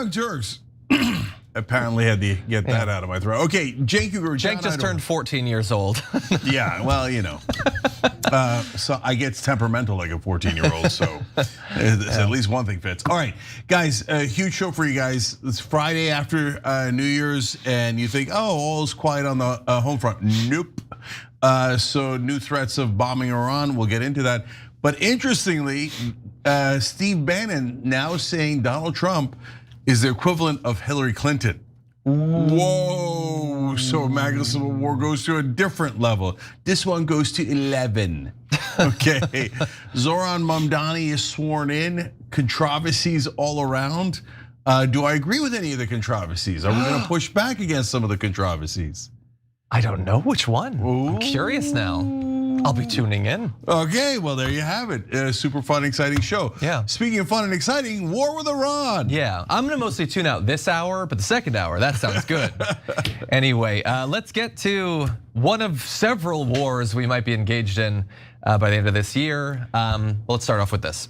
Young Turks. Apparently had to get that out of my throat. Okay, Cenk just turned 14 years old. Yeah, well, you know. So I get temperamental like a 14-year-old, so at least one thing fits. All right, guys, a huge show for you guys. It's Friday after New Year's, and you think, oh, all's quiet on the home front. Nope. So new threats of bombing Iran, we'll get into that. But interestingly, Steve Bannon now saying Donald Trump is the equivalent of Hillary Clinton. Whoa, so MAGA Civil War goes to a different level. This one goes to 11. Okay, Zohran Mamdani is sworn in, controversies all around. Do I agree with any of the controversies? Are we gonna push back against some of the controversies? I don't know which one. I'm curious now. I'll be tuning in. Okay, well there you have it. A super fun, exciting show. Yeah. Speaking of fun and exciting, war with Iran. Yeah, I'm gonna mostly tune out this hour, but the second hour, that sounds good. Anyway, let's get to one of several wars we might be engaged in by the end of this year. Let's start off with this.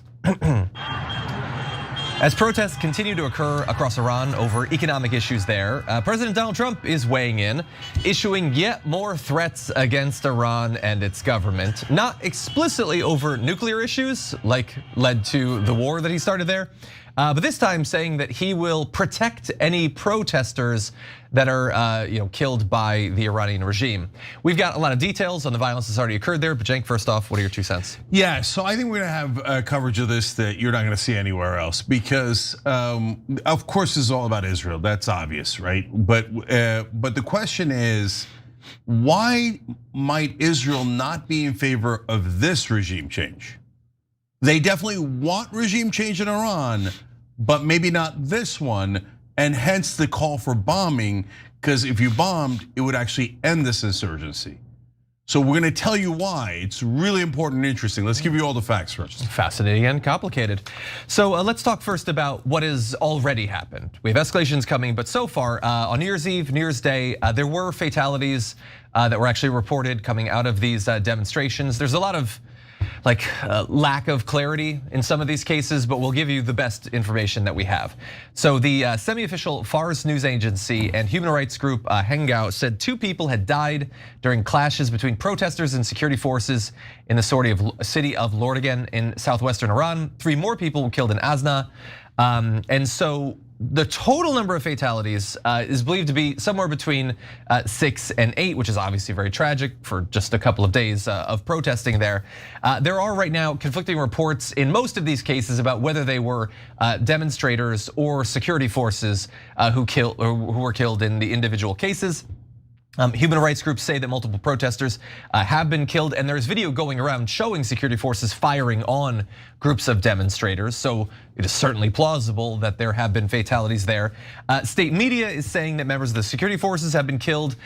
As protests continue to occur across Iran over economic issues there, President Donald Trump is weighing in, issuing yet more threats against Iran and its government, not explicitly over nuclear issues like led to the war that he started there, but this time saying that he will protect any protesters that are killed by the Iranian regime. We've got a lot of details on the violence that's already occurred there, but Cenk, first off, what are your 2 cents? Yeah, so I think we're gonna have coverage of this that you're not gonna see anywhere else because, of course, this is all about Israel. That's obvious, right? But the question is, why might Israel not be in favor of this regime change? They definitely want regime change in Iran, but maybe not this one. And hence the call for bombing, because if you bombed, it would actually end this insurgency. So we're gonna tell you why. It's really important and interesting. Let's give you all the facts first. Fascinating and complicated. So let's talk first about what has already happened. We have escalations coming, but so far on New Year's Eve, New Year's Day, there were fatalities that were actually reported coming out of these demonstrations. There's a lot of lack of clarity in some of these cases, but we'll give you the best information that we have. So the semi-official Fars news agency and human rights group Hengao said 2 people had died during clashes between protesters and security forces in the city of Lordagan in southwestern Iran. 3 more people were killed in Azna. And so the total number of fatalities is believed to be somewhere between 6 and 8, which is obviously very tragic for just a couple of days of protesting there. There are right now conflicting reports in most of these cases about whether they were demonstrators or security forces who were killed in the individual cases. Human rights groups say that multiple protesters have been killed, and there's video going around showing security forces firing on groups of demonstrators. So it is certainly plausible that there have been fatalities there. State media is saying that members of the security forces have been killed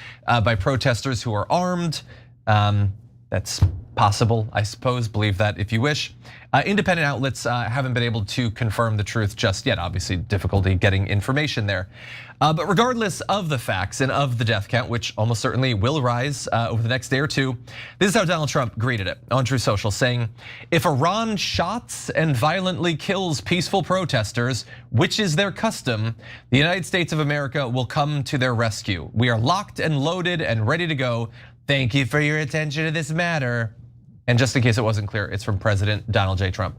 by protesters who are armed. That's possible, I suppose, believe that if you wish. Independent outlets haven't been able to confirm the truth just yet. Obviously, difficulty getting information there. But regardless of the facts and of the death count, which almost certainly will rise over the next day or 2, this is how Donald Trump greeted it on Truth Social, saying, "If Iran shots and violently kills peaceful protesters, which is their custom, the United States of America will come to their rescue. We are locked and loaded and ready to go. Thank you for your attention to this matter." And just in case it wasn't clear, it's from President Donald J. Trump.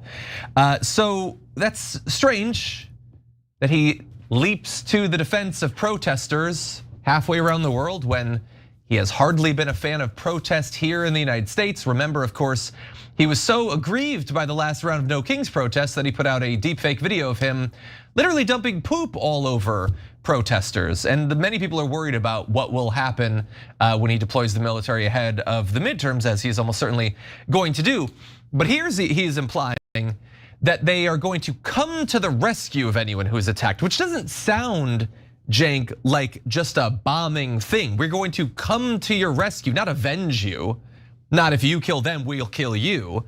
So that's strange that he leaps to the defense of protesters halfway around the world when he has hardly been a fan of protest here in the United States. Remember, of course, he was so aggrieved by the last round of No Kings protests that he put out a deepfake video of him literally dumping poop all over protesters. And many people are worried about what will happen when he deploys the military ahead of the midterms, as he's almost certainly going to do. But he is implying that they are going to come to the rescue of anyone who is attacked, which doesn't sound, Cenk, like just a bombing thing. We're going to come to your rescue, not avenge you. Not if you kill them, we'll kill you.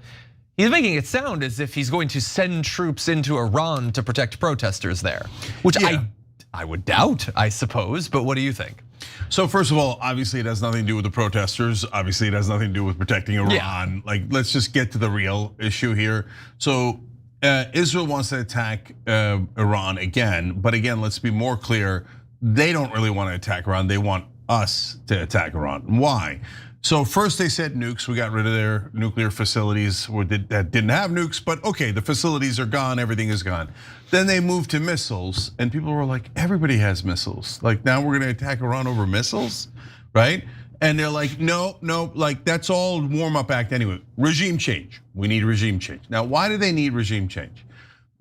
He's making it sound as if he's going to send troops into Iran to protect protesters there, which I would doubt, I suppose, but what do you think? So first of all, obviously it has nothing to do with the protesters. Obviously it has nothing to do with protecting Iran. Like, let's just get to the real issue here. So Israel wants to attack Iran again, but again, let's be more clear. They don't really want to attack Iran. They want us to attack Iran. Why? So first they said nukes. We got rid of their nuclear facilities that didn't have nukes, but okay, the facilities are gone. Everything is gone. Then they moved to missiles, and people were like, everybody has missiles. Like now we're going to attack Iran over missiles, right? And they're like, no, like that's all warm up act anyway. Regime change. We need regime change. Now, why do they need regime change?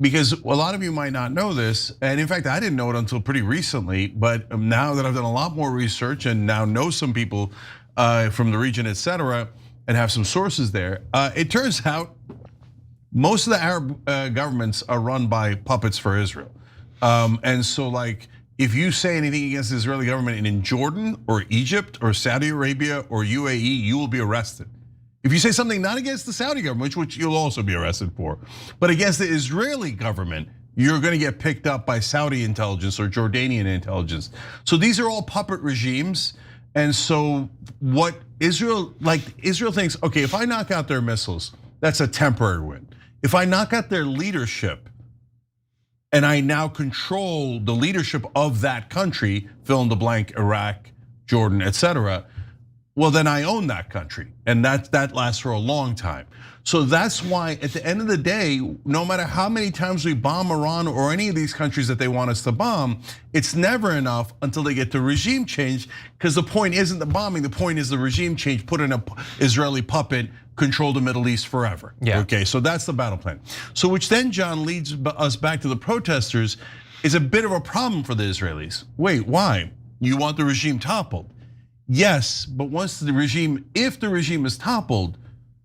Because a lot of you might not know this, and in fact, I didn't know it until pretty recently. But now that I've done a lot more research and now know some people from the region, et cetera, and have some sources there, it turns out most of the Arab governments are run by puppets for Israel, and so like. If you say anything against the Israeli government in Jordan or Egypt or Saudi Arabia or UAE, you will be arrested. If you say something not against the Saudi government, which you'll also be arrested for, but against the Israeli government, you're going to get picked up by Saudi intelligence or Jordanian intelligence. So these are all puppet regimes. And so what Israel thinks, okay, if I knock out their missiles, that's a temporary win. If I knock out their leadership, and I now control the leadership of that country, fill in the blank, Iraq, Jordan, et cetera, well then I own that country. And that lasts for a long time. So that's why at the end of the day, no matter how many times we bomb Iran or any of these countries that they want us to bomb, it's never enough until they get to regime change, because the point isn't the bombing, the point is the regime change, put in an Israeli puppet, control the Middle East forever. Yeah. Okay, so that's the battle plan. So which then, John, leads us back to the protesters, is a bit of a problem for the Israelis. Wait, why? You want the regime toppled? Yes, but if the regime is toppled,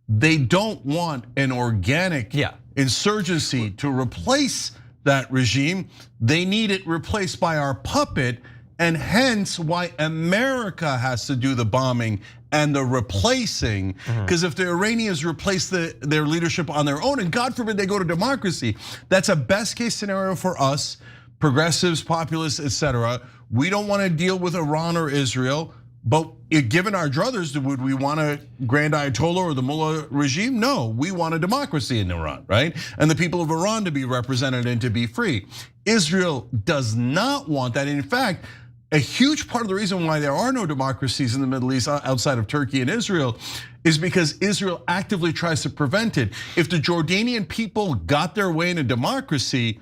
they don't want an organic insurgency to replace that regime. They need it replaced by our puppet, and hence why America has to do the bombing and the replacing. Because if the Iranians replace their leadership on their own, and God forbid they go to democracy, that's a best case scenario for us, progressives, populists, et cetera. We don't want to deal with Iran or Israel. But given our druthers, would we want a grand Ayatollah or the mullah regime? No, we want a democracy in Iran, right? And the people of Iran to be represented and to be free. Israel does not want that. In fact, a huge part of the reason why there are no democracies in the Middle East outside of Turkey and Israel is because Israel actively tries to prevent it. If the Jordanian people got their way in a democracy,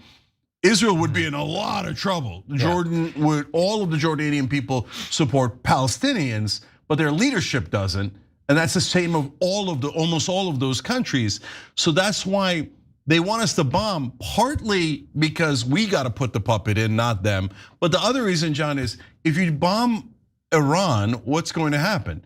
Israel would be in a lot of trouble. Jordan would, all of the Jordanian people support Palestinians, but their leadership doesn't. And that's the same of almost all of those countries. So that's why they want us to bomb, partly because we got to put the puppet in, not them. But the other reason, John, is if you bomb Iran, what's going to happen?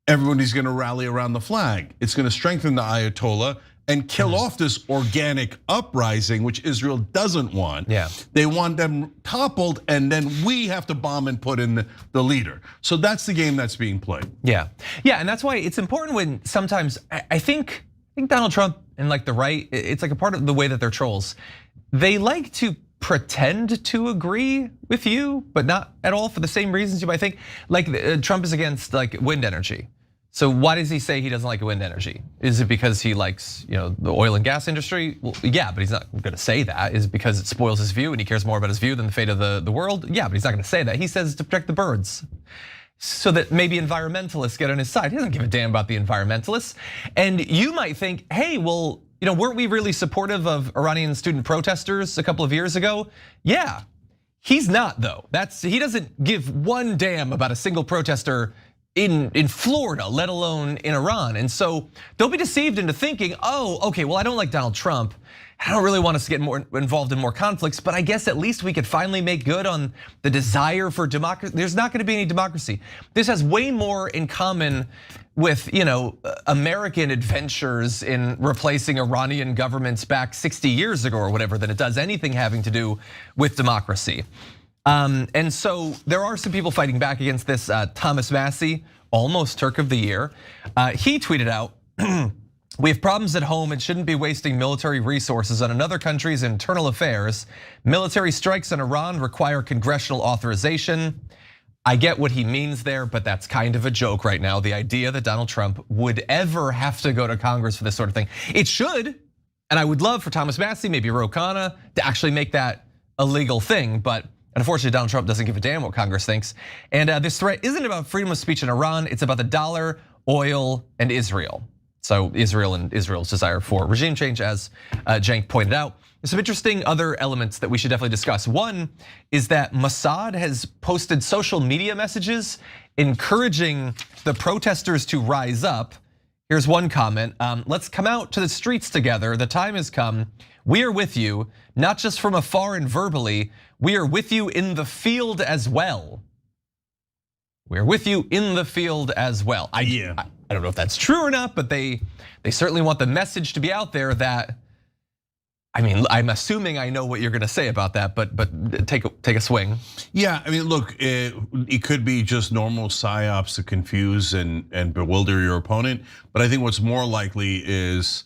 Everybody's going to rally around the flag. It's going to strengthen the Ayatollah and kill off this organic uprising, which Israel doesn't want. They want them toppled, and then we have to bomb and put in the leader. So that's the game that's being played. Yeah, and that's why it's important when sometimes I think Donald Trump and like the right, it's like a part of the way that they're trolls. They like to pretend to agree with you, but not at all for the same reasons you might think. Like Trump is against like wind energy. So why does he say he doesn't like wind energy? Is it because he likes, the oil and gas industry? Well, yeah, but he's not gonna say that. Is it because it spoils his view and he cares more about his view than the fate of the world? Yeah, but he's not gonna say that. He says it's to protect the birds, so that maybe environmentalists get on his side. He doesn't give a damn about the environmentalists. And you might think, hey, well, weren't we really supportive of Iranian student protesters a couple of years ago? Yeah, he's not though. He doesn't give one damn about a single protester in Florida, let alone in Iran. And so don't be deceived into thinking, oh, okay, well, I don't like Donald Trump. I don't really want us to get more involved in more conflicts, but I guess at least we could finally make good on the desire for democracy. There's not gonna be any democracy. This has way more in common with American adventures in replacing Iranian governments back 60 years ago or whatever than it does anything having to do with democracy. And so there are some people fighting back against this. Thomas Massey, almost Turk of the Year, he tweeted out, we have problems at home and shouldn't be wasting military resources on another country's internal affairs. Military strikes on Iran require congressional authorization. I get what he means there, but that's kind of a joke right now. The idea that Donald Trump would ever have to go to Congress for this sort of thing. It should. And I would love for Thomas Massie, maybe Ro Khanna, to actually make that a legal thing, but unfortunately Donald Trump doesn't give a damn what Congress thinks. And this threat isn't about freedom of speech in Iran, it's about the dollar, oil, and Israel. So Israel and Israel's desire for regime change, as Cenk pointed out. There's some interesting other elements that we should definitely discuss. One is that Mossad has posted social media messages encouraging the protesters to rise up. Here's one comment, let's come out to the streets together, the time has come. We are with you, not just from afar and verbally, we are with you in the field as well. We're with you in the field as well. I don't know if that's true or not, but they certainly want the message to be out there that, I mean, I'm assuming I know what you're gonna say about that, but take a swing. Yeah, I mean, look, it could be just normal psyops to confuse and bewilder your opponent, but I think what's more likely is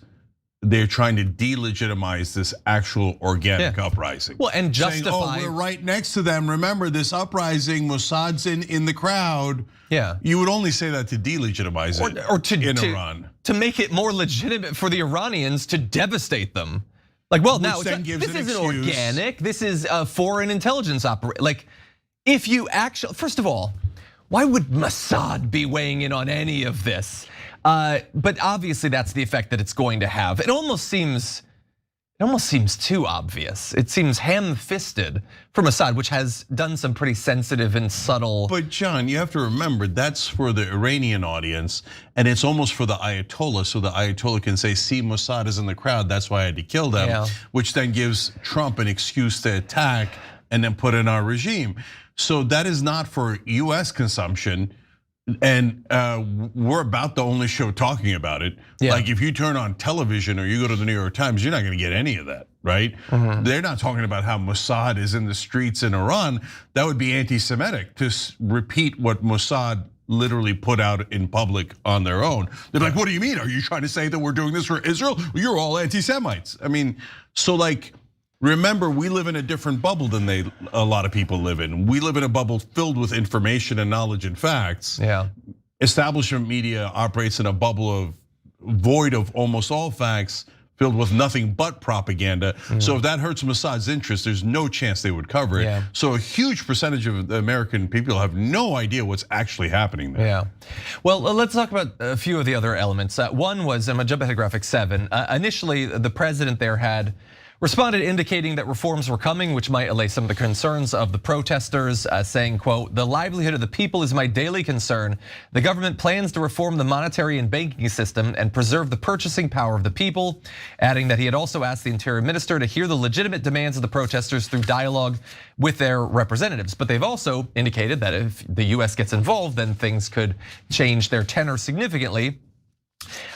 they're trying to delegitimize this actual organic uprising. Well, and justify. Saying, we're right next to them. Remember this uprising, Mossad's in the crowd. Yeah, you would only say that to delegitimize it, or in Iran, to make it more legitimate for the Iranians to devastate them. Like, well, now this isn't organic. This is a foreign intelligence operation. Like, if you actually, first of all, why would Mossad be weighing in on any of this? But obviously, that's the effect that it's going to have. It almost seems too obvious. It seems ham-fisted for Mossad, which has done some pretty sensitive and subtle. But John, you have to remember that's for the Iranian audience, and it's almost for the Ayatollah, so the Ayatollah can say, "See, Mossad is in the crowd. That's why I had to kill them," which then gives Trump an excuse to attack and then put in our regime. So that is not for US consumption. And we're about the only show talking about it. Like if you turn on television or you go to the New York Times, you're not gonna get any of that, right? They're not talking about how Mossad is in the streets in Iran. That would be anti-Semitic to repeat what Mossad literally put out in public on their own. They're like, what do you mean? Are you trying to say that we're doing this for Israel? You're all anti-Semites. I mean, so like, remember, we live in a different bubble than a lot of people live in. We live in a bubble filled with information and knowledge and facts. Establishment media operates in a bubble void of almost all facts, filled with nothing but propaganda. So if that hurts Mossad's interest, there's no chance they would cover it. So a huge percentage of the American people have no idea what's actually happening there. Well, let's talk about a few of the other elements. One was, I'm gonna jump ahead to graphic 7. Initially, the president there had responded indicating that reforms were coming, which might allay some of the concerns of the protesters, saying, quote, "The livelihood of the people is my daily concern. The government plans to reform the monetary and banking system and preserve the purchasing power of the people," adding that he had also asked the interior minister to hear the legitimate demands of the protesters through dialogue with their representatives. But they've also indicated that if the US gets involved, then things could change their tenor significantly.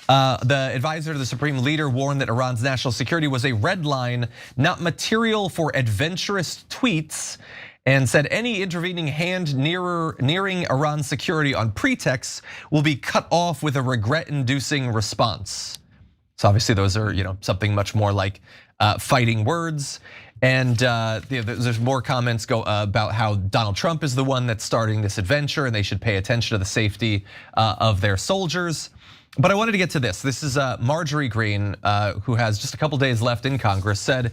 The advisor to the supreme leader warned that Iran's national security was a red line, not material for adventurous tweets, and said any intervening hand nearing Iran's security on pretexts will be cut off with a regret-inducing response. So obviously those are something much more like fighting words. And there's more comments about how Donald Trump is the one that's starting this adventure and they should pay attention to the safety of their soldiers. But I wanted to get to this. This is Marjorie Greene, who has just a couple days left in Congress, said,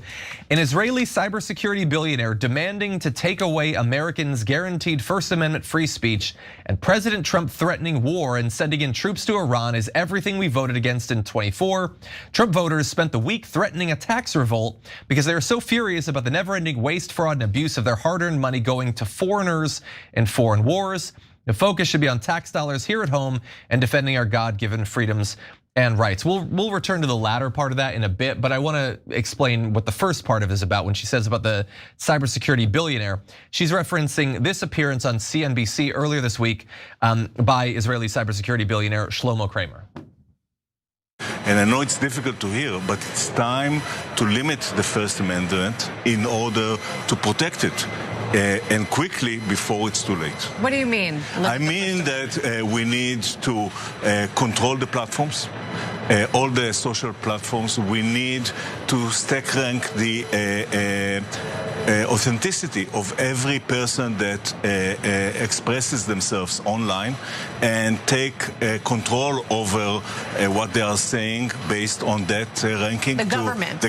"An Israeli cybersecurity billionaire demanding to take away Americans' guaranteed First Amendment free speech and President Trump threatening war and sending in troops to Iran is everything we voted against in 24. Trump voters spent the week threatening a tax revolt because they are so furious about the never-ending waste, fraud, and abuse of their hard-earned money going to foreigners and foreign wars. The focus should be on tax dollars here at home and defending our God-given freedoms and rights." We'll return to the latter part of that in a bit, but I want to explain what the first part of it is about. When she says about the cybersecurity billionaire, she's referencing this appearance on CNBC earlier this week by Israeli cybersecurity billionaire Shlomo Kramer. And I know it's difficult to hear, but it's time to limit the First Amendment in order to protect it. And quickly before it's too late. What do you mean? I mean that we need to control the platforms, all the social platforms. We need to stack rank the authenticity of every person that expresses themselves online and take control over what they are saying based on that ranking. The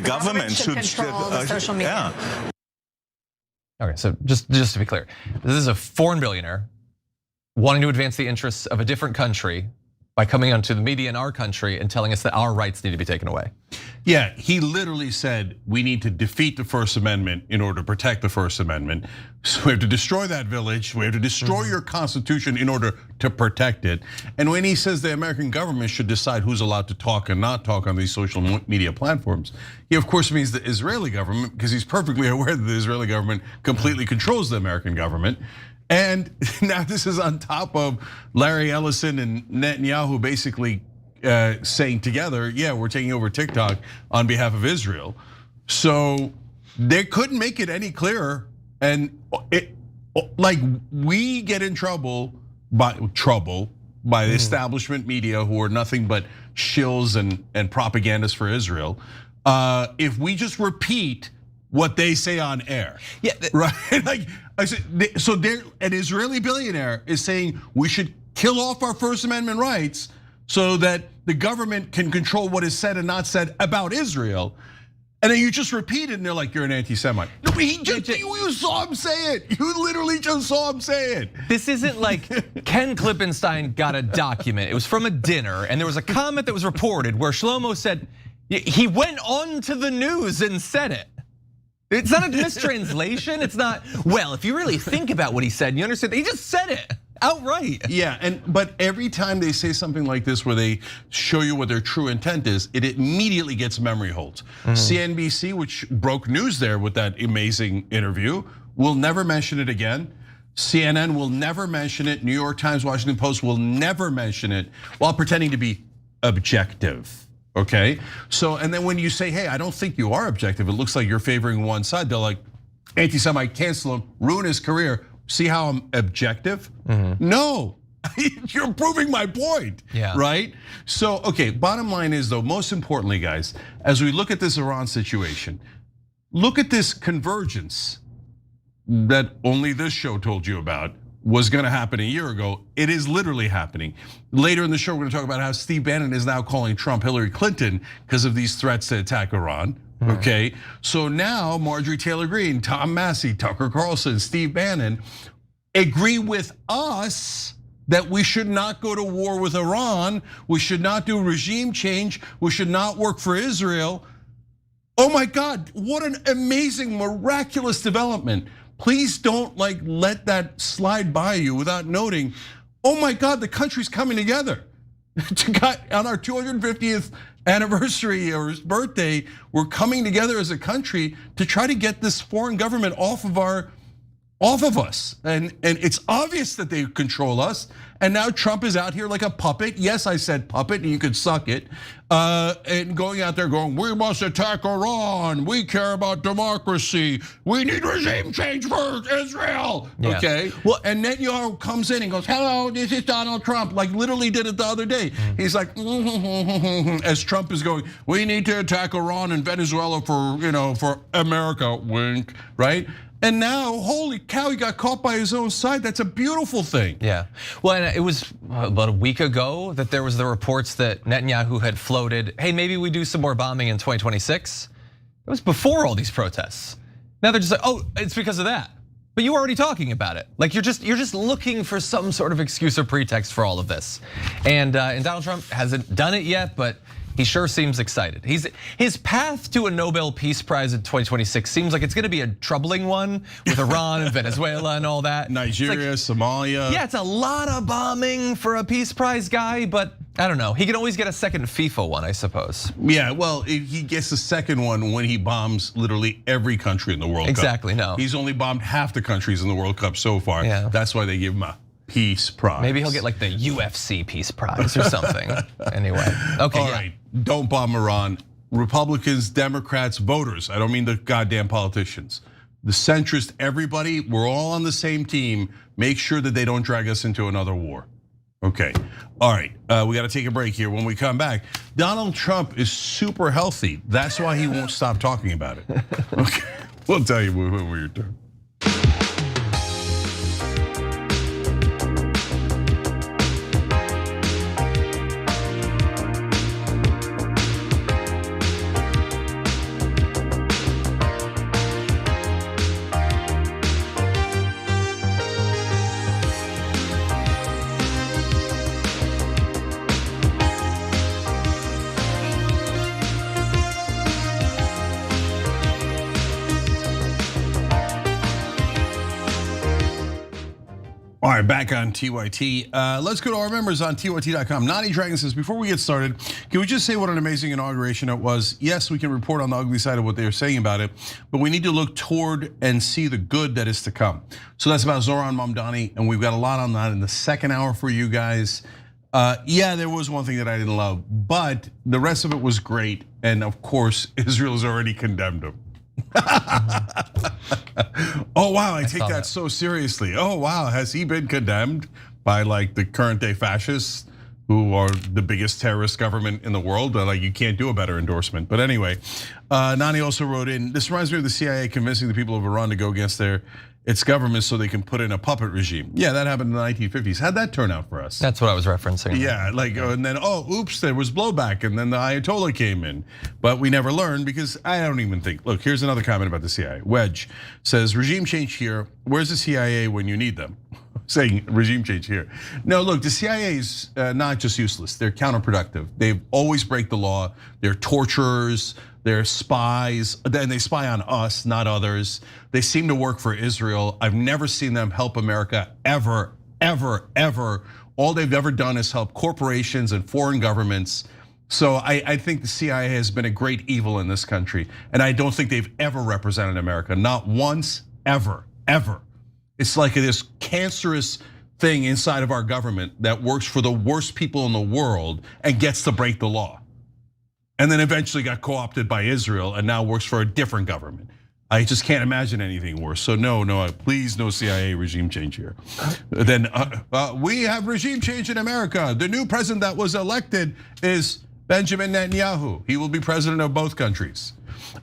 government should control the social media. Yeah. Okay, so just to be clear, this is a foreign billionaire wanting to advance the interests of a different country by coming onto the media in our country and telling us that our rights need to be taken away. Yeah, he literally said we need to defeat the First Amendment in order to protect the First Amendment. So we have to destroy that village. We have to destroy your Constitution in order to protect it. And when he says the American government should decide who's allowed to talk and not talk on these social media platforms, he of course means the Israeli government, because he's perfectly aware that the Israeli government completely controls the American government. And now this is on top of Larry Ellison and Netanyahu basically saying together, yeah, we're taking over TikTok on behalf of Israel. So they couldn't make it any clearer. And we get in trouble by the establishment media, who are nothing but shills and propagandists for Israel, if we just repeat what they say on air. Yeah, right. Like I said, so an Israeli billionaire is saying we should kill off our First Amendment rights so that the government can control what is said and not said about Israel. And then you just repeat it, and they're like, "You're an anti-Semite." No, you saw him say it. You literally just saw him say it. This isn't like Ken Klippenstein got a document. It was from a dinner, and there was a comment that was reported where Shlomo said he went on to the news and said it. It's not a mistranslation. It's not, well, if you really think about what he said, you understand, he just said it outright. Yeah, but every time they say something like this where they show you what their true intent is, it immediately gets memory holes. CNBC, which broke news there with that amazing interview, will never mention it again. CNN will never mention it. New York Times, Washington Post will never mention it while pretending to be objective. Okay, so and then when you say, hey, I don't think you are objective, it looks like you're favoring one side, they're like, anti-Semite, cancel him, ruin his career. See how I'm objective? No, you're proving my point, right? So, okay, bottom line is though, most importantly, guys, as we look at this Iran situation, look at this convergence that only this show told you about was gonna happen a year ago. It is literally happening. Later in the show, we're gonna talk about how Steve Bannon is now calling Trump Hillary Clinton because of these threats to attack Iran, okay? So now Marjorie Taylor Greene, Tom Massey, Tucker Carlson, Steve Bannon agree with us that we should not go to war with Iran, we should not do regime change, we should not work for Israel. Oh my God, what an amazing, miraculous development. Please don't let that slide by you without noting, oh my God, the country's coming together. On our 250th anniversary or birthday, we're coming together as a country to try to get this foreign government off of us. And it's obvious that they control us. And now Trump is out here like a puppet. Yes, I said puppet, and you could suck it. And going out there going, we must attack Iran. We care about democracy. We need regime change for Israel. Okay. Well, and Netanyahu comes in and goes, hello, this is Donald Trump. Like literally did it the other day. He's like, as Trump is going, we need to attack Iran and Venezuela for America, wink, right? And now, holy cow, he got caught by his own side. That's a beautiful thing. Yeah, well, and it was about a week ago that there was the reports that Netanyahu had floated, hey, maybe we do some more bombing in 2026. It was before all these protests. Now they're just like, oh, it's because of that. But you were already talking about it. Like you're just looking for some sort of excuse or pretext for all of this. And Donald Trump hasn't done it yet, but he sure seems excited. His path to a Nobel Peace Prize in 2026 seems like it's gonna be a troubling one with Iran and Venezuela and all that. Nigeria, Somalia. Yeah, it's a lot of bombing for a Peace Prize guy, but I don't know. He can always get a second FIFA one, I suppose. Yeah, well, he gets a second one when he bombs literally every country in the World Cup. Exactly, no. He's only bombed half the countries in the World Cup so far. Yeah. That's why they give him a Peace Prize. Maybe he'll get like the UFC Peace Prize or something. Anyway, okay. All right, don't bomb Iran. Republicans, Democrats, voters. I don't mean the goddamn politicians. The centrist, everybody, we're all on the same team. Make sure that they don't drag us into another war. Okay, all right, we gotta take a break here. When we come back, Donald Trump is super healthy. That's why he won't stop talking about it. Okay, We'll tell you when we return. All right, back on TYT. Let's go to our members on TYT.com. Naughty Dragon says, before we get started, can we just say what an amazing inauguration it was? Yes, we can report on the ugly side of what they are saying about it, but we need to look toward and see the good that is to come. So that's about Zohran Mamdani, and we've got a lot on that in the second hour for you guys. Yeah, there was one thing that I didn't love, but the rest of it was great. And of course, Israel has already condemned him. Oh wow, I take that so seriously. Oh wow, has he been condemned by like the current day fascists who are the biggest terrorist government in the world? Like you can't do a better endorsement. But anyway, Nani also wrote in, this reminds me of the CIA convincing the people of Iran to go against its government so they can put in a puppet regime. Yeah, that happened in the 1950s. How'd that turn out for us? That's what I was referencing. Yeah, like, and then, oops, there was blowback, and then the Ayatollah came in. But we never learned because I don't even think, look, here's another comment about the CIA. Wedge says, regime change here, where's the CIA when you need them? Saying regime change here. No, look, the CIA is not just useless, they're counterproductive. They always break the law, they're torturers, they're spies, and they spy on us, not others. They seem to work for Israel. I've never seen them help America ever, ever, ever. All they've ever done is help corporations and foreign governments. So I think the CIA has been a great evil in this country. And I don't think they've ever represented America, not once, ever, ever. It's like this cancerous thing inside of our government that works for the worst people in the world and gets to break the law. And then eventually got co-opted by Israel and now works for a different government. I just can't imagine anything worse. So no, please no CIA regime change here. Then we have regime change in America. The new president that was elected is Benjamin Netanyahu. He will be president of both countries.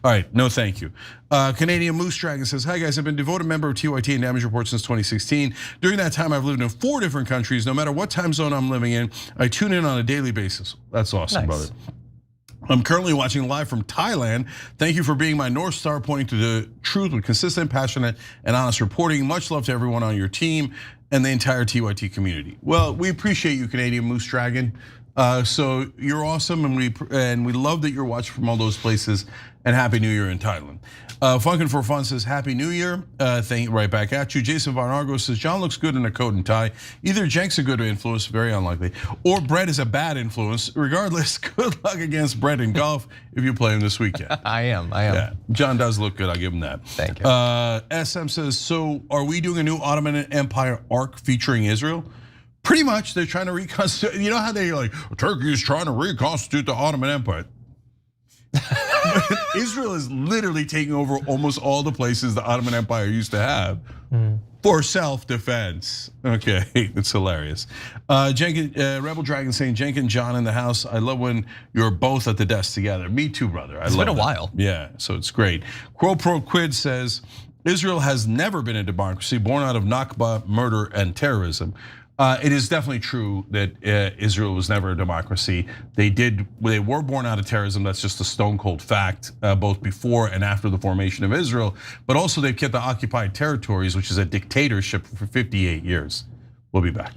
All right, no thank you. Canadian Moose Dragon says, hi guys, I've been a devoted member of TYT and Damage Report since 2016. During that time, I've lived in 4 different countries. No matter what time zone I'm living in, I tune in on a daily basis. That's awesome, brother. I'm currently watching live from Thailand. Thank you for being my North Star, pointing to the truth with consistent, passionate, and honest reporting. Much love to everyone on your team and the entire TYT community. Well, we appreciate you, Canadian Moose Dragon. So you're awesome, and we love that you're watching from all those places. And Happy New Year in Thailand. Funkin' for Fun says Happy New Year. Thank you, right back at you. Jason Von Argo says John looks good in a coat and tie. Either Cenk's a good influence, very unlikely, or Brett is a bad influence. Regardless, good luck against Brett in golf if you play him this weekend. I am. Yeah, John does look good. I'll give him that. Thank you. SM says, so are we doing a new Ottoman Empire arc featuring Israel? Pretty much, they're trying to reconstitute. You know how they're like, Turkey is trying to reconstitute the Ottoman Empire. Israel is literally taking over almost all the places the Ottoman Empire used to have for self-defense. Okay, it's hilarious. Rebel Dragon saying, Cenk and John in the house. I love when you're both at the desk together. Me too, brother. It's been a while. Yeah, so it's great. Quo Pro Quid says, Israel has never been a democracy, born out of Nakba, murder, and terrorism. It is definitely true that Israel was never a democracy. They were born out of terrorism. That's just a stone cold fact, both before and after the formation of Israel. But also they've kept the occupied territories, which is a dictatorship, for 58 years. We'll be back.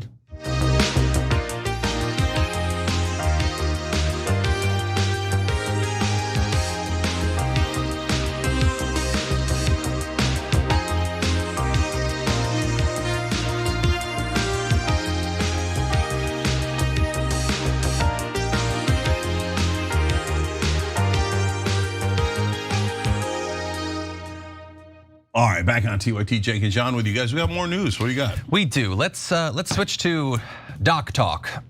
All right, back on TYT, Cenk and John with you guys. We got more news. What do you got? We do. Let's switch to Doc Talk.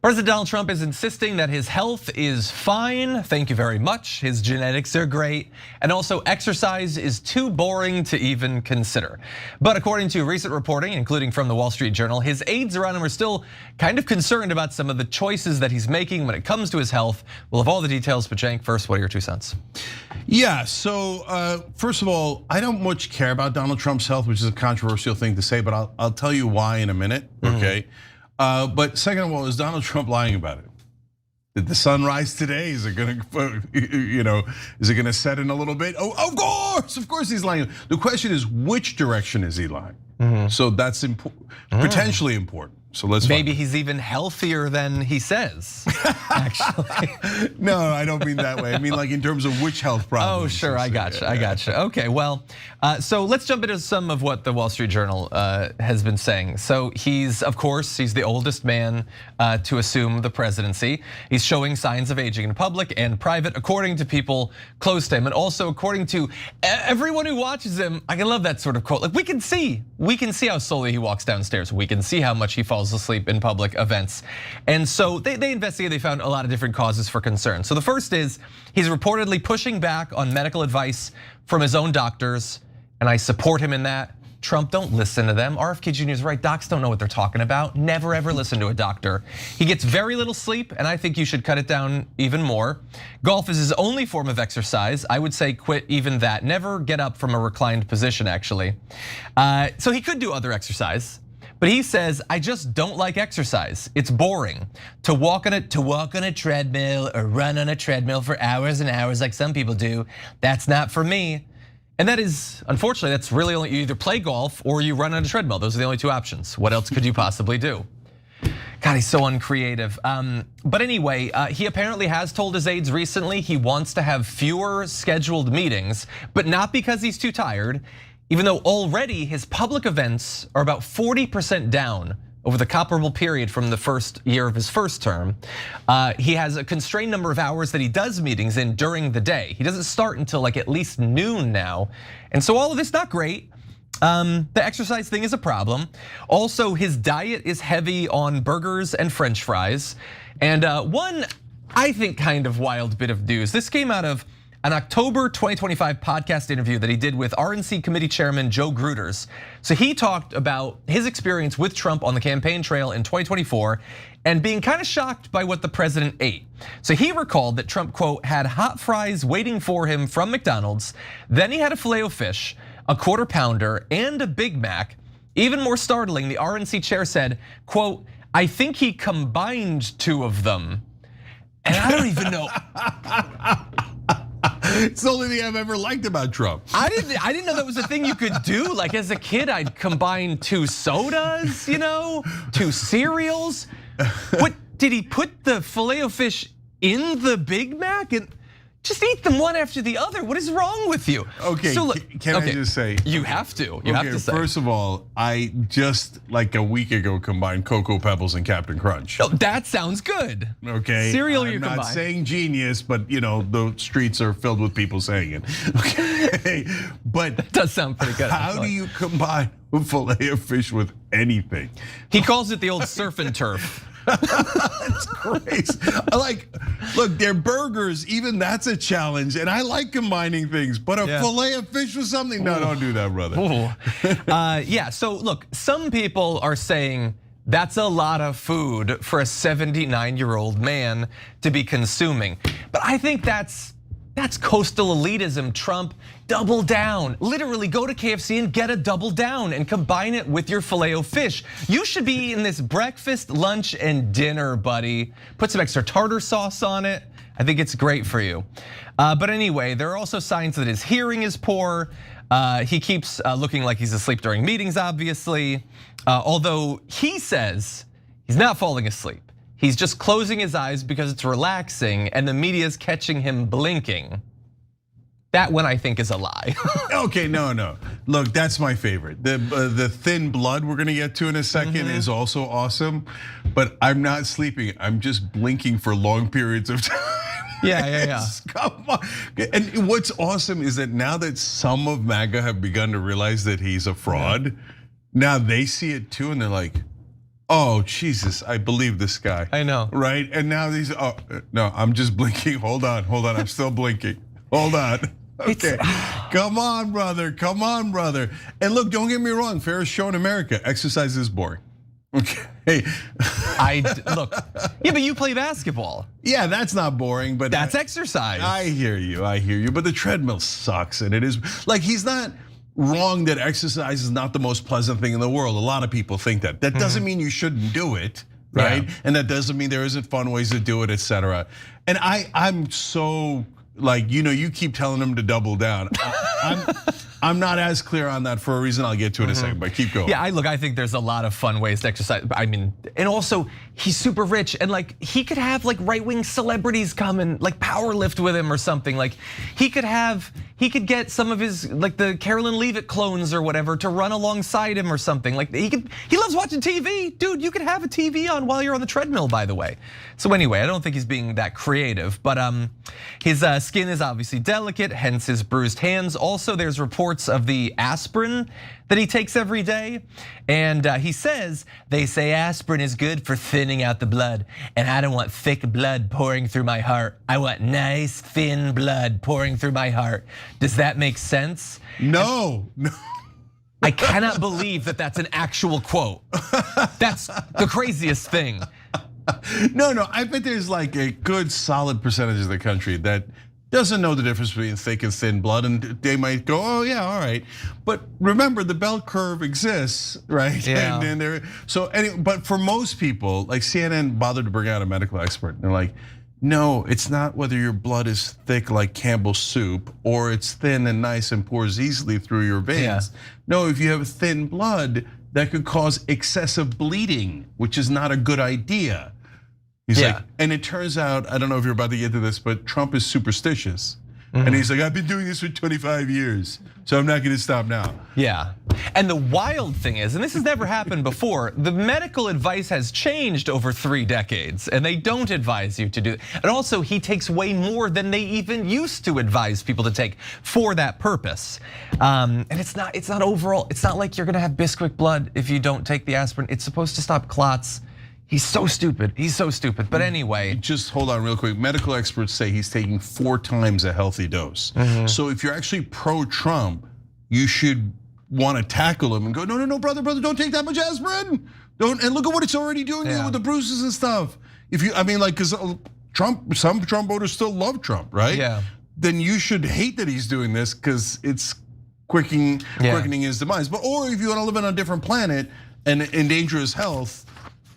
President Donald Trump is insisting that his health is fine, thank you very much, his genetics are great, and also exercise is too boring to even consider. But according to recent reporting, including from the Wall Street Journal, his aides around him are still kind of concerned about some of the choices that he's making when it comes to his health. We'll have all the details, but Cenk, first, what are your 2 cents? Yeah, so first of all, I don't much care about Donald Trump's health, which is a controversial thing to say, but I'll tell you why in a minute, okay? But second of all, is Donald Trump lying about it? Did the sun rise today? Is it gonna, is it gonna set in a little bit? Oh, of course he's lying. The question is, which direction is he lying? So that's potentially important. So let's maybe he's even healthier than he says. Actually, no, I don't mean that way. I mean like in terms of which health problems. Oh, sure, I gotcha. Okay, well, so let's jump into some of what the Wall Street Journal has been saying. So of course, he's the oldest man to assume the presidency. He's showing signs of aging in public and private, according to people close to him, and also according to everyone who watches him. I love that sort of quote. Like we can see how slowly he walks downstairs. We can see how much he falls asleep in public events. And so they investigated, they found a lot of different causes for concern. So the first is he's reportedly pushing back on medical advice from his own doctors, and I support him in that. Trump, don't listen to them. RFK Jr. is right, docs don't know what they're talking about. Never ever listen to a doctor. He gets very little sleep, and I think you should cut it down even more. Golf is his only form of exercise. I would say quit even that. Never get up from a reclined position, actually. So he could do other exercise. But he says, I just don't like exercise. It's boring. To walk on a treadmill or run on a treadmill for hours and hours like some people do, that's not for me. And that is, unfortunately, that's really only, you either play golf or you run on a treadmill. Those are the only 2 options. What else could you possibly do? God, he's so uncreative. But anyway, he apparently has told his aides recently he wants to have fewer scheduled meetings, but not because he's too tired. Even though already his public events are about 40% down over the comparable period from the first year of his first term. He has a constrained number of hours that he does meetings in during the day. He doesn't start until like at least noon now. And so all of this not great. The exercise thing is a problem. Also, his diet is heavy on burgers and French fries. And one, I think, kind of wild bit of news. This came out of an October 2025 podcast interview that he did with RNC committee chairman Joe Gruters. So he talked about his experience with Trump on the campaign trail in 2024 and being kind of shocked by what the president ate. So he recalled that Trump, quote, had hot fries waiting for him from McDonald's, then he had a Filet-O-Fish, a quarter pounder, and a Big Mac. Even more startling, the RNC chair said, quote, I think he combined 2 of them. And I don't even know. It's the only thing I've ever liked about Trump. I didn't know that was a thing you could do. Like as a kid, I'd combine 2 sodas, 2 cereals. What did he put the Filet-O-Fish in the Big Mac and just eat them one after the other? What is wrong with you? Okay, so look, can I just say? You have to. You have to say. First of all, I just like a week ago combined Cocoa Pebbles and Captain Crunch. Oh, that sounds good. Okay. Cereal I'm you not combine. saying genius, but the streets are filled with people saying it. Okay, but that does sound pretty good. How do you combine a Filet-O-Fish with anything? He calls it the old surf and turf. That's crazy. Look, they're burgers, even that's a challenge. And I like combining things, but a Filet-O-Fish with something? No, don't do that, brother. Yeah, so look, some people are saying that's a lot of food for a 79-year-old man to be consuming. But I think that's coastal elitism. Trump, double down. Literally go to KFC and get a double down and combine it with your Filet-O-Fish. You should be eating this breakfast, lunch, and dinner, buddy. Put some extra tartar sauce on it. I think it's great for you. But anyway, there are also signs that his hearing is poor. He keeps looking like he's asleep during meetings, obviously. Although he says he's not falling asleep. He's just closing his eyes because it's relaxing and the media is catching him blinking. That one I think is a lie. Okay, no. Look, that's my favorite. The thin blood we're gonna get to in a second is also awesome, but I'm not sleeping. I'm just blinking for long periods of time. Yeah. Come on. And what's awesome is that now that some of MAGA have begun to realize that he's a fraud, now they see it too and they're like, oh Jesus, I believe this guy. I know. Right? And now these, oh, no, I'm just blinking. Hold on, I'm still blinking. Hold on. Okay, come on, brother, come on, brother. And look, don't get me wrong, fairest show in America, exercise is boring. Okay. Look, yeah, but you play basketball. Yeah, that's not boring, but that's exercise. I hear you, but the treadmill sucks, and it is, like, he's not wrong that exercise is not the most pleasant thing in the world. A lot of people think that. That doesn't mean you shouldn't do it, right? Yeah. And that doesn't mean there isn't fun ways to do it, etc. And I'm so, like, you keep telling him to double down. I'm not as clear on that for a reason I'll get to in a second, but keep going. Yeah, I think there's a lot of fun ways to exercise. I mean, and also he's super rich, and like he could have like right-wing celebrities come and like power lift with him or something. Like he could get some of his, like the Carolyn Leavitt clones or whatever to run alongside him or something. Like he loves watching TV. Dude, you could have a TV on while you're on the treadmill, by the way. So anyway, I don't think he's being that creative, but his skin is obviously delicate, hence his bruised hands. Also, there's reports of the aspirin that he takes every day. And he says, they say aspirin is good for thinning out the blood. And I don't want thick blood pouring through my heart. I want nice, thin blood pouring through my heart. Does that make sense? No. I cannot believe that that's an actual quote. That's the craziest thing. No, I bet there's like a good solid percentage of the country that doesn't know the difference between thick and thin blood, and they might go, oh yeah, all right. But remember, the bell curve exists, right? Yeah. But for most people, like CNN bothered to bring out a medical expert, and they're like, no, it's not whether your blood is thick like Campbell's soup or it's thin and nice and pours easily through your veins. Yeah. No, if you have thin blood, that could cause excessive bleeding, which is not a good idea. He's like, and it turns out, I don't know if you're about to get to this, but Trump is superstitious. And he's like, I've been doing this for 25 years, so I'm not gonna stop now. Yeah, and the wild thing is, and this has never happened before, the medical advice has changed over 3 decades, and they don't advise you to do it. And also, he takes way more than they even used to advise people to take for that purpose. And it's not overall, it's not like you're gonna have Bisquick blood if you don't take the aspirin. It's supposed to stop clots. He's so stupid, but anyway. Just hold on real quick. Medical experts say he's taking 4 times a healthy dose. So if you're actually pro-Trump, you should want to tackle him and go, no, brother, don't take that much aspirin. And look at what it's already doing with the bruises and stuff. Because some Trump voters still love Trump, right? Yeah. Then you should hate that he's doing this because it's quickening his demise. Or if you want to live on a different planet and endanger his health,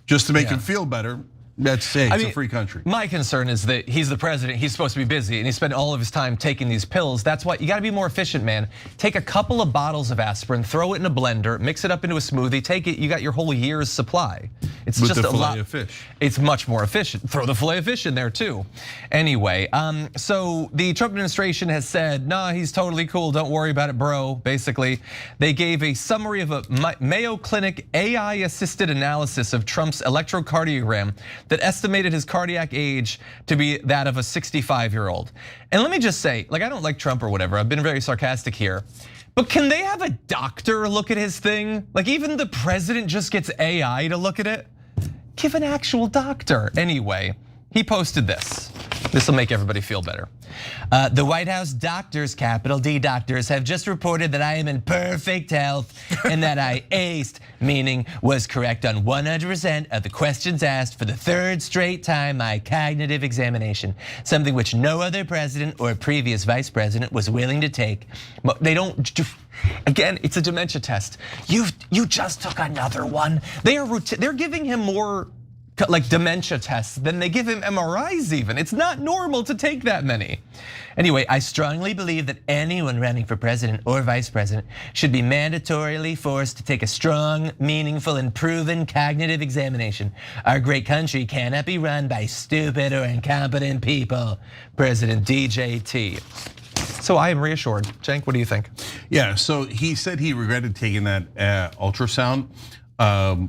just to make him feel better, it's a free country. My concern is that he's the president, he's supposed to be busy, and he spent all of his time taking these pills. That's why you gotta be more efficient, man. Take a couple of bottles of aspirin, throw it in a blender, mix it up into a smoothie, take it, you got your whole year's supply. It's with just the a lot. Filet of fish. It's much more efficient. Throw the filet of fish in there too. Anyway, so the Trump administration has said, nah, he's totally cool, don't worry about it, bro, basically. They gave a summary of a Mayo Clinic AI-assisted analysis of Trump's electrocardiogram that estimated his cardiac age to be that of a 65-year-old. And let me just say, like, I don't like Trump or whatever, I've been very sarcastic here, but can they have a doctor look at his thing? Like, even the president just gets AI to look at it? Give an actual doctor. Anyway, he posted this. This will make everybody feel better. The White House doctors, capital D doctors, have just reported that I am in perfect health and that I aced, meaning was correct on 100% of the questions asked for the 3rd straight time my cognitive examination, something which no other president or previous vice president was willing to take. But they don't, again, it's a dementia test. You just took another one. They're giving him more like dementia tests than they give him MRIs even. It's not normal to take that many. Anyway, I strongly believe that anyone running for president or vice president should be mandatorily forced to take a strong, meaningful, and proven cognitive examination. Our great country cannot be run by stupid or incompetent people. President DJT. So I am reassured. Cenk, what do you think? Yeah, so he said he regretted taking that ultrasound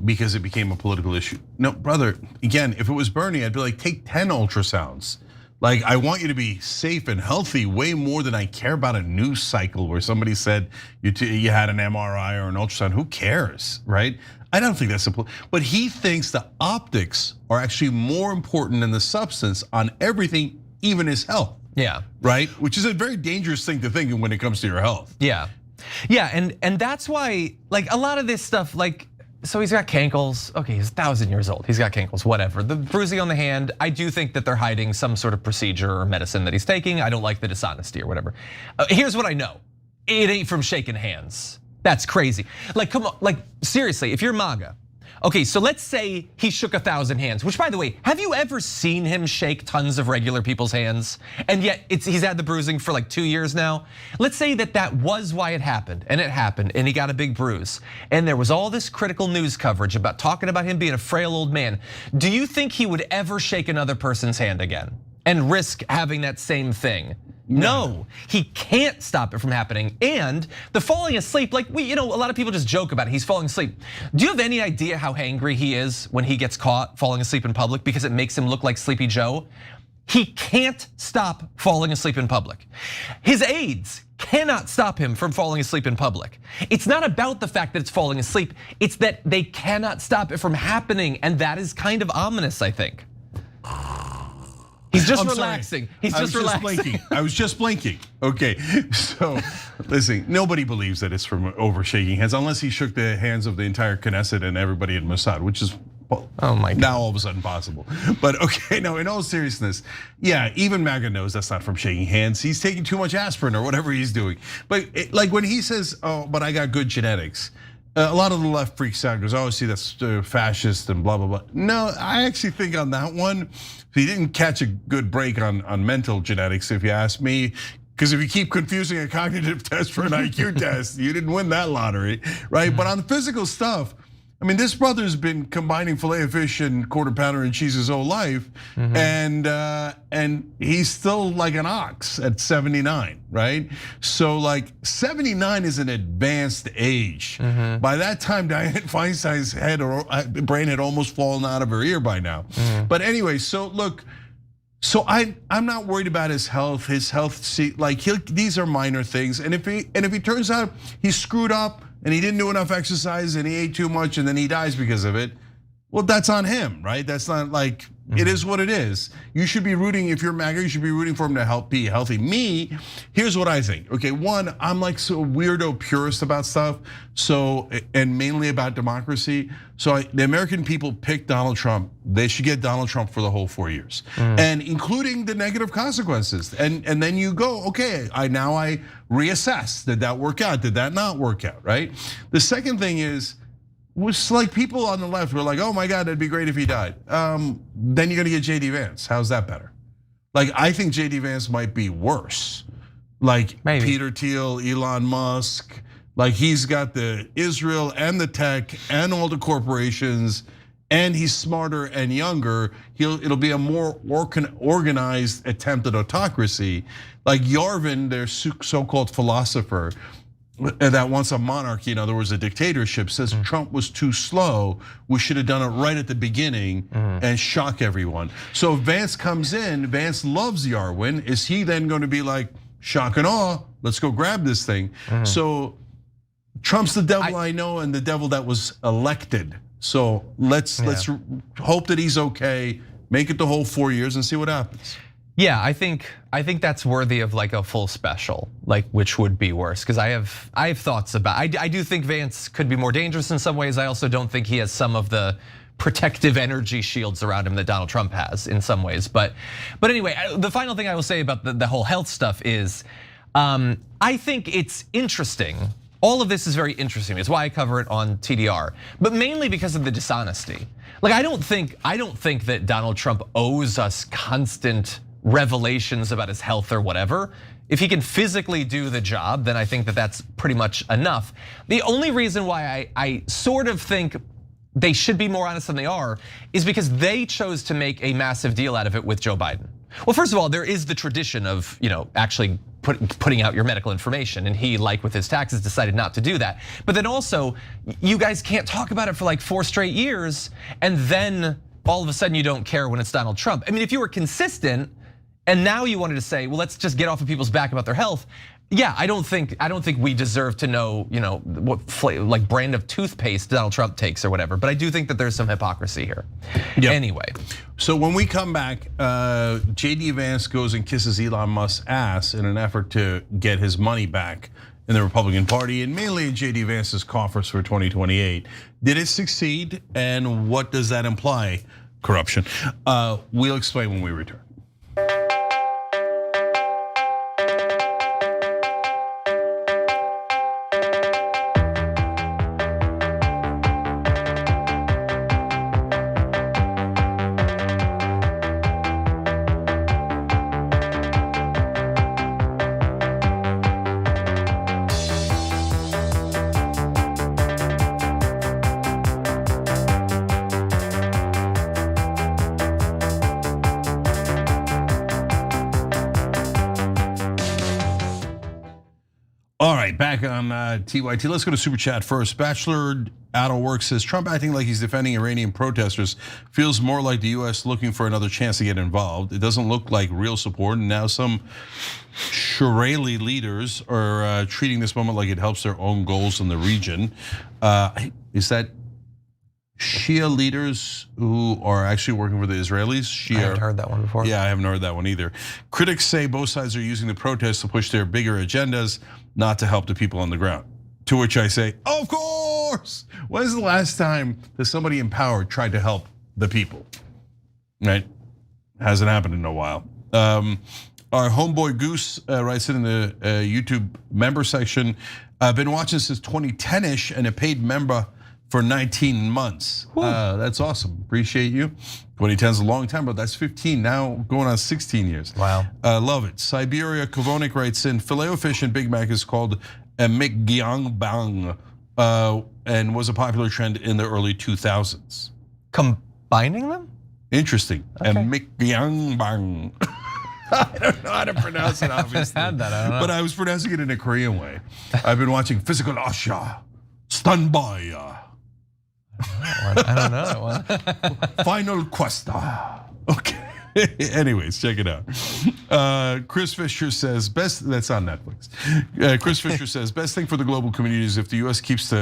because it became a political issue. No, brother, again, if it was Bernie, I'd be like, take 10 ultrasounds. Like, I want you to be safe and healthy way more than I care about a news cycle where somebody said you had an MRI or an ultrasound. Who cares, right? I don't think that's simple. But he thinks the optics are actually more important than the substance on everything, even his health. Yeah. Right? Which is a very dangerous thing to think when it comes to your health. Yeah. Yeah, and that's why, like, a lot of this stuff, like, so he's got cankles. Okay, he's 1,000 years old. He's got cankles, whatever. The bruising on the hand, I do think that they're hiding some sort of procedure or medicine that he's taking. I don't like the dishonesty or whatever. Here's what I know. It ain't from shaking hands. That's crazy. Like, come on, like, seriously, if you're MAGA, okay, so let's say he shook 1,000 hands, which, by the way, have you ever seen him shake tons of regular people's hands? And yet he's had the bruising for like 2 years now. Let's say that was why it happened, and he got a big bruise. And there was all this critical news coverage about talking about him being a frail old man. Do you think he would ever shake another person's hand again and risk having that same thing? No, he can't stop it from happening. And the falling asleep, like a lot of people just joke about it. He's falling asleep. Do you have any idea how angry he is when he gets caught falling asleep in public because it makes him look like Sleepy Joe? He can't stop falling asleep in public. His aides cannot stop him from falling asleep in public. It's not about the fact that it's falling asleep, it's that they cannot stop it from happening, and that is kind of ominous, I think. He's just relaxing. He's just relaxing. I was just blinking. Okay, so listen, nobody believes that it's from over shaking hands unless he shook the hands of the entire Knesset and everybody in Mossad, which is oh my God. Now all of a sudden possible. But okay, no, in all seriousness, yeah, even MAGA knows that's not from shaking hands. He's taking too much aspirin or whatever he's doing. But like when he says, "Oh, but I got good genetics," a lot of the left freaks out because, "Oh, see, that's fascist and blah blah blah." No, I actually think on that one, he didn't catch a good break on mental genetics, if you ask me. Because if you keep confusing a cognitive test for an IQ test, you didn't win that lottery, right? But on the physical stuff, I mean, this brother's been combining filet of fish and quarter pounder and cheese his whole life, and he's still like an ox at 79, right? So like 79 is an advanced age. By that time, Dianne Feinstein's brain had almost fallen out of her ear by now. But anyway, so look. So I'm not worried about his health. These are minor things, and if he turns out he's screwed up and he didn't do enough exercise and he ate too much and then he dies because of it, well, that's on him, right? That's not like, it is what it is. You should be rooting, if you're MAGA, you should be rooting for him to be healthy. Me, here's what I think. Okay, one, I'm like so weirdo purist about stuff, and mainly about democracy. So the American people picked Donald Trump. They should get Donald Trump for the whole 4 years, and including the negative consequences. And then you go, okay, I reassess. Did that work out? Did that not work out? Right. The second thing was like people on the left were like, "Oh my God, it'd be great if he died." Then you're gonna get JD Vance. How's that better? Like, I think JD Vance might be worse. Like maybe. Peter Thiel, Elon Musk. Like, he's got the Israel and the tech and all the corporations, and he's smarter and younger. It'll be a more organized attempt at autocracy. Like Yarvin, their so-called philosopher, that wants a monarchy, in other words, a dictatorship, says Trump was too slow. We should have done it right at the beginning and shock everyone. So if Vance comes in, Vance loves Yarvin. Is he then going to be like, shock and awe, let's go grab this thing? So Trump's the devil I know and the devil that was elected. So let's hope that he's okay, make it the whole 4 years and see what happens. Yeah, I think that's worthy of like a full special, like which would be worse, because I have thoughts about. I do think Vance could be more dangerous in some ways. I also don't think he has some of the protective energy shields around him that Donald Trump has in some ways. But anyway, the final thing I will say about the whole health stuff is, I think it's interesting. All of this is very interesting. It's why I cover it on TDR, but mainly because of the dishonesty. Like, I don't think that Donald Trump owes us constant revelations about his health or whatever. If he can physically do the job, then I think that that's pretty much enough. The only reason why I sort of think they should be more honest than they are is because they chose to make a massive deal out of it with Joe Biden. Well, first of all, there is the tradition of actually putting out your medical information, and he, like with his taxes, decided not to do that. But then also, you guys can't talk about it for like 4 straight years, and then all of a sudden you don't care when it's Donald Trump. I mean, if you were consistent, And now you wanted to say, well, let's just get off of people's back about their health. Yeah, I don't think we deserve to know, what like brand of toothpaste Donald Trump takes or whatever. But I do think that there's some hypocrisy here. Yep. Anyway, so when we come back, JD Vance goes and kisses Elon Musk's ass in an effort to get his money back in the Republican Party and mainly in JD Vance's coffers for 2028. Did it succeed, and what does that imply? Corruption. We'll explain when we return. All right, back on TYT. Let's go to Super Chat first. Bachelor Out of Work says, Trump acting like he's defending Iranian protesters feels more like the US looking for another chance to get involved. It doesn't look like real support, and now some Shirali leaders are treating this moment like it helps their own goals in the region. Is that Shia leaders who are actually working for the Israelis? Shia. I haven't heard that one before. Yeah, I haven't heard that one either. Critics say both sides are using the protests to push their bigger agendas, not to help the people on the ground. To which I say, of course. When is the last time that somebody in power tried to help the people? Right? Hasn't happened in a while. Our homeboy Goose writes it in the YouTube member section. I've been watching since 2010-ish and a paid member for 19 months. That's awesome. Appreciate you. 2010 is a long time, but that's 15 now, going on 16 years. Wow. Love it. Siberia Kavonik writes in, Filet-O-Fish and Big Mac is called a McGyongbang and was a popular trend in the early 2000s. Combining them? Interesting. Okay. A McGyongbang. I don't know how to pronounce it, obviously. I don't know. But I was pronouncing it in a Korean way. I've been watching Physical Asha, Stand By. I don't know that one. Final Quest. Okay. Anyways, check it out. Chris Fisher says, that's on Netflix. Chris Fisher says, best thing for the global community is if the US keeps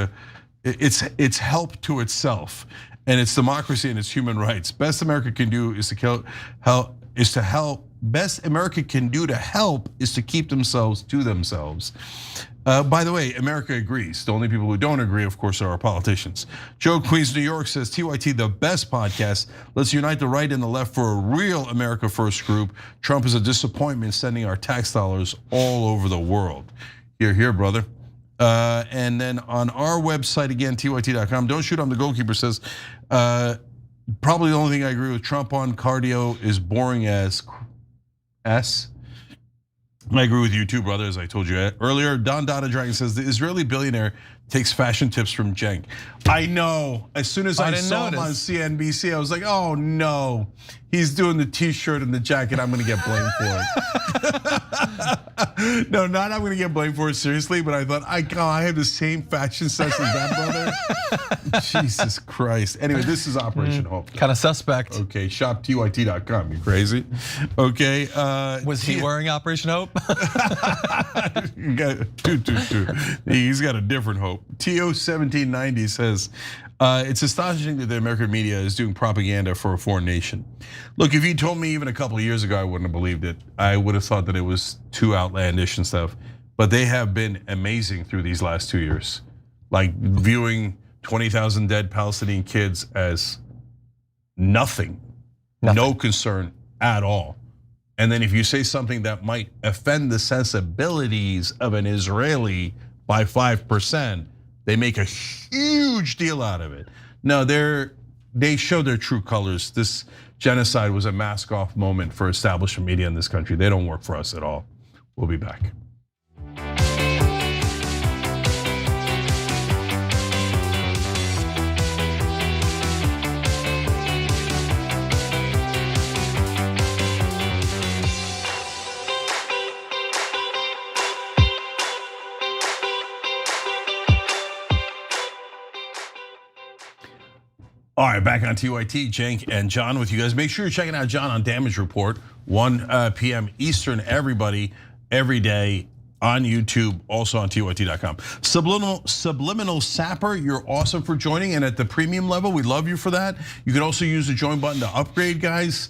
its help to itself and its democracy and its human rights. Best America can do is to help. Best America can do to help is to keep themselves to themselves. By the way, America agrees. The only people who don't agree, of course, are our politicians. Joe Queens, New York says, TYT, the best podcast. Let's unite the right and the left for a real America First group. Trump is a disappointment sending our tax dollars all over the world. Here, brother. And then on our website, again, TYT.com, Don't Shoot, I'm the Goalkeeper says, probably the only thing I agree with Trump on, cardio is boring as S. I agree with you too, brother, as I told you earlier. Don Dada Dragon says, the Israeli billionaire takes fashion tips from Cenk. I know, as soon as I saw him on CNBC, I was like, oh no, he's doing the t-shirt and the jacket, I'm gonna get blamed for it. No, not I'm gonna get blamed for it, seriously, but I thought, I have the same fashion sense as that brother. Jesus Christ. Anyway, this is Operation Hope. Kind of suspect. Okay, shoptyt.com, you crazy? Okay. Was he wearing Operation Hope? He's got a different hope. TO1790 says, it's astonishing that the American media is doing propaganda for a foreign nation. Look, if you told me even a couple of years ago, I wouldn't have believed it. I would have thought that it was too outlandish and stuff. But they have been amazing through these last 2 years. Like viewing 20,000 dead Palestinian kids as nothing, no concern at all. And then if you say something that might offend the sensibilities of an Israeli by 5%, they make a huge deal out of it. No, they show their true colors. This genocide was a mask-off moment for establishment media in this country. They don't work for us at all. We'll be back. All right, back on TYT, Cenk and John with you guys. Make sure you're checking out John on Damage Report, 1 p.m. Eastern, everybody, every day on YouTube, also on TYT.com. Subliminal Sapper, you're awesome for joining, and at the premium level, we love you for that. You can also use the join button to upgrade, guys.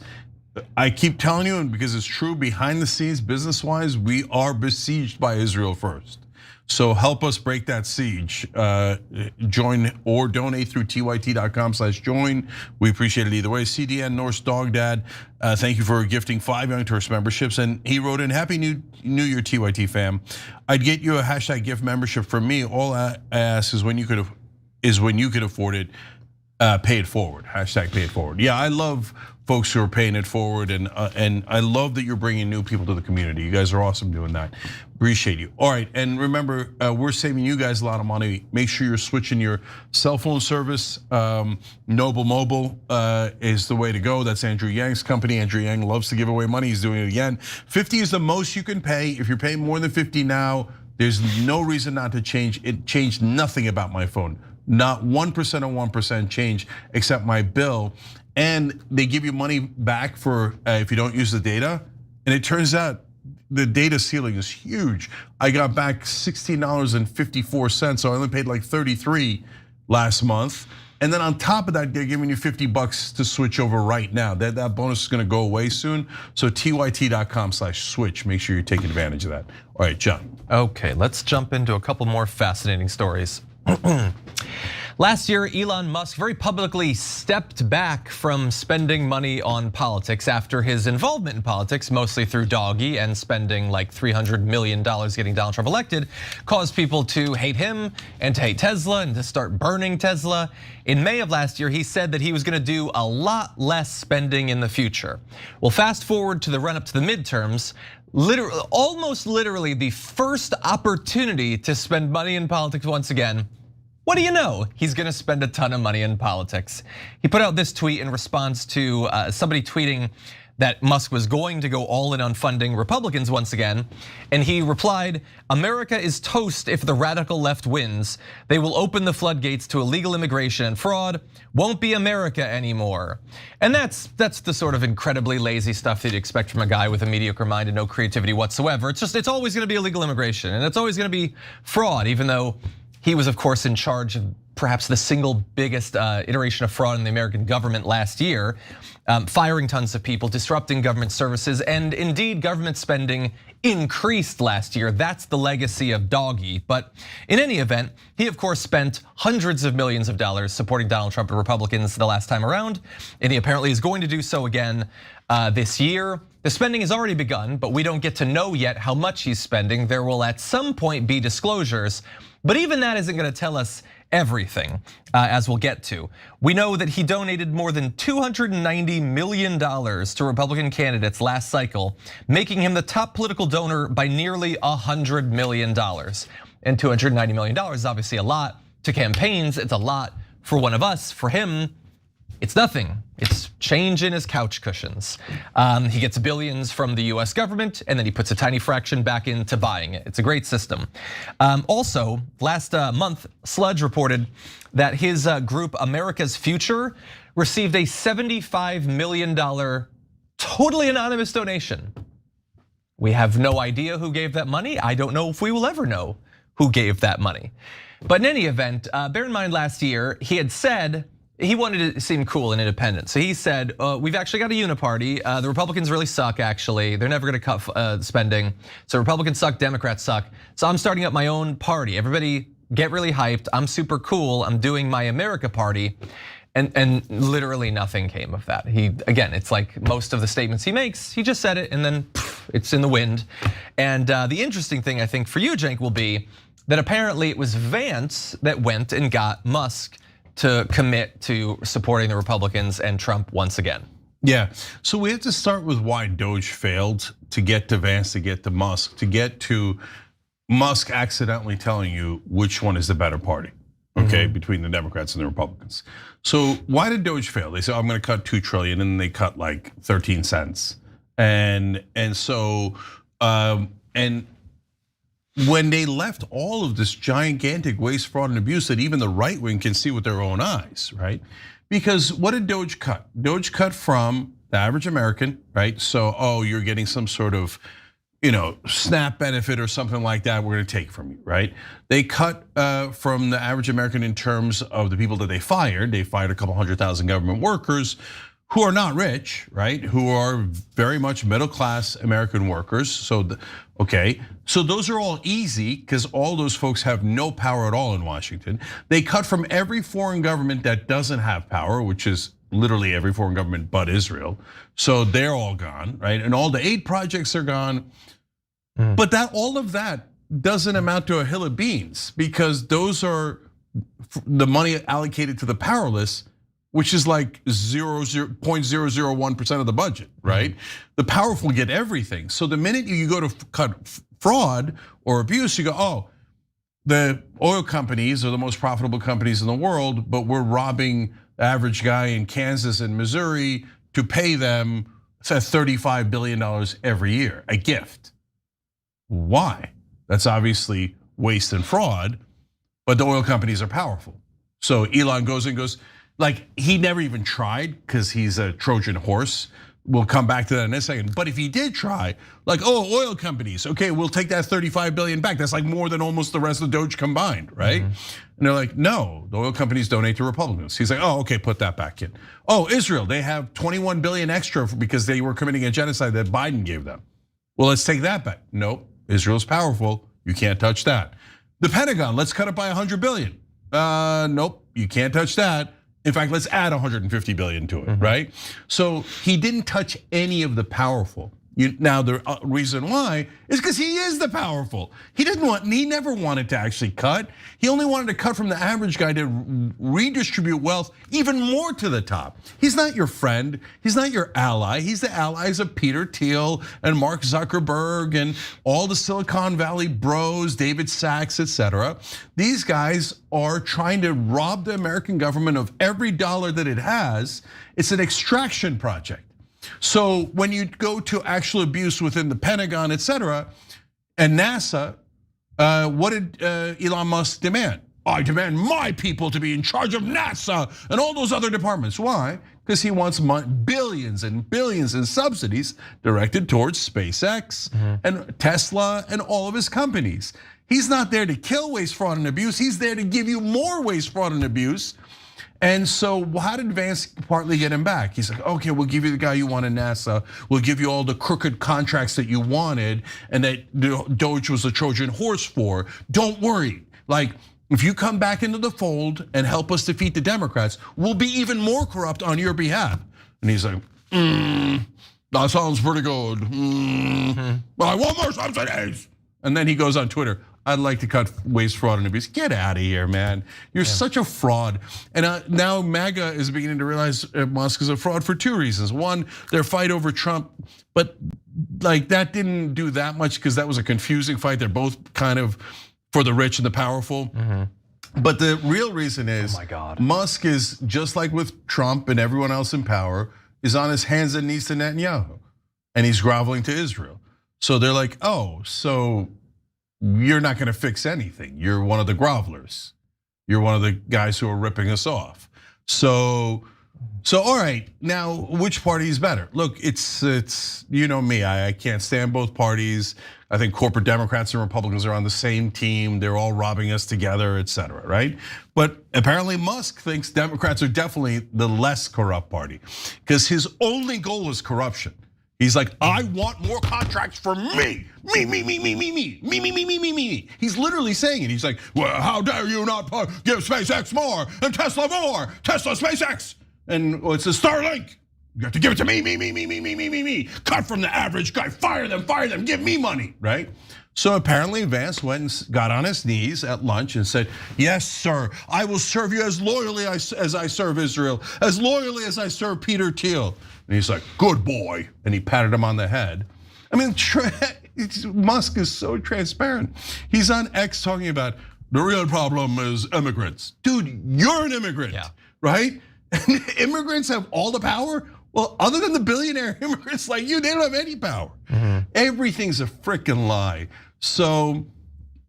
I keep telling you, and because it's true, behind the scenes, business-wise, we are besieged by Israel first. So help us break that siege. Join or donate through tyt.com/join. We appreciate it either way. CDN Norse Dog Dad, thank you for gifting 5 Young Turks memberships. And he wrote in, Happy New Year, TYT fam. I'd get you a hashtag gift membership from me. All I ask is when you could afford it, pay it forward. Hashtag pay it forward. Yeah, I love folks who are paying it forward, and I love that you're bringing new people to the community. You guys are awesome doing that. Appreciate you. All right, and remember, we're saving you guys a lot of money. Make sure you're switching your cell phone service. Noble Mobile is the way to go. That's Andrew Yang's company. Andrew Yang loves to give away money. He's doing it again. 50 is the most you can pay. If you're paying more than 50 now, there's no reason not to change. It changed nothing about my phone. Not 1% or 1% change except my bill. And they give you money back for if you don't use the data. And it turns out the data ceiling is huge. I got back $16.54, so I only paid like $33 last month. And then on top of that, they're giving you $50 to switch over right now. That bonus is gonna go away soon. So tyt.com/switch, make sure you're taking advantage of that. All right, John. Okay, let's jump into a couple more fascinating stories. Last year, Elon Musk very publicly stepped back from spending money on politics after his involvement in politics, mostly through Doggy and spending like $300 million getting Donald Trump elected, caused people to hate him and to hate Tesla and to start burning Tesla. In May of last year, he said that he was gonna do a lot less spending in the future. Well, fast forward to the run up to the midterms, almost literally the first opportunity to spend money in politics once again. What do you know? He's gonna spend a ton of money in politics. He put out this tweet in response to somebody tweeting that Musk was going to go all in on funding Republicans once again. And he replied, America is toast if the radical left wins. They will open the floodgates to illegal immigration and fraud. Won't be America anymore. And that's the sort of incredibly lazy stuff that you'd expect from a guy with a mediocre mind and no creativity whatsoever. It's always gonna be illegal immigration and it's always gonna be fraud, even though he was, of course, in charge of perhaps the single biggest iteration of fraud in the American government last year, firing tons of people, disrupting government services, and indeed government spending increased last year. That's the legacy of Doggy. But in any event, he of course spent hundreds of millions of dollars supporting Donald Trump and Republicans the last time around, and he apparently is going to do so again this year. The spending has already begun, but we don't get to know yet how much he's spending. There will at some point be disclosures, but even that isn't gonna tell us everything, as we'll get to. We know that he donated more than $290 million to Republican candidates last cycle, making him the top political donor by nearly $100 million. And $290 million is obviously a lot to campaigns, it's a lot for one of us. For him, it's nothing. It's change in his couch cushions. He gets billions from the US government and then he puts a tiny fraction back into buying it. It's a great system. Also, last month, Sludge reported that his group, America's Future, received a $75 million totally anonymous donation. We have no idea who gave that money. I don't know if we will ever know who gave that money. But in any event, bear in mind last year, he had said, he wanted to seem cool and independent. So he said, we've actually got a uniparty. The Republicans really suck, actually. They're never gonna cut spending. So Republicans suck, Democrats suck. So I'm starting up my own party. Everybody get really hyped. I'm super cool. I'm doing my America party. And literally nothing came of that. Again, it's like most of the statements he makes, he just said it and then it's in the wind. And the interesting thing I think for you, Cenk, will be that apparently it was Vance that went and got Musk to commit to supporting the Republicans and Trump once again. Yeah, so we have to start with why Doge failed to get to Vance, to get to Musk, to get to Musk accidentally telling you which one is the better party, okay, between the Democrats and the Republicans. So why did Doge fail? They said, I'm gonna cut 2 trillion, and they cut like 13 cents. And when they left all of this gigantic waste, fraud, and abuse that even the right wing can see with their own eyes, right? Because what did Doge cut? Doge cut from the average American, right? So, you're getting some sort of, SNAP benefit or something like that, we're gonna take from you, right? They cut from the average American in terms of the people that they fired. They fired a couple 100,000 government workers who are not rich, right? Who are very much middle-class American workers. So, so those are all easy because all those folks have no power at all in Washington. They cut from every foreign government that doesn't have power, which is literally every foreign government but Israel. So they're all gone, right? And all the aid projects are gone. But all of that doesn't amount to a hill of beans because those are the money allocated to the powerless, which is like 0.001% of the budget, right? The powerful get everything. So the minute you go to cut fraud or abuse, you go, the oil companies are the most profitable companies in the world, but we're robbing the average guy in Kansas and Missouri to pay them $35 billion every year, a gift. Why? That's obviously waste and fraud, but the oil companies are powerful. So Elon goes and goes, like he never even tried because he's a Trojan horse. We'll come back to that in a second. But if he did try, like, oil companies, okay, we'll take that 35 billion back. That's like more than almost the rest of Doge combined, right? And they're like, no, the oil companies donate to Republicans. He's like, okay, put that back in. Israel, they have 21 billion extra because they were committing a genocide that Biden gave them. Well, let's take that back. Nope, Israel's powerful. You can't touch that. The Pentagon, let's cut it by 100 billion. Nope, you can't touch that. In fact, let's add 150 billion to it, right? So he didn't touch any of the powerful. Now the reason why is because he is the powerful. He never wanted to actually cut. He only wanted to cut from the average guy to redistribute wealth even more to the top. He's not your friend. He's not your ally. He's the allies of Peter Thiel and Mark Zuckerberg and all the Silicon Valley bros, David Sachs, etc. These guys are trying to rob the American government of every dollar that it has. It's an extraction project. So when you go to actual abuse within the Pentagon, etc., and NASA, what did Elon Musk demand? I demand my people to be in charge of NASA and all those other departments. Why? Because he wants billions and billions in subsidies directed towards SpaceX and Tesla and all of his companies. He's not there to kill waste, fraud, and abuse. He's there to give you more waste, fraud, and abuse. And so how did Vance partly get him back? He's like, okay, we'll give you the guy you want in NASA. We'll give you all the crooked contracts that you wanted and that Doge was a Trojan horse for. Don't worry, like if you come back into the fold and help us defeat the Democrats, we'll be even more corrupt on your behalf. And he's like, that sounds pretty good. But I want more subsidies. And then he goes on Twitter, I'd like to cut waste, fraud, and abuse. Get out of here, man. You're such a fraud. And now MAGA is beginning to realize Musk is a fraud for two reasons. One, their fight over Trump, but like that didn't do that much because that was a confusing fight. They're both kind of for the rich and the powerful. But the real reason is, Musk is just like with Trump and everyone else in power, is on his hands and knees to Netanyahu. And he's groveling to Israel. So they're like, so you're not gonna fix anything. You're one of the grovelers. You're one of the guys who are ripping us off. So all right, now which party is better? Look, it's you know me, I can't stand both parties. I think corporate Democrats and Republicans are on the same team. They're all robbing us together, etc. Right? But apparently Musk thinks Democrats are definitely the less corrupt party because his only goal is corruption. He's like, I want more contracts for me. Me. He's literally saying it. He's like, well, how dare you not give SpaceX more and Tesla more? Tesla, SpaceX. And it's a Starlink. You have to give it to me. Cut from the average guy, fire them, give me money, right? So apparently Vance went and got on his knees at lunch and said, yes, sir, I will serve you as loyally as I serve Israel, as loyally as I serve Peter Thiel. And he's like, good boy. And he patted him on the head. I mean, Musk is so transparent. He's on X talking about the real problem is immigrants. Dude, you're an immigrant, right? And immigrants have all the power. Well, other than the billionaire immigrants like you, they don't have any power. Everything's a freaking lie. So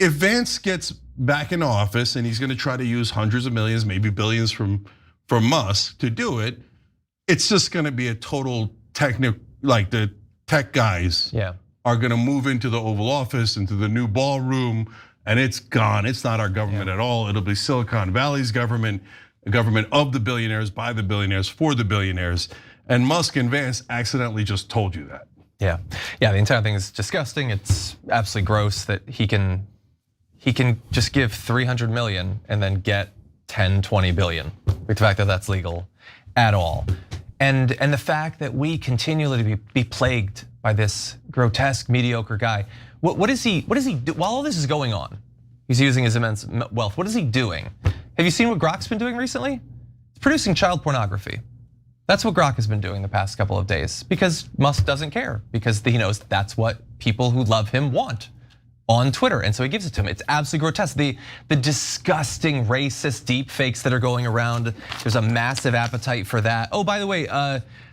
if Vance gets back in office and he's gonna try to use hundreds of millions, maybe billions from for Musk to do it, it's just gonna be a total like the tech guys are gonna move into the Oval Office, into the new ballroom, and it's gone. It's not our government at all. It'll be Silicon Valley's government, a government of the billionaires, by the billionaires, for the billionaires. And Musk and Vance accidentally just told you that. Yeah, the entire thing is disgusting. It's absolutely gross that he can just give 300 million and then get 10, 20 billion. The fact that that's legal at all. And the fact that we continually be plagued by this grotesque, mediocre guy. What is he do while all this is going on? He's using his immense wealth. What is he doing? Have you seen what Grok's been doing recently? He's producing child pornography. That's what Grok has been doing the past couple of days because Musk doesn't care because he knows that's what people who love him want on Twitter, and so he gives it to him. It's absolutely grotesque. The disgusting racist deep fakes that are going around. There's a massive appetite for that. Oh, by the way,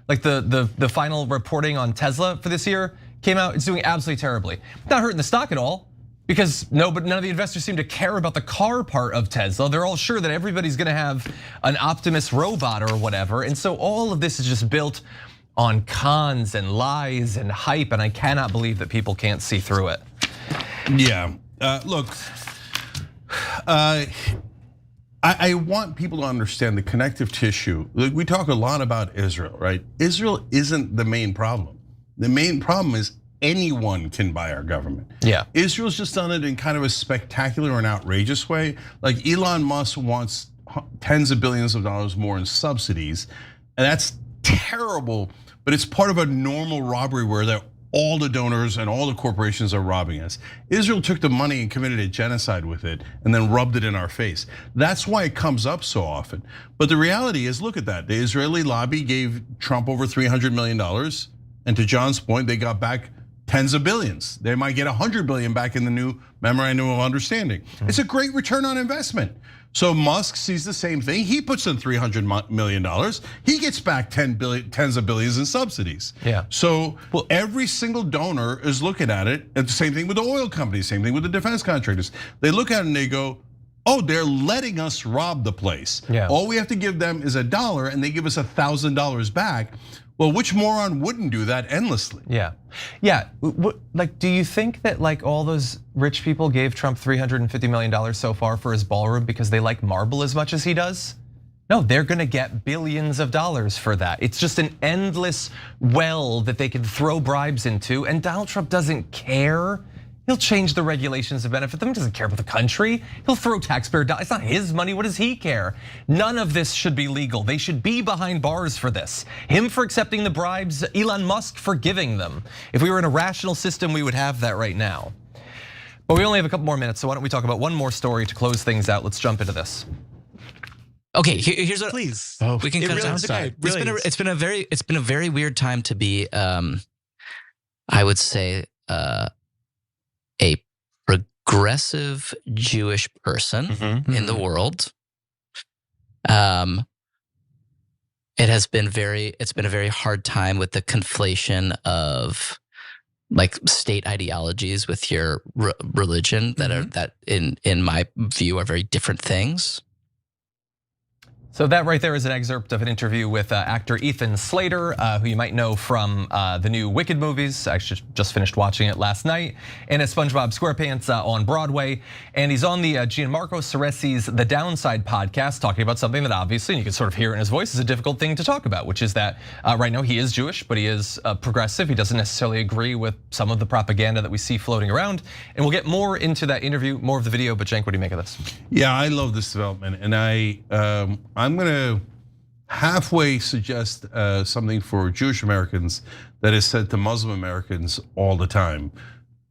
like the final reporting on Tesla for this year came out. It's doing absolutely terribly. Not hurting the stock at all because none of the investors seem to care about the car part of Tesla. They're all sure that everybody's gonna have an Optimus robot or whatever, and so all of this is just built on cons and lies and hype, and I cannot believe that people can't see through it. Yeah, look, I want people to understand the connective tissue. Like we talk a lot about Israel, right? Israel isn't the main problem. The main problem is anyone can buy our government. Yeah. Israel's just done it in kind of a spectacular and outrageous way. Like Elon Musk wants tens of billions of dollars more in subsidies, and that's terrible, but it's part of a normal robbery where all the donors and all the corporations are robbing us. Israel took the money and committed a genocide with it and then rubbed it in our face. That's why it comes up so often. But the reality is, look at that. The Israeli lobby gave Trump over $300 million. And to John's point, they got back tens of billions. They might get 100 billion back in the new memorandum of understanding. It's a great return on investment. So Musk sees the same thing. He puts in $300 million. He gets back tens of billions in subsidies. Yeah. So every single donor is looking at it. And the same thing with the oil companies, same thing with the defense contractors. They look at it and they go, oh, they're letting us rob the place. Yeah. All we have to give them is $1 and they give us $1,000 back. Well, which moron wouldn't do that endlessly? Yeah. Like, do you think that like all those rich people gave Trump $350 million so far for his ballroom because they like marble as much as he does? No, they're gonna get billions of dollars for that. It's just an endless well that they can throw bribes into, and Donald Trump doesn't care. He'll change the regulations to benefit them. He doesn't care about the country. He'll throw taxpayer dollars. It's not his money. What does he care? None of this should be legal. They should be behind bars for this. Him for accepting the bribes, Elon Musk for giving them. If we were in a rational system, we would have that right now. But we only have a couple more minutes, so why don't we talk about one more story to close things out? Let's jump into this. Okay, here's what. Please, we can cut it down. Okay, It's been a very weird time to be. I would say. A progressive Jewish person in the world. It's been a very hard time with the conflation of like state ideologies with your religion that in my view are very different things. So that right there is an excerpt of an interview with actor Ethan Slater, who you might know from the new Wicked movies. I just finished watching it last night, and as SpongeBob SquarePants on Broadway. And he's on the Gianmarco Ceresi's The Downside podcast, talking about something that obviously, and you can sort of hear it in his voice, is a difficult thing to talk about, which is that right now he is Jewish, but he is progressive. He doesn't necessarily agree with some of the propaganda that we see floating around. And we'll get more into that interview, more of the video, but Cenk, what do you make of this? Yeah, I love this development, and I'm gonna halfway suggest something for Jewish Americans that is said to Muslim Americans all the time.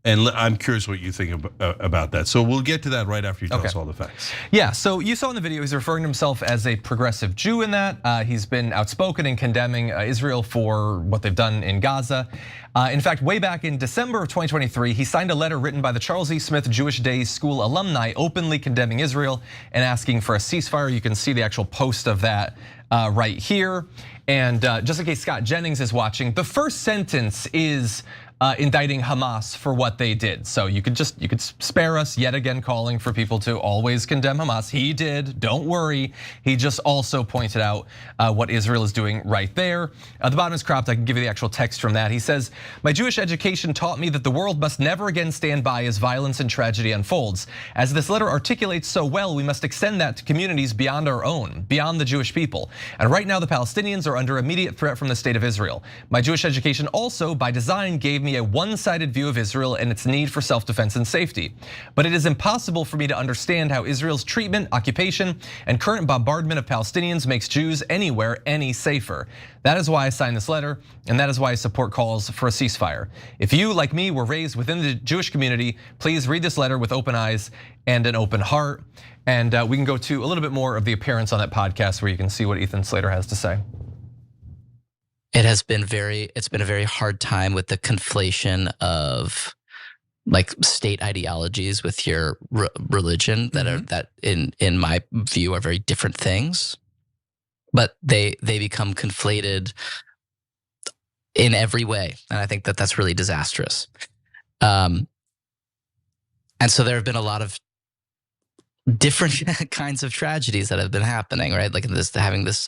And I'm curious what you think about that. So we'll get to that right after you tell us all the facts. Yeah, so you saw in the video, he's referring to himself as a progressive Jew in that. He's been outspoken in condemning Israel for what they've done in Gaza. In fact, way back in December of 2023, he signed a letter written by the Charles E. Smith Jewish Day School alumni openly condemning Israel and asking for a ceasefire. You can see the actual post of that right here. And just in case Scott Jennings is watching, the first sentence is indicting Hamas for what they did. So you could spare us yet again calling for people to always condemn Hamas. He did, don't worry. He just also pointed out what Israel is doing right there. The bottom is cropped, I can give you the actual text from that. He says, my Jewish education taught me that the world must never again stand by as violence and tragedy unfolds. As this letter articulates so well, we must extend that to communities beyond our own, beyond the Jewish people. And right now the Palestinians are under immediate threat from the state of Israel. My Jewish education also, by design, gave me a one-sided view of Israel and its need for self-defense and safety. But it is impossible for me to understand how Israel's treatment, occupation, and current bombardment of Palestinians makes Jews anywhere any safer. That is why I signed this letter, and that is why I support calls for a ceasefire. If you, like me, were raised within the Jewish community, please read this letter with open eyes and an open heart. And we can go to a little bit more of the appearance on that podcast where you can see what Ethan Slater has to say. It's been a very hard time with the conflation of like state ideologies with your religion that in my view are very different things, but they become conflated in every way, and I think that that's really disastrous. And so there have been a lot of different kinds of tragedies that have been happening, right? Like having this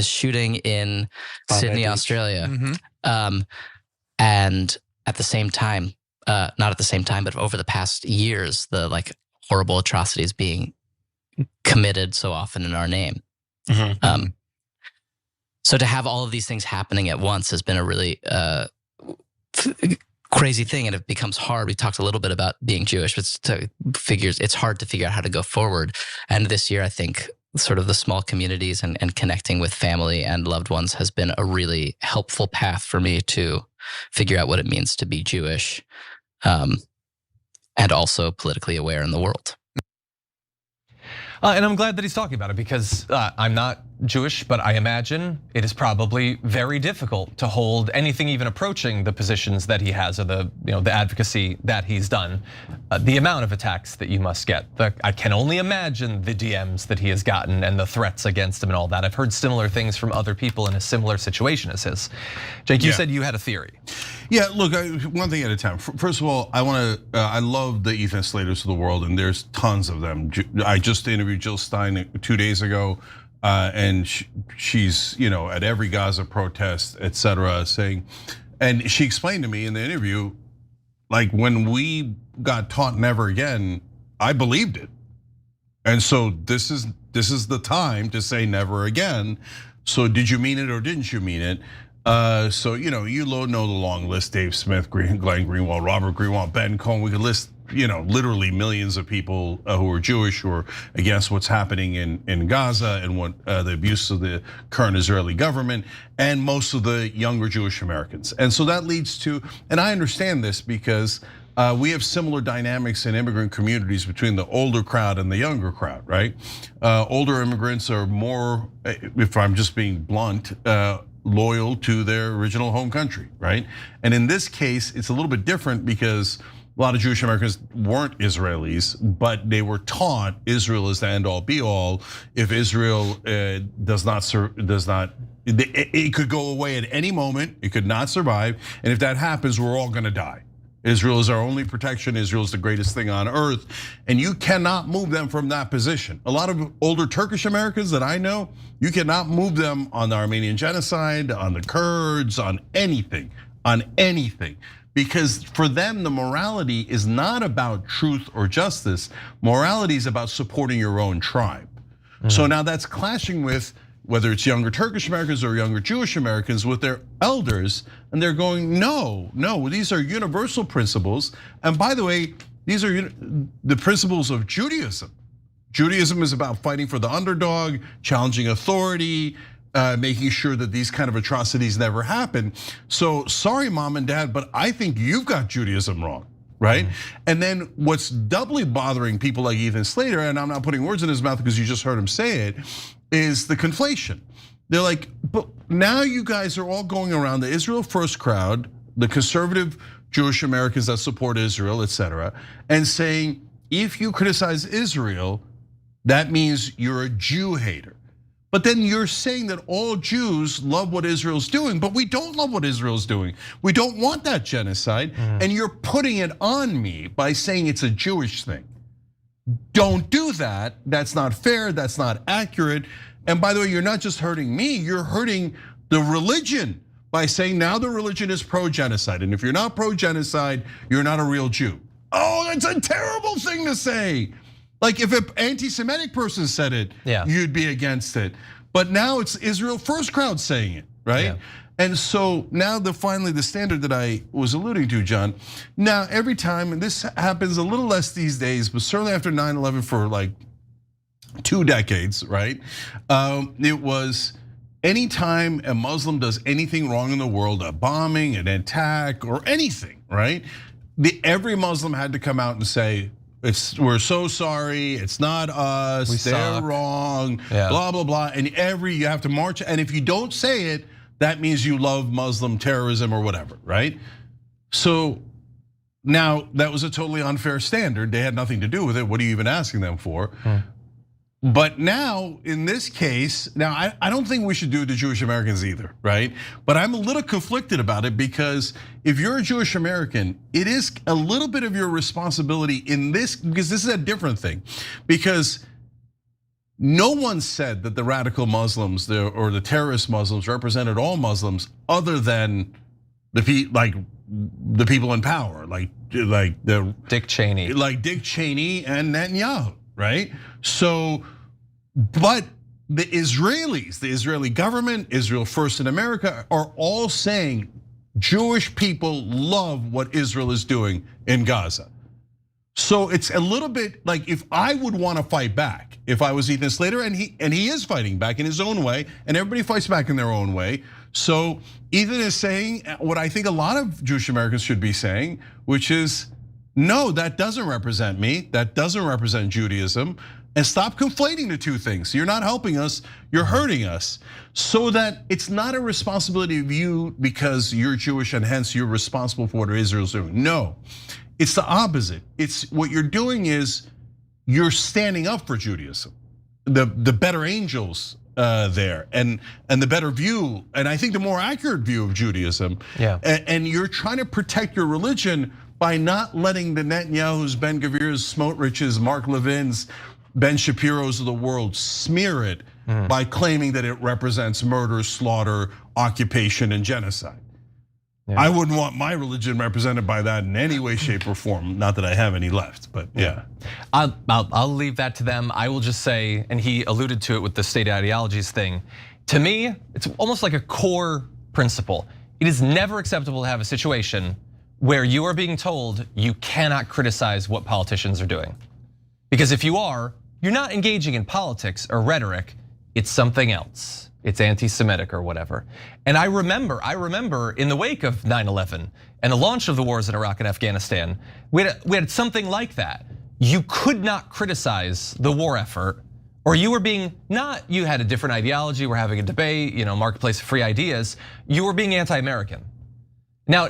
shooting in Sydney, Australia, and at the same time, not at the same time, but over the past years, the like horrible atrocities being committed so often in our name. So to have all of these things happening at once has been a really crazy thing, and it becomes hard. We talked a little bit about being Jewish, but it's hard to figure out how to go forward. And this year, I think sort of the small communities and connecting with family and loved ones has been a really helpful path for me to figure out what it means to be Jewish, and also politically aware in the world. And I'm glad that he's talking about it because I'm not Jewish, but I imagine it is probably very difficult to hold anything even approaching the positions that he has or the advocacy that he's done. The amount of attacks that you must get. I can only imagine the DMs that he has gotten and the threats against him and all that. I've heard similar things from other people in a similar situation as his. Jake, you said you had a theory. Yeah, look, one thing at a time. First of all, I love the Ethan Slaters of the world, and there's tons of them. I just interviewed Jill Stein 2 days ago, and she's at every Gaza protest, etc., saying, and she explained to me in the interview, like when we got taught never again, I believed it, and so this is the time to say never again. So did you mean it or didn't you mean it? So you know the long list: Dave Smith, Glenn Greenwald, Robert Greenwald, Ben Cohen. We could list literally millions of people who are Jewish who are against what's happening in Gaza and what the abuse of the current Israeli government, and most of the younger Jewish Americans. And so that leads to, and I understand this because we have similar dynamics in immigrant communities between the older crowd and the younger crowd, right? Older immigrants are more, if I'm just being blunt, loyal to their original home country, right? And in this case, it's a little bit different because a lot of Jewish Americans weren't Israelis, but they were taught Israel is the end all be all. If Israel does not, it could go away at any moment. It could not survive, and if that happens, we're all going to die. Israel is our only protection. Israel is the greatest thing on earth, and you cannot move them from that position. A lot of older Turkish Americans that I know, you cannot move them on the Armenian genocide, on the Kurds, on anything. Because for them, the morality is not about truth or justice. Morality is about supporting your own tribe. So now that's clashing with whether it's younger Turkish Americans or younger Jewish Americans with their elders, and they're going, no, these are universal principles. And by the way, these are the principles of Judaism. Judaism is about fighting for the underdog, challenging authority, making sure that these kind of atrocities never happen. So sorry, mom and dad, but I think you've got Judaism wrong, right? And then what's doubly bothering people like Ethan Slater, and I'm not putting words in his mouth because you just heard him say it, is the conflation. They're like, but now you guys are all going around the Israel First crowd, the conservative Jewish Americans that support Israel, etc., and saying, if you criticize Israel, that means you're a Jew hater. But then you're saying that all Jews love what Israel's doing, but we don't love what Israel's doing. We don't want that genocide, and you're putting it on me by saying it's a Jewish thing. Don't do that. That's not fair, that's not accurate. And by the way, you're not just hurting me, you're hurting the religion by saying now the religion is pro-genocide. And if you're not pro-genocide, you're not a real Jew. Oh, that's a terrible thing to say. Like if an anti-Semitic person said it, you'd be against it. But now it's Israel First crowd saying it, right? Yeah. And so now finally the standard that I was alluding to, John. Now every time, and this happens a little less these days, but certainly after 9/11 for like 2 decades, right? It was anytime a Muslim does anything wrong in the world, a bombing, an attack, or anything, right? Every Muslim had to come out and say, we're so sorry, it's not us, they're wrong, blah, blah, blah. And you have to march, and if you don't say it, that means you love Muslim terrorism or whatever, right? So now that was a totally unfair standard. They had nothing to do with it. What are you even asking them for? But now, in this case, now I don't think we should do it to Jewish Americans either, right? But I'm a little conflicted about it because if you're a Jewish American, it is a little bit of your responsibility in this, because this is a different thing. Because no one said that the radical Muslims or the terrorist Muslims represented all Muslims other than the people in power, like Dick Cheney, and Netanyahu. Right? So, but the Israelis, the Israeli government, Israel First in America are all saying Jewish people love what Israel is doing in Gaza. So it's a little bit like if I would want to fight back, if I was Ethan Slater, and he is fighting back in his own way, and everybody fights back in their own way. So Ethan is saying what I think a lot of Jewish Americans should be saying, which is, no, that doesn't represent me. That doesn't represent Judaism. And stop conflating the two things. You're not helping us, you're hurting us. So that it's not a responsibility of you because you're Jewish and hence you're responsible for what Israel's doing. No, it's the opposite. It's what you're doing is you're standing up for Judaism. The better angels there and the better view, and I think the more accurate view of Judaism. And you're trying to protect your religion by not letting the Netanyahu's, Ben Gvir's, Smotrich's, Mark Levin's, Ben Shapiro's of the world smear it by claiming that it represents murder, slaughter, occupation, and genocide. I wouldn't want my religion represented by that in any way, shape, or form. Not that I have any left, but yeah. I'll leave that to them. I will just say, and he alluded to it with the state ideologies thing. To me, it's almost like a core principle. It is never acceptable to have a situation where you are being told you cannot criticize what politicians are doing. Because if you are, you're not engaging in politics or rhetoric, it's something else. It's anti-Semitic or whatever. And I remember in the wake of 9/11 and the launch of the wars in Iraq and Afghanistan, we had something like that. You could not criticize the war effort, or you were being you had a different ideology, we're having a debate, marketplace of free ideas, you were being anti-American. Now,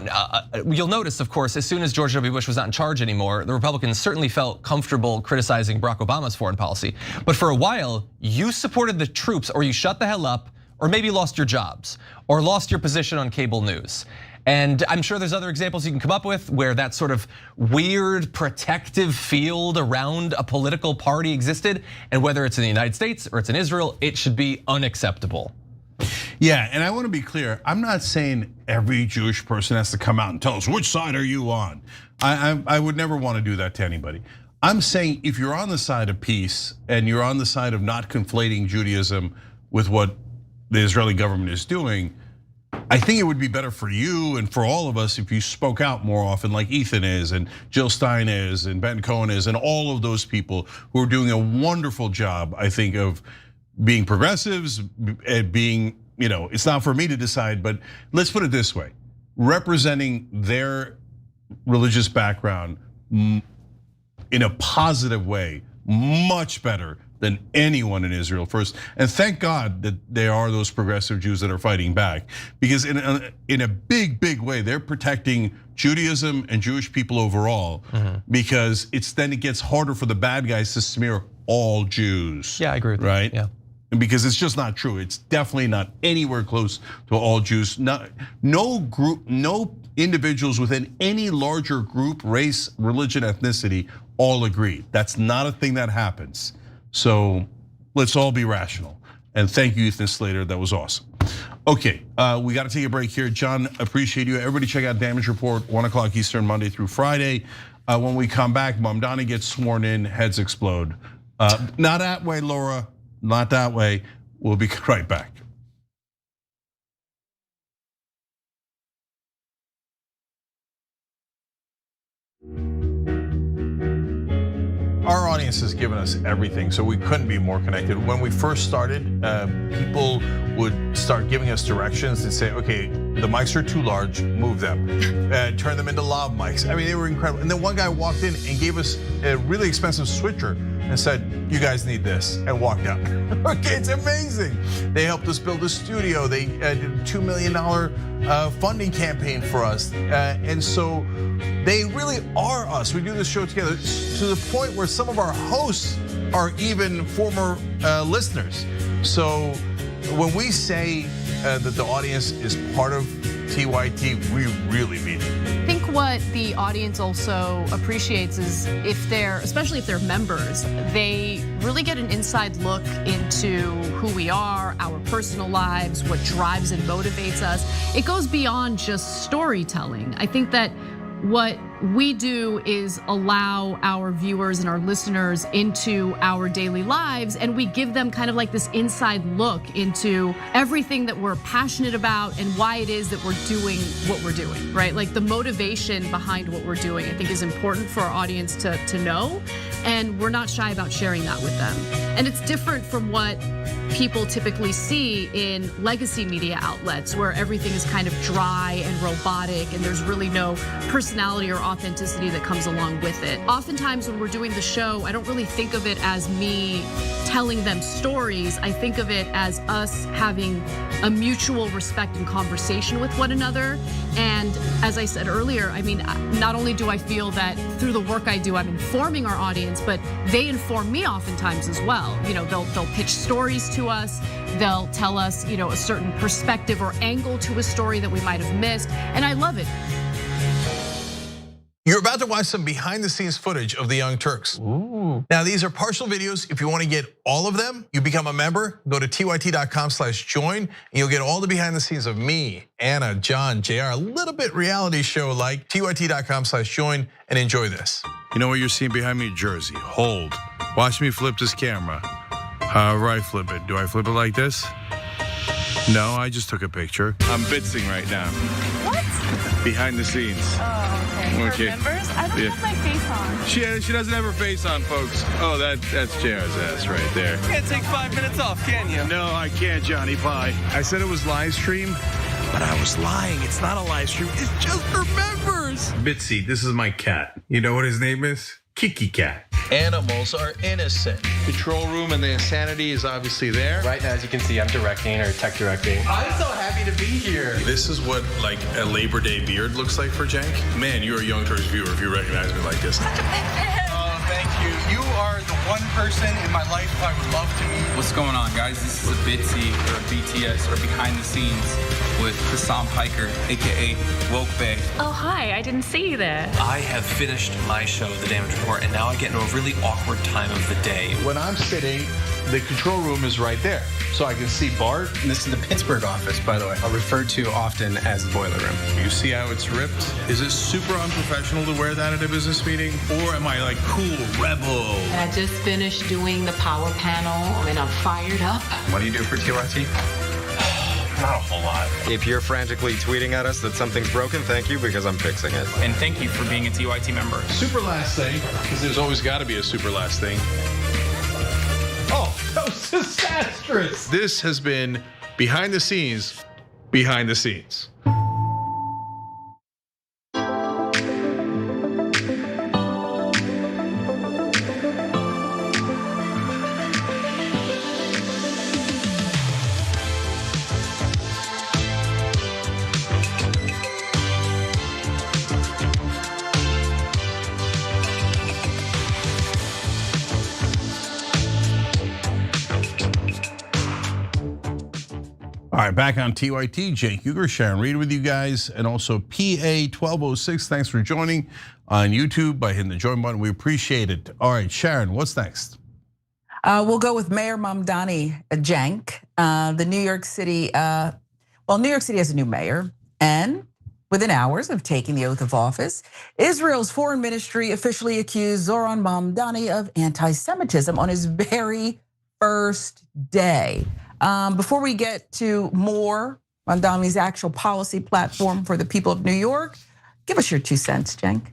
you'll notice, of course, as soon as George W. Bush was not in charge anymore, the Republicans certainly felt comfortable criticizing Barack Obama's foreign policy. But for a while, you supported the troops, or you shut the hell up, or maybe lost your jobs, or lost your position on cable news. And I'm sure there's other examples you can come up with where that sort of weird protective field around a political party existed. And whether it's in the United States or it's in Israel, it should be unacceptable. Yeah, and I want to be clear. I'm not saying every Jewish person has to come out and tell us which side are you on. I would never want to do that to anybody. I'm saying if you're on the side of peace and you're on the side of not conflating Judaism with what the Israeli government is doing, I think it would be better for you and for all of us if you spoke out more often, like Ethan is, and Jill Stein is, and Ben Cohen is, and all of those people who are doing a wonderful job, I think, of being progressives, being, it's not for me to decide, but let's put it this way, representing their religious background in a positive way, much better than anyone in Israel first. And thank God that there are those progressive Jews that are fighting back, because in a big way, they're protecting Judaism and Jewish people overall, because then it gets harder for the bad guys to smear all Jews. Yeah, I agree with right? that. Yeah. because it's just not true. It's definitely not anywhere close to all Jews. No group, no individuals within any larger group, race, religion, ethnicity, all agree. That's not a thing that happens. So let's all be rational. And thank you, Ethan Slater, that was awesome. Okay, we got to take a break here. John, appreciate you. Everybody check out Damage Report, 1 o'clock Eastern, Monday through Friday. When we come back, Mamdani gets sworn in, heads explode. Not that way, Laura, not that way. We'll be right back. Our audience has given us everything, so we couldn't be more connected. When we first started, people would start giving us directions and say, okay, the mics are too large, move them. Turn them into lav mics. I mean, they were incredible. And then one guy walked in and gave us a really expensive switcher and said, you guys need this, and walked out. Okay, it's amazing. They helped us build a studio. They did a $2 million funding campaign for us. And so they really are us. We do this show together to the point where some of our hosts are even former listeners. So when we say that the audience is part of TYT, we really mean it. I think what the audience also appreciates is especially if they're members, they really get an inside look into who we are, our personal lives, what drives and motivates us. It goes beyond just storytelling. I think that what we do is allow our viewers and our listeners into our daily lives, and we give them kind of like this inside look into everything that we're passionate about and why it is that we're doing what we're doing, right? Like the motivation behind what we're doing, I think is important for our audience to know, and we're not shy about sharing that with them. And it's different from what people typically see in legacy media outlets where everything is kind of dry and robotic and there's really no personality or authenticity that comes along with it. Oftentimes when we're doing the show, I don't really think of it as me telling them stories. I think of it as us having a mutual respect and conversation with one another. And as I said earlier, I mean, not only do I feel that through the work I do, I'm informing our audience, but they inform me oftentimes as well. You know, they'll pitch stories to us. They'll tell us, you know, a certain perspective or angle to a story that we might have missed. And I love it. You're about to watch some behind the scenes footage of the Young Turks. Ooh. Now these are partial videos. If you want to get all of them, you become a member, go to tyt.com/join, and you'll get all the behind the scenes of me, Anna, John, JR, a little bit reality show like. tyt.com/join and enjoy this. You know what you're seeing behind me? Jersey, hold. Watch me flip this camera. However I flip it. Do I flip it like this? No, I just took a picture. I'm bitzing right now. What? Behind the scenes. Oh, okay. For members? I don't have my face on. She doesn't have her face on, folks. Oh, that's JR's ass right there. You can't take 5 minutes off, can you? No, I can't, Johnny Pie. I said it was live stream, but I was lying. It's not a live stream. It's just for members. Bitsy, this is my cat. You know what his name is? Kiki Cat. Animals are innocent. Control room and the insanity is obviously there. Right now, as you can see, I'm directing or tech directing. I'm so happy to be here. This is what like a Labor Day beard looks like for Cenk. Man, you're a Young Turks viewer if you recognize me like this. Oh, thank you. You are the one person in my life I would love to meet. What's going on, guys? This is a Bitsy or a BTS or behind the scenes with Hassan Piker, aka Woke Bay. Oh, hi, I didn't see you there. I have finished my show, The Damage Report, and now I get into a really awkward time of the day. When I'm sitting, the control room is right there. So I can see Bart. And this is the Pittsburgh office, by the way. I'll refer to often as the boiler room. You see how it's ripped? Is it super unprofessional to wear that at a business meeting? Or am I like cool, rebel? And I just finished doing the power panel and I'm fired up. What do you do for TYT? Not a whole lot. If you're frantically tweeting at us that something's broken, thank you, because I'm fixing it. And thank you for being a TYT member. Super last thing, because there's always got to be a super last thing. Oh, that was disastrous. This has been behind the scenes, behind the scenes. All right, back on TYT, Jake Huger, Sharon Reed with you guys, and also PA1206. Thanks for joining on YouTube by hitting the join button. We appreciate it. All right, Sharon, what's next? We'll go with Mayor Mamdani Jank. The New York City, New York City has a new mayor, and within hours of taking the oath of office, Israel's foreign ministry officially accused Zohran Mamdani of anti-Semitism on his very first day. Before we get to more Mamdani's actual policy platform for the people of New York, give us your 2 cents, Cenk.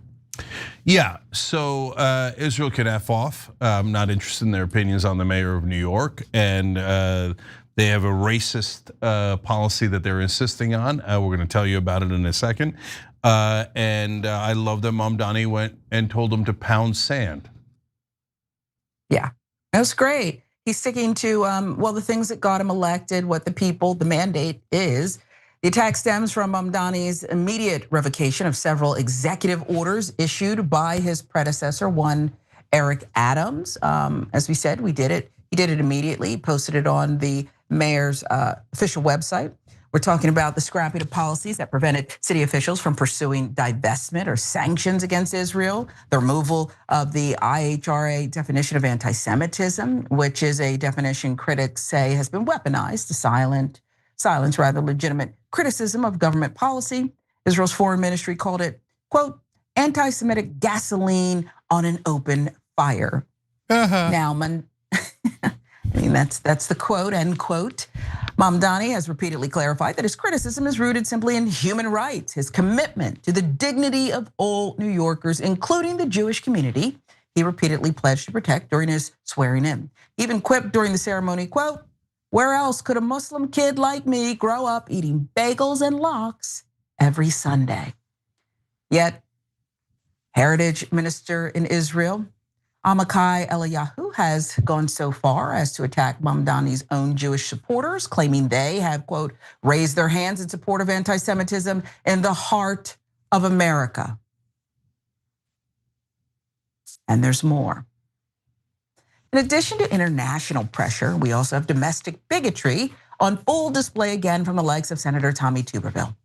Yeah, so Israel can F off. I'm not interested in their opinions on the mayor of New York, and they have a racist policy that they're insisting on. We're gonna tell you about it in a second. And I love that Mamdani went and told them to pound sand. Yeah, that's great. He's sticking to, the things that got him elected, what the mandate is. The attack stems from Mamdani's immediate revocation of several executive orders issued by his predecessor, one Eric Adams. As we said, we did it. He did it immediately, posted it on the mayor's official website. We're talking about the scrapping of policies that prevented city officials from pursuing divestment or sanctions against Israel, the removal of the IHRA definition of anti-Semitism, which is a definition critics say has been weaponized to silence rather legitimate criticism of government policy. Israel's foreign ministry called it, quote, anti-Semitic gasoline on an open fire. Now, that's the quote, end quote. Mamdani has repeatedly clarified that his criticism is rooted simply in human rights, his commitment to the dignity of all New Yorkers, including the Jewish community he repeatedly pledged to protect during his swearing in. He even quipped during the ceremony, quote, where else could a Muslim kid like me grow up eating bagels and lox every Sunday? Yet, Heritage Minister in Israel, Amichai Eliyahu, has gone so far as to attack Mamdani's own Jewish supporters, claiming they have, quote, raised their hands in support of anti-Semitism in the heart of America. And there's more. In addition to international pressure, we also have domestic bigotry on full display again from the likes of Senator Tommy Tuberville.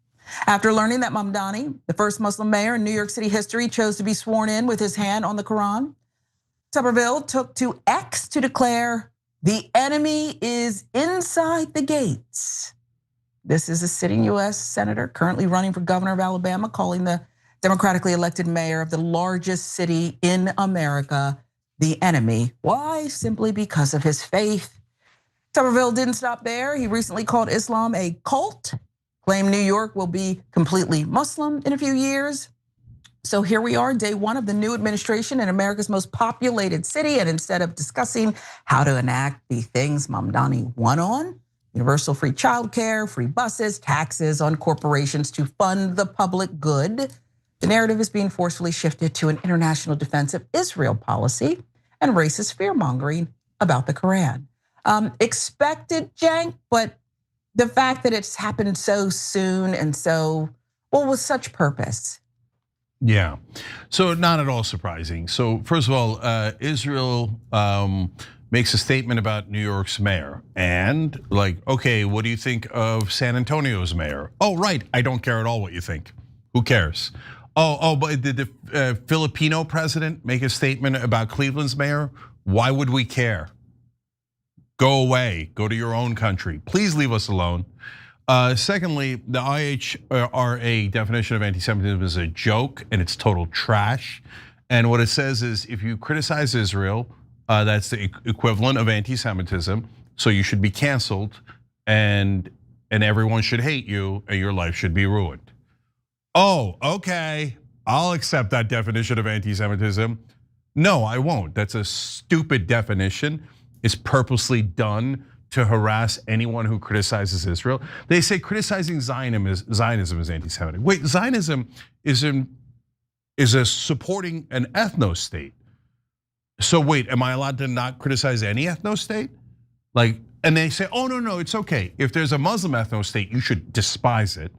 After learning that Mamdani, the first Muslim mayor in New York City history, chose to be sworn in with his hand on the Quran, Tuberville took to X to declare the enemy is inside the gates. This is a sitting US senator currently running for governor of Alabama, calling the democratically elected mayor of the largest city in America the enemy. Why? Simply because of his faith. Tuberville didn't stop there. He recently called Islam a cult, claimed New York will be completely Muslim in a few years. So here we are, day one of the new administration in America's most populated city. And instead of discussing how to enact the things Mamdani won on, universal free childcare, free buses, taxes on corporations to fund the public good, the narrative is being forcefully shifted to an international defense of Israel policy and racist fear-mongering about the Quran. Expected, Cenk, but the fact that it's happened so soon and with such purpose. Yeah, so not at all surprising. So first of all, Israel makes a statement about New York's mayor, and okay, what do you think of San Antonio's mayor? Oh, right, I don't care at all what you think. Who cares? But did the Filipino president make a statement about Cleveland's mayor? Why would we care? Go away, go to your own country. Please leave us alone. Secondly, the IHRA definition of anti-Semitism is a joke and it's total trash. And what it says is if you criticize Israel, that's the equivalent of anti-Semitism. So you should be canceled and everyone should hate you and your life should be ruined. Oh, okay, I'll accept that definition of anti-Semitism. No, I won't. That's a stupid definition. It's purposely done to harass anyone who criticizes Israel. They say criticizing Zionism is anti-Semitic. Wait, Zionism is supporting an ethno-state. So wait, am I allowed to not criticize any ethno-state? And they say, oh no, it's okay. If there's a Muslim ethno-state, you should despise it.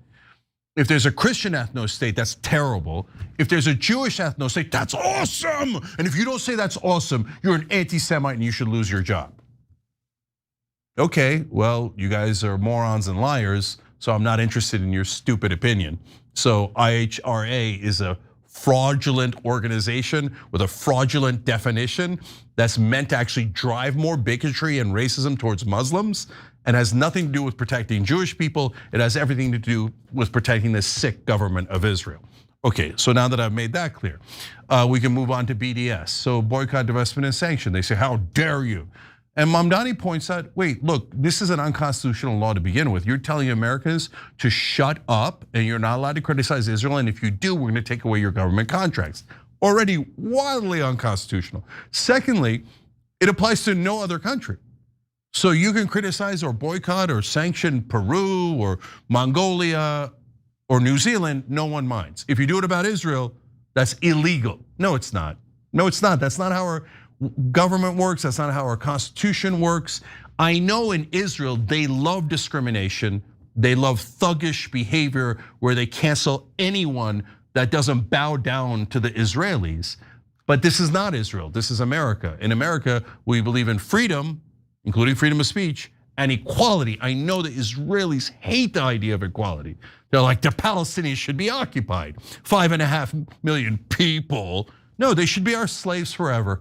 If there's a Christian ethno-state, that's terrible. If there's a Jewish ethno-state, that's awesome. And if you don't say that's awesome, you're an anti-Semite and you should lose your job. Okay, well, you guys are morons and liars, so I'm not interested in your stupid opinion. So IHRA is a fraudulent organization with a fraudulent definition that's meant to actually drive more bigotry and racism towards Muslims, and has nothing to do with protecting Jewish people. It has everything to do with protecting the sick government of Israel. Okay, so now that I've made that clear, we can move on to BDS. So boycott, divestment, and sanction. They say, how dare you? And Mamdani points out, wait, look, this is an unconstitutional law to begin with. You're telling Americans to shut up and you're not allowed to criticize Israel. And if you do, we're gonna take away your government contracts. Already wildly unconstitutional. Secondly, it applies to no other country. So you can criticize or boycott or sanction Peru or Mongolia or New Zealand, no one minds. If you do it about Israel, that's illegal. No, it's not. No, it's not. That's not how our government works. That's not how our constitution works. I know in Israel, they love discrimination. They love thuggish behavior where they cancel anyone that doesn't bow down to the Israelis. But this is not Israel, this is America. In America, we believe in freedom, including freedom of speech and equality. I know the Israelis hate the idea of equality. They're like, the Palestinians should be occupied. 5.5 million people. No, they should be our slaves forever.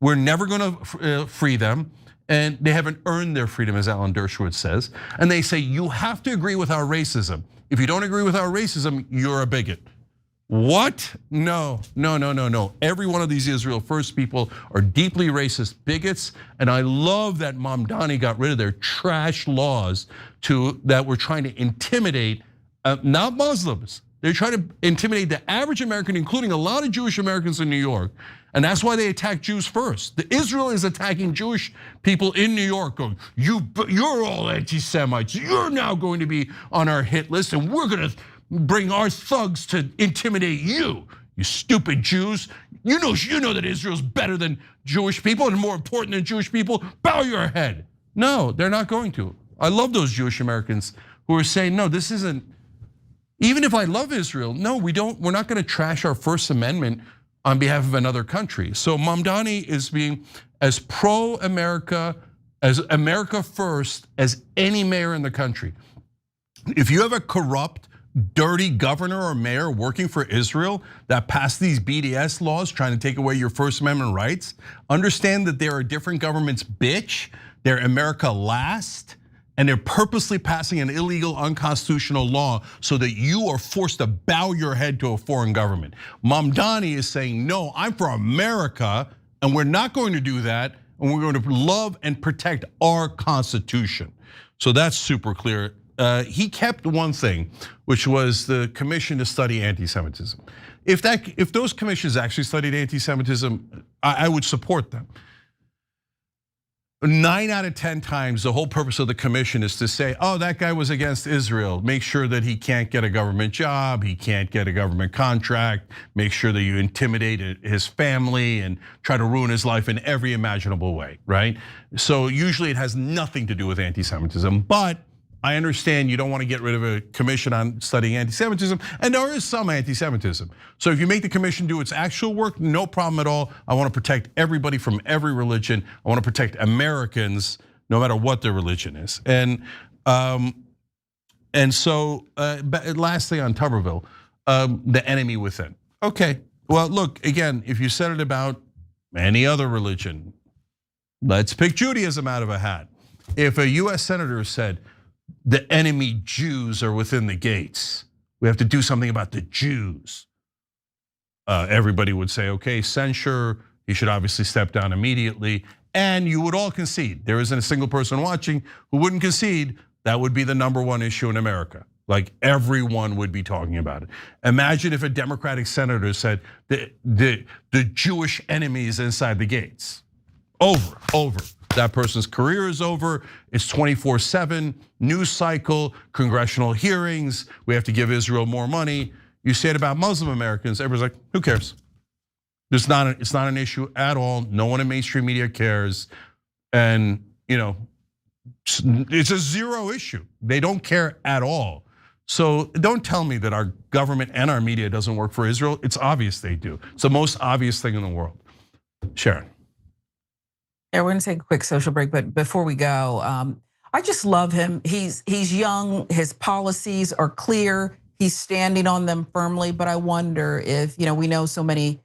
We're never gonna free them. And they haven't earned their freedom, as Alan Dershowitz says. And they say, you have to agree with our racism. If you don't agree with our racism, you're a bigot. What? No. Every one of these Israel First people are deeply racist bigots. And I love that Mamdani got rid of their trash laws that were trying to intimidate, not Muslims. They're trying to intimidate the average American, including a lot of Jewish Americans in New York. And that's why they attack Jews first. Israel is attacking Jewish people in New York, going, you're all anti-Semites. You're now going to be on our hit list, and we're gonna bring our thugs to intimidate you, you stupid Jews. You know that Israel's better than Jewish people and more important than Jewish people. Bow your head. No, they're not going to. I love those Jewish Americans who are saying, no, this isn't. Even if I love Israel, no, we don't. We're not going to trash our First Amendment on behalf of another country. So Mamdani is being as pro-America, as America first as any mayor in the country. If you have a corrupt, dirty governor or mayor working for Israel that passed these BDS laws trying to take away your First Amendment rights, understand that there are different governments, bitch. They're America last. And they're purposely passing an illegal, unconstitutional law so that you are forced to bow your head to a foreign government. Mamdani is saying, no, I'm for America, and we're not going to do that, and we're going to love and protect our Constitution. So that's super clear. He kept one thing, which was the commission to study anti-Semitism. If those commissions actually studied anti-Semitism, I would support them. 9 out of 10 times, the whole purpose of the commission is to say, oh, that guy was against Israel. Make sure that he can't get a government job, he can't get a government contract. Make sure that you intimidate his family and try to ruin his life in every imaginable way, right? So usually it has nothing to do with anti-Semitism, but I understand you don't want to get rid of a commission on studying anti-Semitism, and there is some anti-Semitism. So if you make the commission do its actual work, no problem at all. I want to protect everybody from every religion. I want to protect Americans, no matter what their religion is. And so lastly on Tuberville, the enemy within. Okay, well look, again, if you said it about any other religion, let's pick Judaism out of a hat. If a US senator said, the enemy Jews are within the gates, we have to do something about the Jews, everybody would say, okay, censure, he should obviously step down immediately. And you would all concede. There isn't a single person watching who wouldn't concede that would be the #1 issue in America. Like everyone would be talking about it. Imagine if a Democratic senator said the Jewish enemy is inside the gates. Over. That person's career is over. It's 24/7 news cycle, congressional hearings. We have to give Israel more money. You say it about Muslim Americans, everyone's like, who cares? It's not an issue at all. No one in mainstream media cares, and it's a zero issue. They don't care at all. So don't tell me that our government and our media doesn't work for Israel. It's obvious they do. It's the most obvious thing in the world. Sharon. Yeah, we're gonna take a quick social break, but before we go, I just love him. He's young. His policies are clear. He's standing on them firmly. But I wonder if, we know so many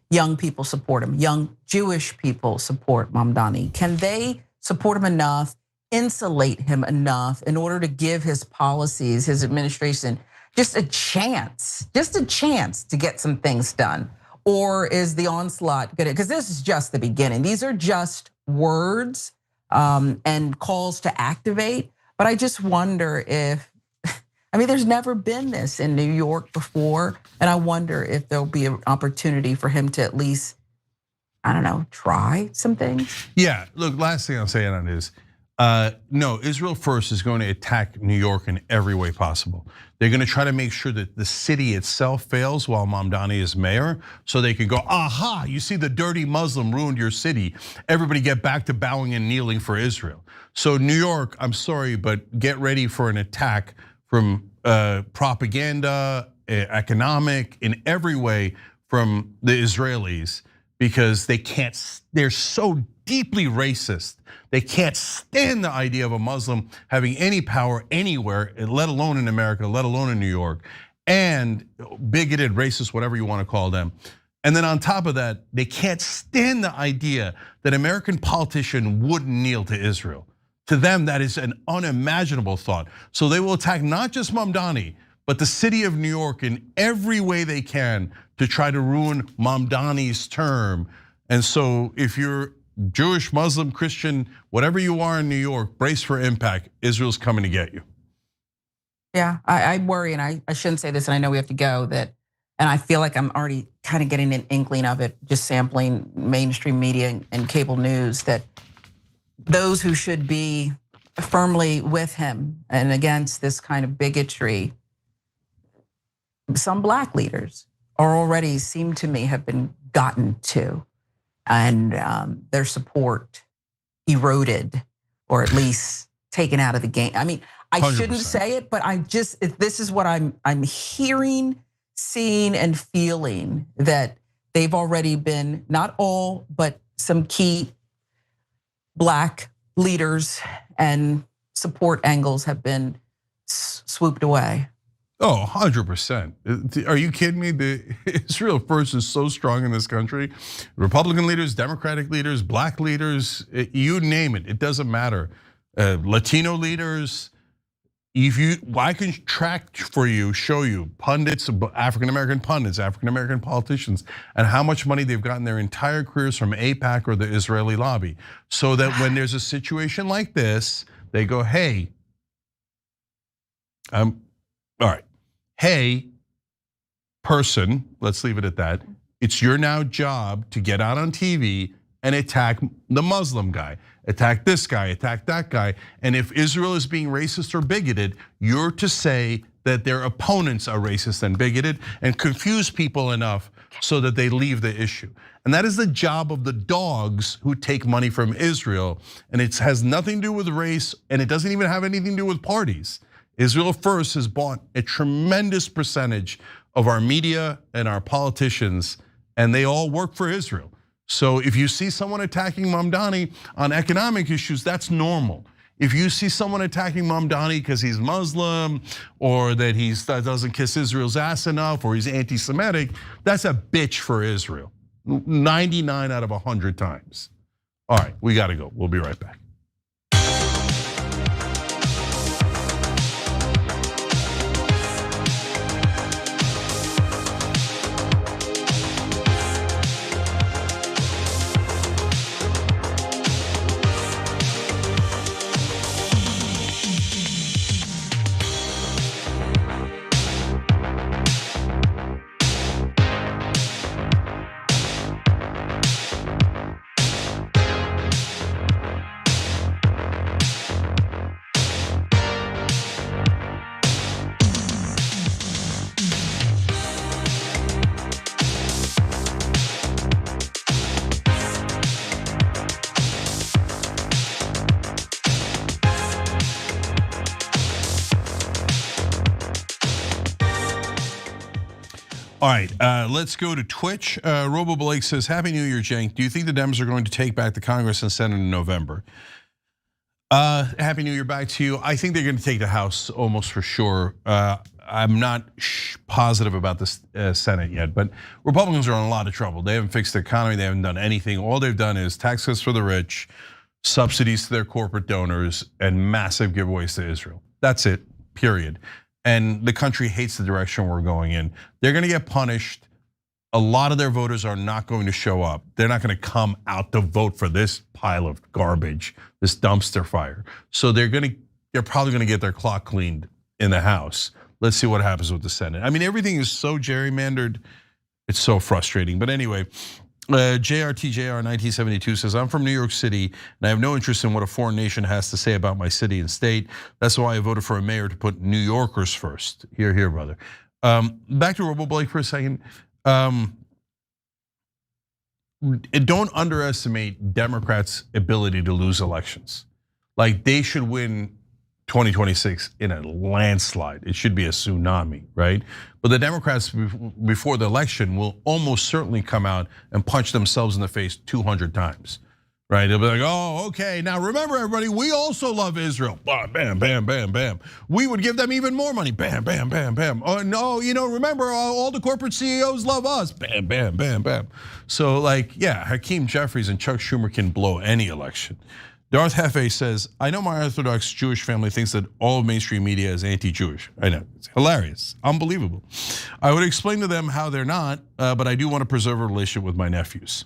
young people support him. Young Jewish people support Mamdani. Can they support him enough, insulate him enough in order to give his policies, his administration, just a chance to get some things done? Or is the onslaught gonna, because this is just the beginning. These are just words and calls to activate. But I just wonder if, there's never been this in New York before. And I wonder if there'll be an opportunity for him to at least, try some things. Yeah, look, last thing I'll say on it is, no, Israel First is going to attack New York in every way possible. They're going to try to make sure that the city itself fails while Mamdani is mayor, so they can go, aha, you see the dirty Muslim ruined your city. Everybody get back to bowing and kneeling for Israel. So New York, I'm sorry, but get ready for an attack from propaganda, economic, in every way from the Israelis, because they're so deeply racist. They can't stand the idea of a Muslim having any power anywhere, let alone in America, let alone in New York, and bigoted, racist, whatever you want to call them. And then on top of that, they can't stand the idea that an American politician wouldn't kneel to Israel. To them, that is an unimaginable thought. So they will attack not just Mamdani, but the city of New York in every way they can to try to ruin Mamdani's term. And so if you're Jewish, Muslim, Christian, whatever you are in New York, brace for impact. Israel's coming to get you. Yeah, I worry, and I shouldn't say this, and I know we have to go, and I feel like I'm already kind of getting an inkling of it, just sampling mainstream media and cable news, that those who should be firmly with him and against this kind of bigotry, some black leaders are already, seem to me, have been gotten to, and their support eroded, or at least taken out of the game. I shouldn't 100%. say it, but this is what I'm hearing, seeing, and feeling, that they've already been, not all, but some key black leaders and support angles have been swooped away. Oh, 100%. Are you kidding me? The Israel First is so strong in this country. Republican leaders, Democratic leaders, black leaders, you name it, it doesn't matter. Latino leaders. I can track for you, show you pundits, African-American pundits, African-American politicians, and how much money they've gotten their entire careers from AIPAC or the Israeli lobby. So that when there's a situation like this, they go, hey, all right. Hey, person, let's leave it at that. It's your now job to get out on TV and attack the Muslim guy, attack this guy, attack that guy. And if Israel is being racist or bigoted, you're to say that their opponents are racist and bigoted and confuse people enough so that they leave the issue. And that is the job of the dogs who take money from Israel. And it has nothing to do with race, and it doesn't even have anything to do with parties. Israel First has bought a tremendous percentage of our media and our politicians, and they all work for Israel. So if you see someone attacking Mamdani on economic issues, that's normal. If you see someone attacking Mamdani because he's Muslim, or that he doesn't kiss Israel's ass enough, or he's anti-Semitic, that's a bitch for Israel. 99 out of 100 times. All right, we gotta go. We'll be right back. All right, let's go to Twitch. Robo Blake says, Happy New Year, Cenk. Do you think the Dems are going to take back the Congress and Senate in November? Happy New Year back to you. I think they're going to take the House almost for sure. I'm not positive about the Senate yet, but Republicans are in a lot of trouble. They haven't fixed the economy. They haven't done anything. All they've done is tax cuts for the rich, subsidies to their corporate donors, and massive giveaways to Israel. That's it, period. And the country hates the direction we're going in. They're going to get punished. A lot of their voters are not going to show up. They're not going to come out to vote for this pile of garbage, this dumpster fire. So they're probably going to get their clock cleaned in the House. Let's see what happens with the Senate. I mean, everything is so gerrymandered. It's so frustrating. But anyway, JRTJR 1972 says, I'm from New York City and I have no interest in what a foreign nation has to say about my city and state. That's why I voted for a mayor to put New Yorkers first. Here, here, brother. Back to Robo Blake for a second. Don't underestimate Democrats' ability to lose elections. Like, they should win 2026 in a landslide. It should be a tsunami, right? But the Democrats before the election will almost certainly come out and punch themselves in the face 200 times, right? They'll be like, oh, okay, now remember everybody, we also love Israel. Bam, bam, bam, bam. We would give them even more money. Bam, bam, bam, bam. Oh no, remember all the corporate CEOs love us. Bam, bam, bam, bam. So like, yeah, Hakeem Jeffries and Chuck Schumer can blow any election. Darth Hefe says, I know my Orthodox Jewish family thinks that all mainstream media is anti-Jewish. I know, it's hilarious, unbelievable. I would explain to them how they're not, but I do want to preserve a relationship with my nephews.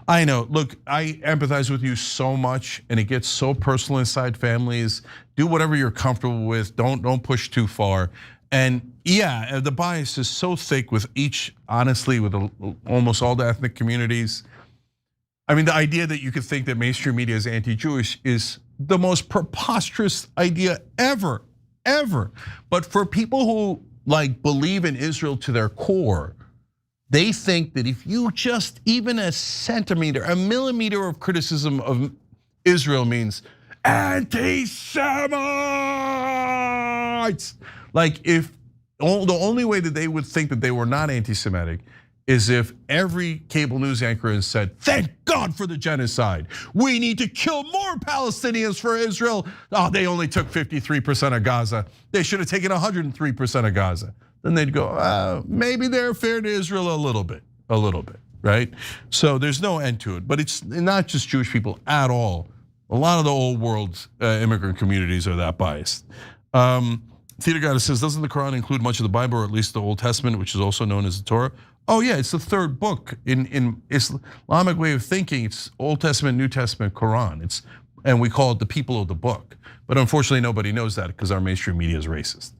I know, look, I empathize with you so much and it gets so personal inside families. Do whatever you're comfortable with, don't push too far. And yeah, the bias is so thick with honestly, with almost all the ethnic communities. I mean, the idea that you could think that mainstream media is anti-Jewish is the most preposterous idea ever, ever. But for people who like believe in Israel to their core, they think that if you just even a centimeter, a millimeter of criticism of Israel means anti-Semites. Like the only way that they would think that they were not anti-Semitic is if every cable news anchor has said, thank God for the genocide. We need to kill more Palestinians for Israel. Oh, they only took 53% of Gaza. They should have taken 103% of Gaza. Then they'd go, maybe they're fair to Israel a little bit, right? So there's no end to it, but it's not just Jewish people at all. A lot of the old world's immigrant communities are that biased. Theater Goddess says, doesn't the Quran include much of the Bible, or at least the Old Testament, which is also known as the Torah? Oh yeah, it's the third book in Islamic way of thinking. It's Old Testament, New Testament, Quran. And we call it the people of the book. But unfortunately, nobody knows that because our mainstream media is racist.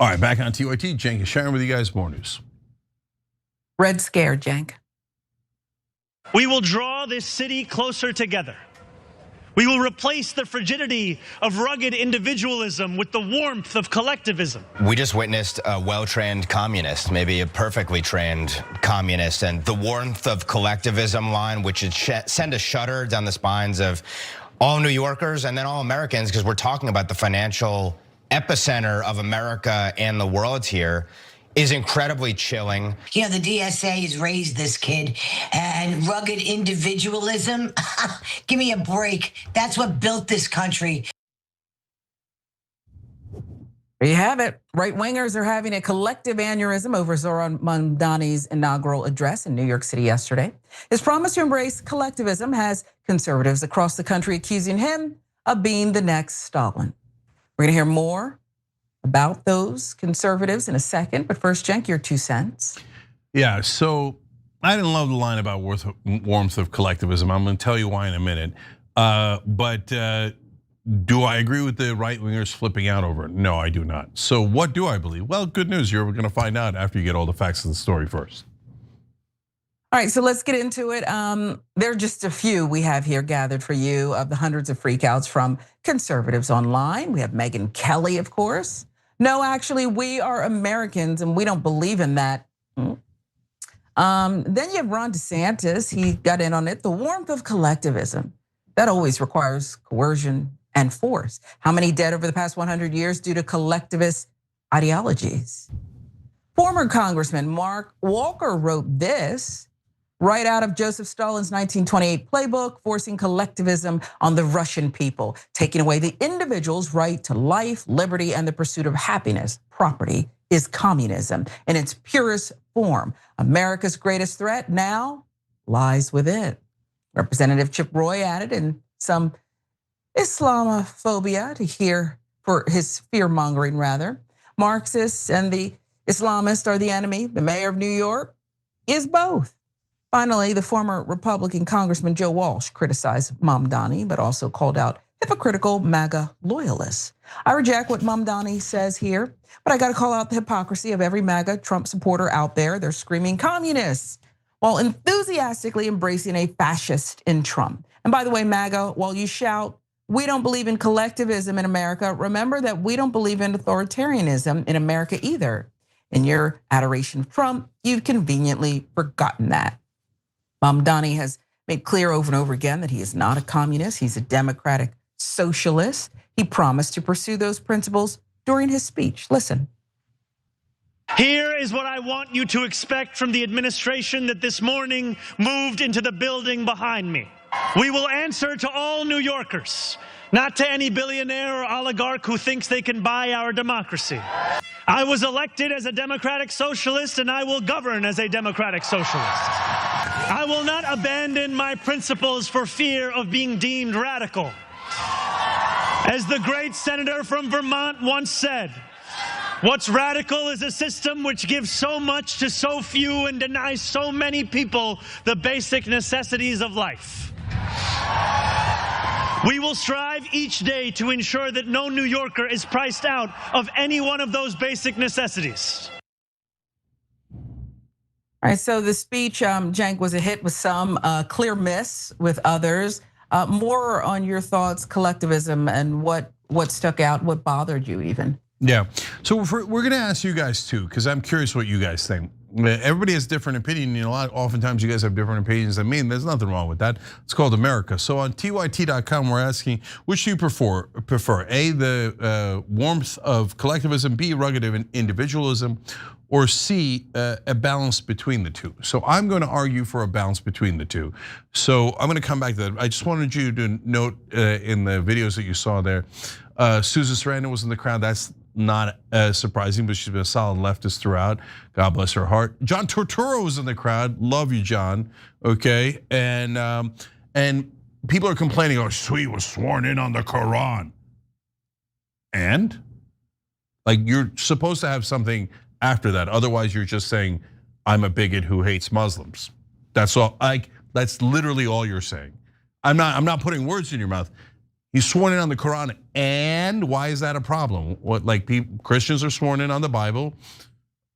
All right, back on TYT. Cenk is sharing with you guys more news. Red Scare, Cenk. We will draw this city closer together. We will replace the frigidity of rugged individualism with the warmth of collectivism. We just witnessed a well-trained communist, maybe a perfectly trained communist, and the warmth of collectivism line, which would send a shudder down the spines of all New Yorkers and then all Americans, because we're talking about the financial epicenter of America and the world here, is incredibly chilling. You know, the DSA has raised this kid, and rugged individualism, give me a break. That's what built this country. There you have it. Right-wingers are having a collective aneurysm over Zohran Mamdani's inaugural address in New York City yesterday. His promise to embrace collectivism has conservatives across the country accusing him of being the next Stalin. We're gonna hear more about those conservatives in a second, but first, Cenk, your 2 cents. Yeah, so I didn't love the line about warmth of collectivism. I'm gonna tell you why in a minute. But do I agree with the right-wingers flipping out over it? No, I do not. So what do I believe? Well, good news, you're gonna find out after you get all the facts of the story first. All right, so let's get into it. There are just a few we have here gathered for you of the hundreds of freakouts from conservatives online. We have Megyn Kelly, of course. No, actually, we are Americans and we don't believe in that. Then you have Ron DeSantis. He got in on it. The warmth of collectivism. That always requires coercion and force. How many dead over the past 100 years due to collectivist ideologies? Former Congressman Mark Walker wrote this right out of Joseph Stalin's 1928 playbook, forcing collectivism on the Russian people, taking away the individual's right to life, liberty, and the pursuit of happiness. Property is communism in its purest form. America's greatest threat now lies within. Representative Chip Roy added in some Islamophobia to hear for his fear-mongering rather. Marxists and the Islamists are the enemy. The mayor of New York is both. Finally, the former Republican Congressman Joe Walsh criticized Mamdani, but also called out hypocritical MAGA loyalists. I reject what Mamdani says here, but I gotta call out the hypocrisy of every MAGA Trump supporter out there. They're screaming communists while enthusiastically embracing a fascist in Trump. And by the way, MAGA, while you shout, we don't believe in collectivism in America, remember that we don't believe in authoritarianism in America either. In your adoration of Trump, you've conveniently forgotten that. Mamdani has made clear over and over again that he is not a communist, he's a democratic socialist. He promised to pursue those principles during his speech. Listen. Here is what I want you to expect from the administration that this morning moved into the building behind me. We will answer to all New Yorkers, not to any billionaire or oligarch who thinks they can buy our democracy. I was elected as a democratic socialist and I will govern as a democratic socialist. I will not abandon my principles for fear of being deemed radical. As the great senator from Vermont once said, what's radical is a system which gives so much to so few and denies so many people the basic necessities of life. We will strive each day to ensure that no New Yorker is priced out of any one of those basic necessities. All right, so the speech, Cenk, was a hit with some, clear miss with others. More on your thoughts, collectivism, and what stuck out, what bothered you even? Yeah, so we're gonna ask you guys too, because I'm curious what you guys think. Everybody has different opinion. You know, oftentimes you guys have different opinions than me, and there's nothing wrong with that. It's called America. So on tyt.com, we're asking, which do you prefer? A, the warmth of collectivism, B, rugged individualism, or C, a balance between the two. So I'm going to argue for a balance between the two. So I'm going to come back to that. I just wanted you to note in the videos that you saw there, Susan Sarandon was in the crowd. That's not surprising, but she's been a solid leftist throughout. God bless her heart. John Turturro was in the crowd. Love you, John. Okay, and people are complaining, oh, he was sworn in on the Quran. And like, you're supposed to have something after that. Otherwise, you're just saying, I'm a bigot who hates Muslims. That's all. That's literally all you're saying. I'm not putting words in your mouth. He's sworn in on the Quran, and why is that a problem? What, like, Christians are sworn in on the Bible.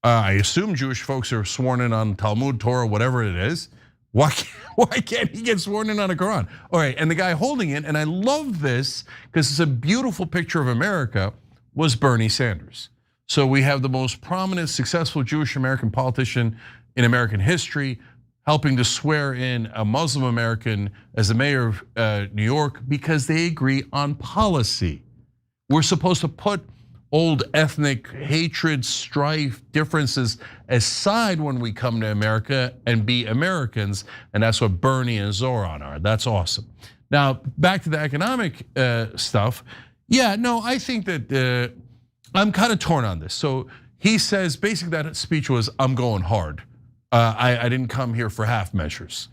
I assume Jewish folks are sworn in on Talmud, Torah, whatever it is. Why can't he get sworn in on the Quran? All right, and the guy holding it, and I love this because it's a beautiful picture of America, was Bernie Sanders. So we have the most prominent, successful Jewish American politician in American history, helping to swear in a Muslim American as the mayor of New York because they agree on policy. We're supposed to put old ethnic hatred, strife, differences aside when we come to America and be Americans, and that's what Bernie and Zohran are. That's awesome. Now, back to the economic stuff. Yeah, no, I think that I'm kind of torn on this. So he says, basically that speech was, I'm going hard. I didn't come here for half measures.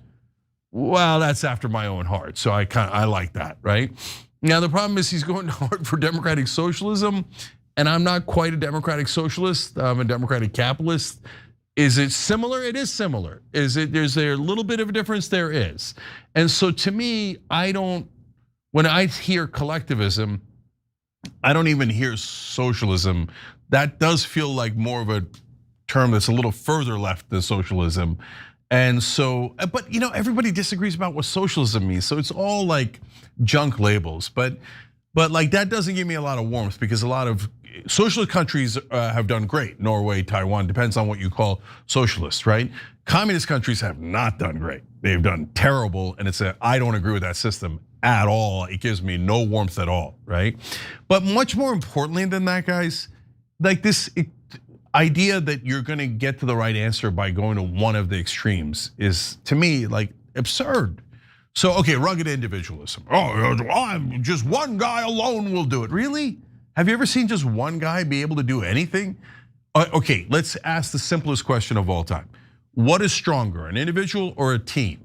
Well, that's after my own heart. So I like that, right? Now the problem is he's going hard for democratic socialism, and I'm not quite a democratic socialist. I'm a democratic capitalist. Is it similar? It is similar. Is there a little bit of a difference? There is. And so to me, when I hear collectivism, I don't even hear socialism. That does feel like more of a term that's a little further left than socialism. And so, but everybody disagrees about what socialism means. So it's all like junk labels, but like that doesn't give me a lot of warmth because a lot of socialist countries have done great. Norway, Taiwan, depends on what you call socialist, right? Communist countries have not done great. They've done terrible, and I don't agree with that system at all. It gives me no warmth at all, right? But much more importantly than that, guys, like this idea that you're gonna get to the right answer by going to one of the extremes is, to me, like absurd. So, okay, rugged individualism. I'm just one guy alone will do it. Really? Have you ever seen just one guy be able to do anything? Okay, let's ask the simplest question of all time. What is stronger, an individual or a team?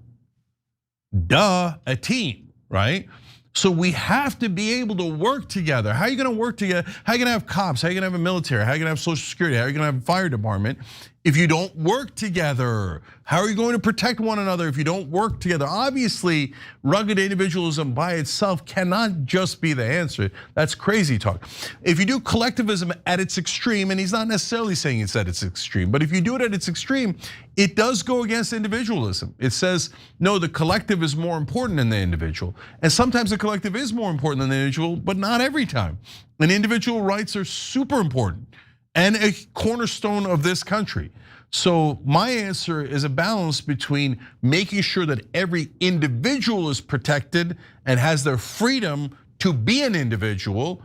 Duh, a team, right? So we have to be able to work together. How are you gonna work together? How are you gonna have cops? How are you gonna have a military? How are you gonna have social security? How are you gonna have a fire department if you don't work together? How are you going to protect one another if you don't work together? Obviously, rugged individualism by itself cannot just be the answer. That's crazy talk. If you do collectivism at its extreme, and he's not necessarily saying it's at its extreme, but if you do it at its extreme, it does go against individualism. It says, no, the collective is more important than the individual. And sometimes the collective is more important than the individual, but not every time. And individual rights are super important and a cornerstone of this country. So my answer is a balance between making sure that every individual is protected and has their freedom to be an individual,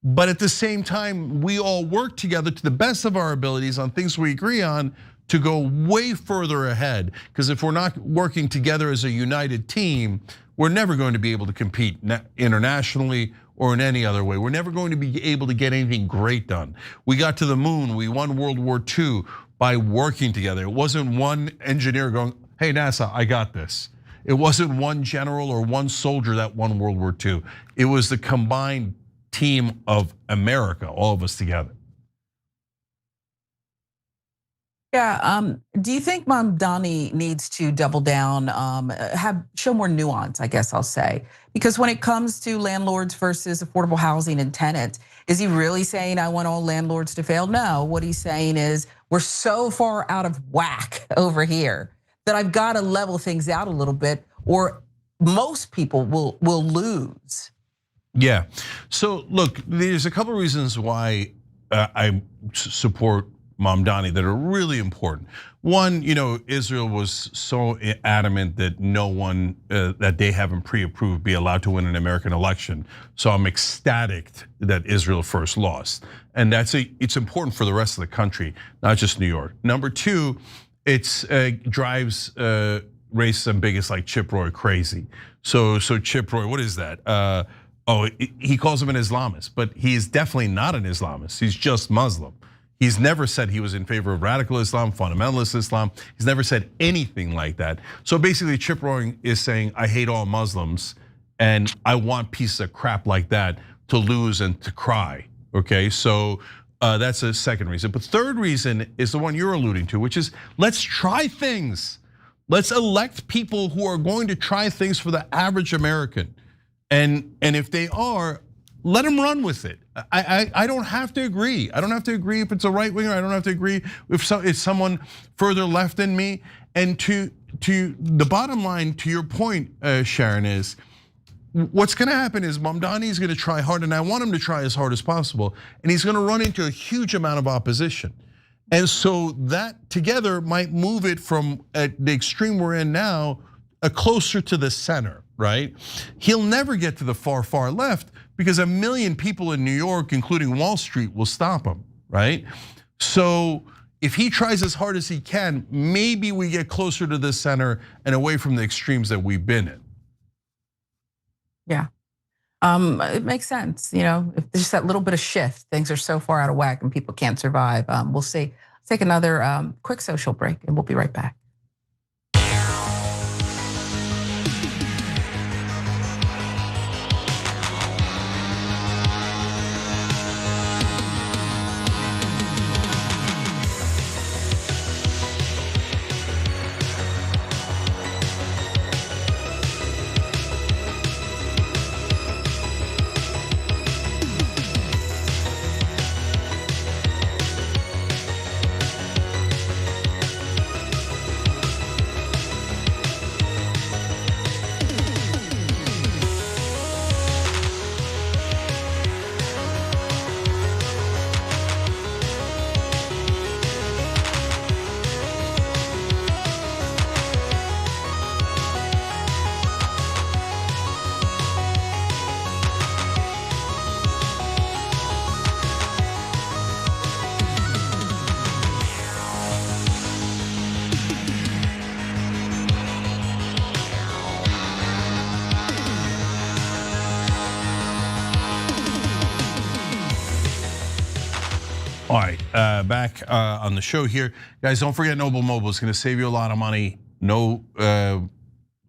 but at the same time, we all work together to the best of our abilities on things we agree on to go way further ahead. Because if we're not working together as a united team, we're never going to be able to compete internationally or in any other way. We're never going to be able to get anything great done. We got to the moon, we won World War II by working together. It wasn't one engineer going, hey NASA, I got this. It wasn't one general or one soldier that won World War II. It was the combined team of America, all of us together. Yeah, do you think Mamdani needs to double down, show more nuance, I guess I'll say? Because when it comes to landlords versus affordable housing and tenants, is he really saying I want all landlords to fail? No, what he's saying is we're so far out of whack over here that I've got to level things out a little bit, or most people will lose. Yeah, so look, there's a couple of reasons why I support Mamdani that are really important. One, Israel was so adamant that no one that they haven't pre-approved be allowed to win an American election. So I'm ecstatic that Israel first lost. And it's important for the rest of the country, not just New York. Number two, it drives racists and bigots like Chip Roy crazy. So Chip Roy, what is that? He calls him an Islamist, but he is definitely not an Islamist. He's just Muslim. He's never said he was in favor of radical Islam, fundamentalist Islam. He's never said anything like that. So basically, Chip Roy is saying, I hate all Muslims, and I want pieces of crap like that to lose and to cry, okay? So that's a second reason. But third reason is the one you're alluding to, which is let's try things. Let's elect people who are going to try things for the average American. And if they are, let them run with it. I don't have to agree. I don't have to agree if it's a right winger. I don't have to agree if it's someone further left than me. And to the bottom line, to your point, Sharon, is what's gonna happen is Mamdani is gonna try hard, and I want him to try as hard as possible, and he's gonna run into a huge amount of opposition. And so that together might move it from the extreme we're in now, closer to the center, right? He'll never get to the far, far left because 1 million people in New York, including Wall Street, will stop him, right? So if he tries as hard as he can, maybe we get closer to the center and away from the extremes that we've been in. Yeah, it makes sense. If there's that little bit of shift, things are so far out of whack and people can't survive. We'll see. Let's take another quick social break and we'll be right back. All right, back on the show here. Guys, don't forget Noble Mobile is gonna save you a lot of money. No,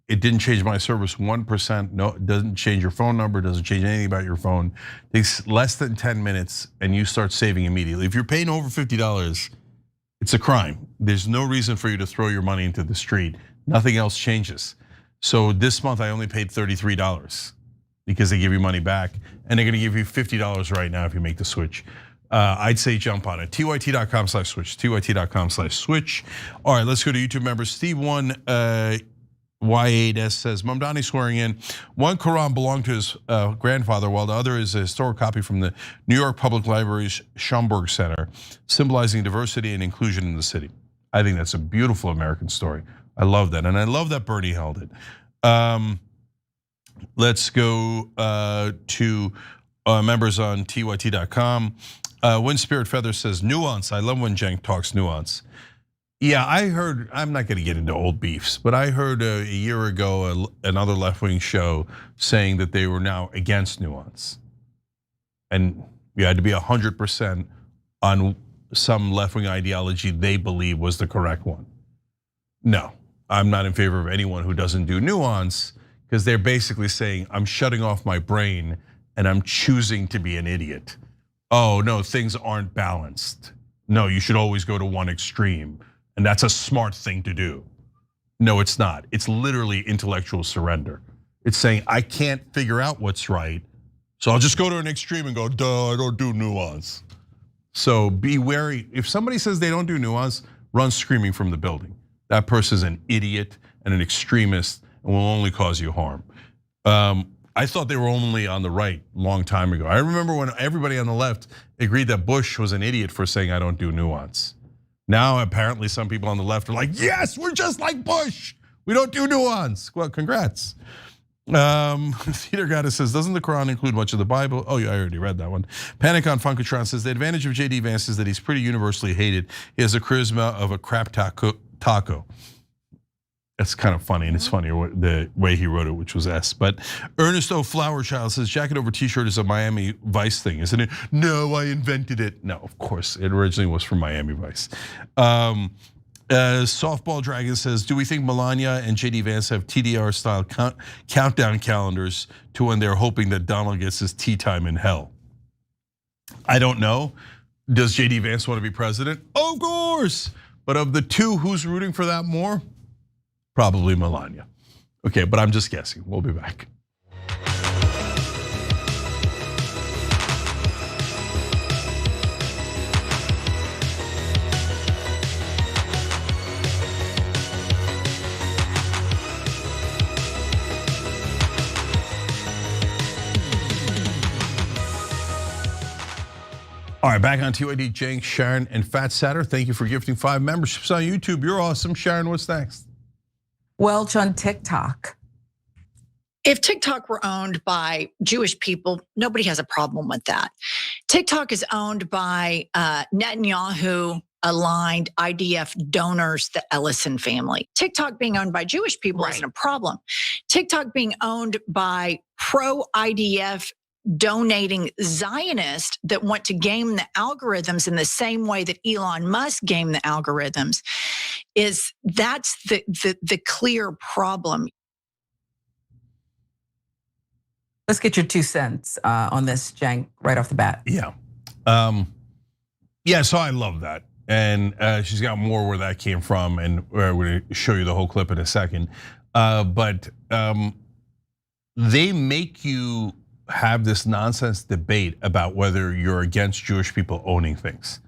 it didn't change my service 1%. No, it doesn't change your phone number, doesn't change anything about your phone. It takes less than 10 minutes and you start saving immediately. If you're paying over $50, it's a crime. There's no reason for you to throw your money into the street. Nothing else changes. So this month I only paid $33 because they give you money back, and they're gonna give you $50 right now if you make the switch. I'd say jump on it. tyt.com/switch, tyt.com/switch. All right, let's go to YouTube members. Steve1 Y8S says, Mamdani swearing in. One Quran belonged to his grandfather, while the other is a historic copy from the New York Public Library's Schomburg Center, symbolizing diversity and inclusion in the city. I think that's a beautiful American story. I love that, and I love that Bernie held it. Let's go to members on tyt.com. Wind Spirit Feather says, nuance. I love when Cenk talks nuance. Yeah, I heard, I'm not gonna get into old beefs, but I heard a year ago another left-wing show saying that they were now against nuance. And you had to be 100% on some left-wing ideology they believe was the correct one. No, I'm not in favor of anyone who doesn't do nuance, because they're basically saying, I'm shutting off my brain and I'm choosing to be an idiot. Oh no, things aren't balanced. No, you should always go to one extreme. And that's a smart thing to do. No, it's not. It's literally intellectual surrender. It's saying, I can't figure out what's right, so I'll just go to an extreme and go, duh, I don't do nuance. So be wary. If somebody says they don't do nuance, run screaming from the building. That person's an idiot and an extremist and will only cause you harm. I thought they were only on the right a long time ago. I remember when everybody on the left agreed that Bush was an idiot for saying, I don't do nuance. Now, apparently some people on the left are like, yes, we're just like Bush. We don't do nuance. Well, congrats. Theater Goddess says, doesn't the Quran include much of the Bible? Oh, yeah, I already read that one. Panic on Funkatron says, the advantage of JD Vance is that he's pretty universally hated. He has the charisma of a crap taco. That's kind of funny, and it's funnier the way he wrote it, which was S. But Ernest O. Flowerchild says, jacket over t-shirt is a Miami Vice thing, isn't it? No, I invented it. No, of course, it originally was from Miami Vice. Softball Dragon says, do we think Melania and JD Vance have TDR-style countdown calendars to when they're hoping that Donald gets his tea time in hell? I don't know. Does JD Vance want to be president? Of course. But of the two, who's rooting for that more? Probably Melania. Okay, but I'm just guessing. We'll be back. All right, back on TYD, Cenk, Sharon, and Fat Satter. Thank you for gifting 5 memberships on YouTube. You're awesome. Sharon, what's next? Welch on TikTok. If TikTok were owned by Jewish people, nobody has a problem with that. TikTok is owned by Netanyahu aligned IDF donors, the Ellison family. TikTok being owned by Jewish people isn't a problem. TikTok being owned by pro-IDF donating Zionists that want to game the algorithms in the same way that Elon Musk gamed the algorithms, that's the clear problem. Let's get your 2 cents on this, Cenk, right off the bat. Yeah, so I love that. And she's got more where that came from, and we're gonna show you the whole clip in a second. But they make you have this nonsense debate about whether you're against Jewish people owning things.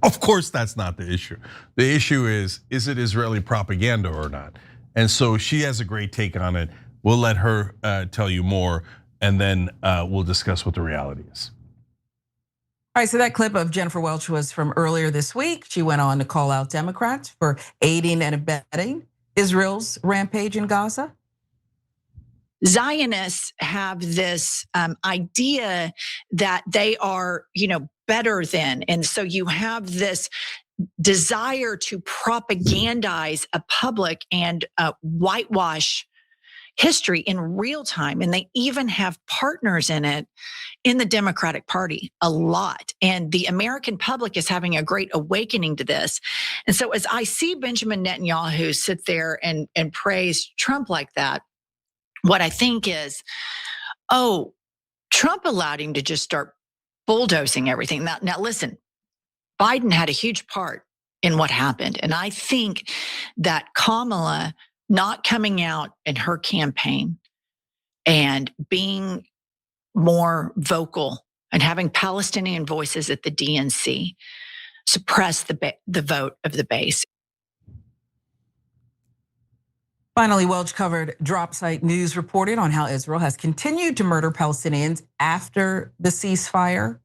Of course, that's not the issue. The issue is it Israeli propaganda or not? And so she has a great take on it. We'll let her tell you more, and then we'll discuss what the reality is. All right, so that clip of Jennifer Welch was from earlier this week. She went on to call out Democrats for aiding and abetting Israel's rampage in Gaza. Zionists have this idea that they are, better than, and so you have this desire to propagandize a public and whitewash, history in real time. And they even have partners in it in the Democratic Party, a lot. And the American public is having a great awakening to this. And so as I see Benjamin Netanyahu sit there and praise Trump like that, what I think is, oh, Trump allowed him to just start bulldozing everything. Now listen, Biden had a huge part in what happened. And I think that Kamala not coming out in her campaign and being more vocal and having Palestinian voices at the DNC suppressed the vote of the base. Finally, Welch covered Drop Site News reported on how Israel has continued to murder Palestinians after the ceasefire.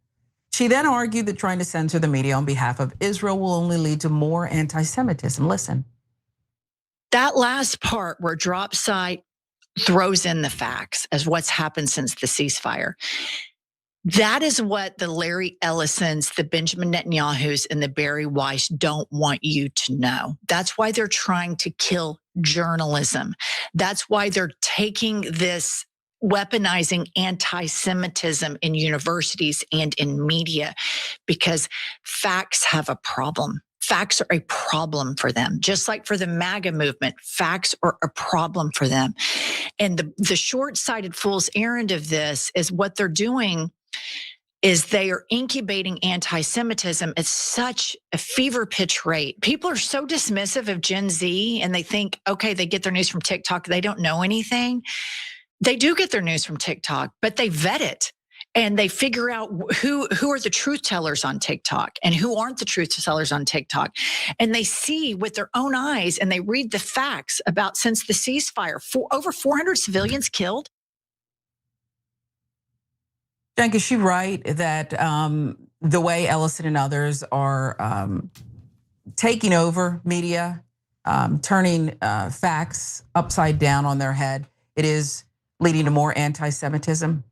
She then argued that trying to censor the media on behalf of Israel will only lead to more anti-Semitism. Listen. That last part where Drop Site throws in the facts as what's happened since the ceasefire. That is what the Larry Ellisons, the Benjamin Netanyahus, and the Barry Weiss don't want you to know. That's why they're trying to kill journalism. That's why they're taking this weaponizing anti-Semitism in universities and in media, because facts have a problem. Facts are a problem for them. Just like for the MAGA movement, facts are a problem for them. And the short-sighted fool's errand of this is what they're doing is they are incubating anti-Semitism at such a fever pitch rate. People are so dismissive of Gen Z and they think, okay, they get their news from TikTok. They don't know anything. They do get their news from TikTok, but they vet it. And they figure out who are the truth tellers on TikTok and who aren't the truth tellers on TikTok. And they see with their own eyes and they read the facts about since the ceasefire, over 400 civilians killed. Cenk, is she right that the way Ellison and others are taking over media, turning facts upside down on their head, it is leading to more anti-Semitism?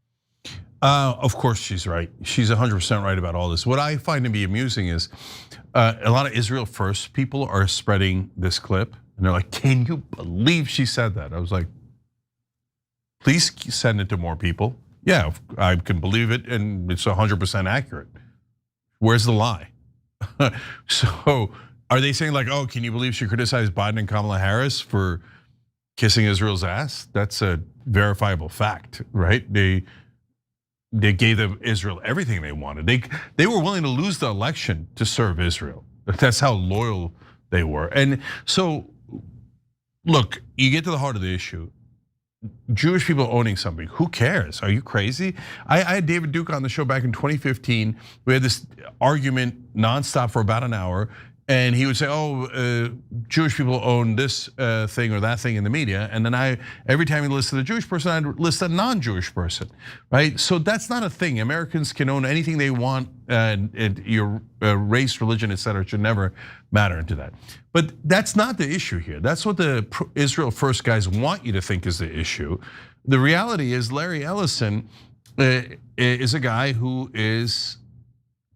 Of course she's right. She's 100% right about all this. What I find to be amusing is a lot of Israel First people are spreading this clip and they're like, can you believe she said that? I was like, please send it to more people. Yeah, I can believe it and it's 100% accurate. Where's the lie? So are they saying like, oh, can you believe she criticized Biden and Kamala Harris for kissing Israel's ass? That's a verifiable fact, right? They gave them Israel everything they wanted. They were willing to lose the election to serve Israel. That's how loyal they were. And so, look, you get to the heart of the issue. Jewish people owning something, who cares? Are you crazy? I had David Duke on the show back in 2015. We had this argument nonstop for about an hour. And he would say, oh, Jewish people own this thing or that thing in the media. And then every time he listed a Jewish person, I'd list a non-Jewish person, right? So that's not a thing. Americans can own anything they want, and your race, religion, et cetera, should never matter into that. But that's not the issue here. That's what the Israel First guys want you to think is the issue. The reality is Larry Ellison is a guy who is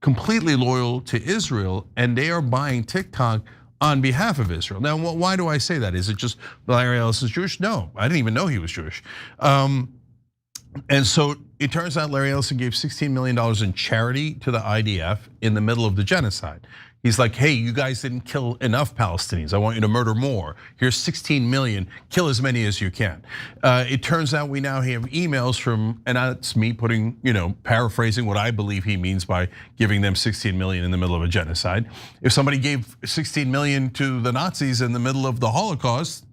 completely loyal to Israel, and they are buying TikTok on behalf of Israel. Now, why do I say that? Is it just Larry Ellison's Jewish? No, I didn't even know he was Jewish. And so it turns out Larry Ellison gave $16 million in charity to the IDF in the middle of the genocide. He's like, hey, you guys didn't kill enough Palestinians. I want you to murder more. Here's 16 million, kill as many as you can. It turns out we now have emails from, and that's me putting, paraphrasing what I believe he means by giving them 16 million in the middle of a genocide. If somebody gave 16 million to the Nazis in the middle of the Holocaust,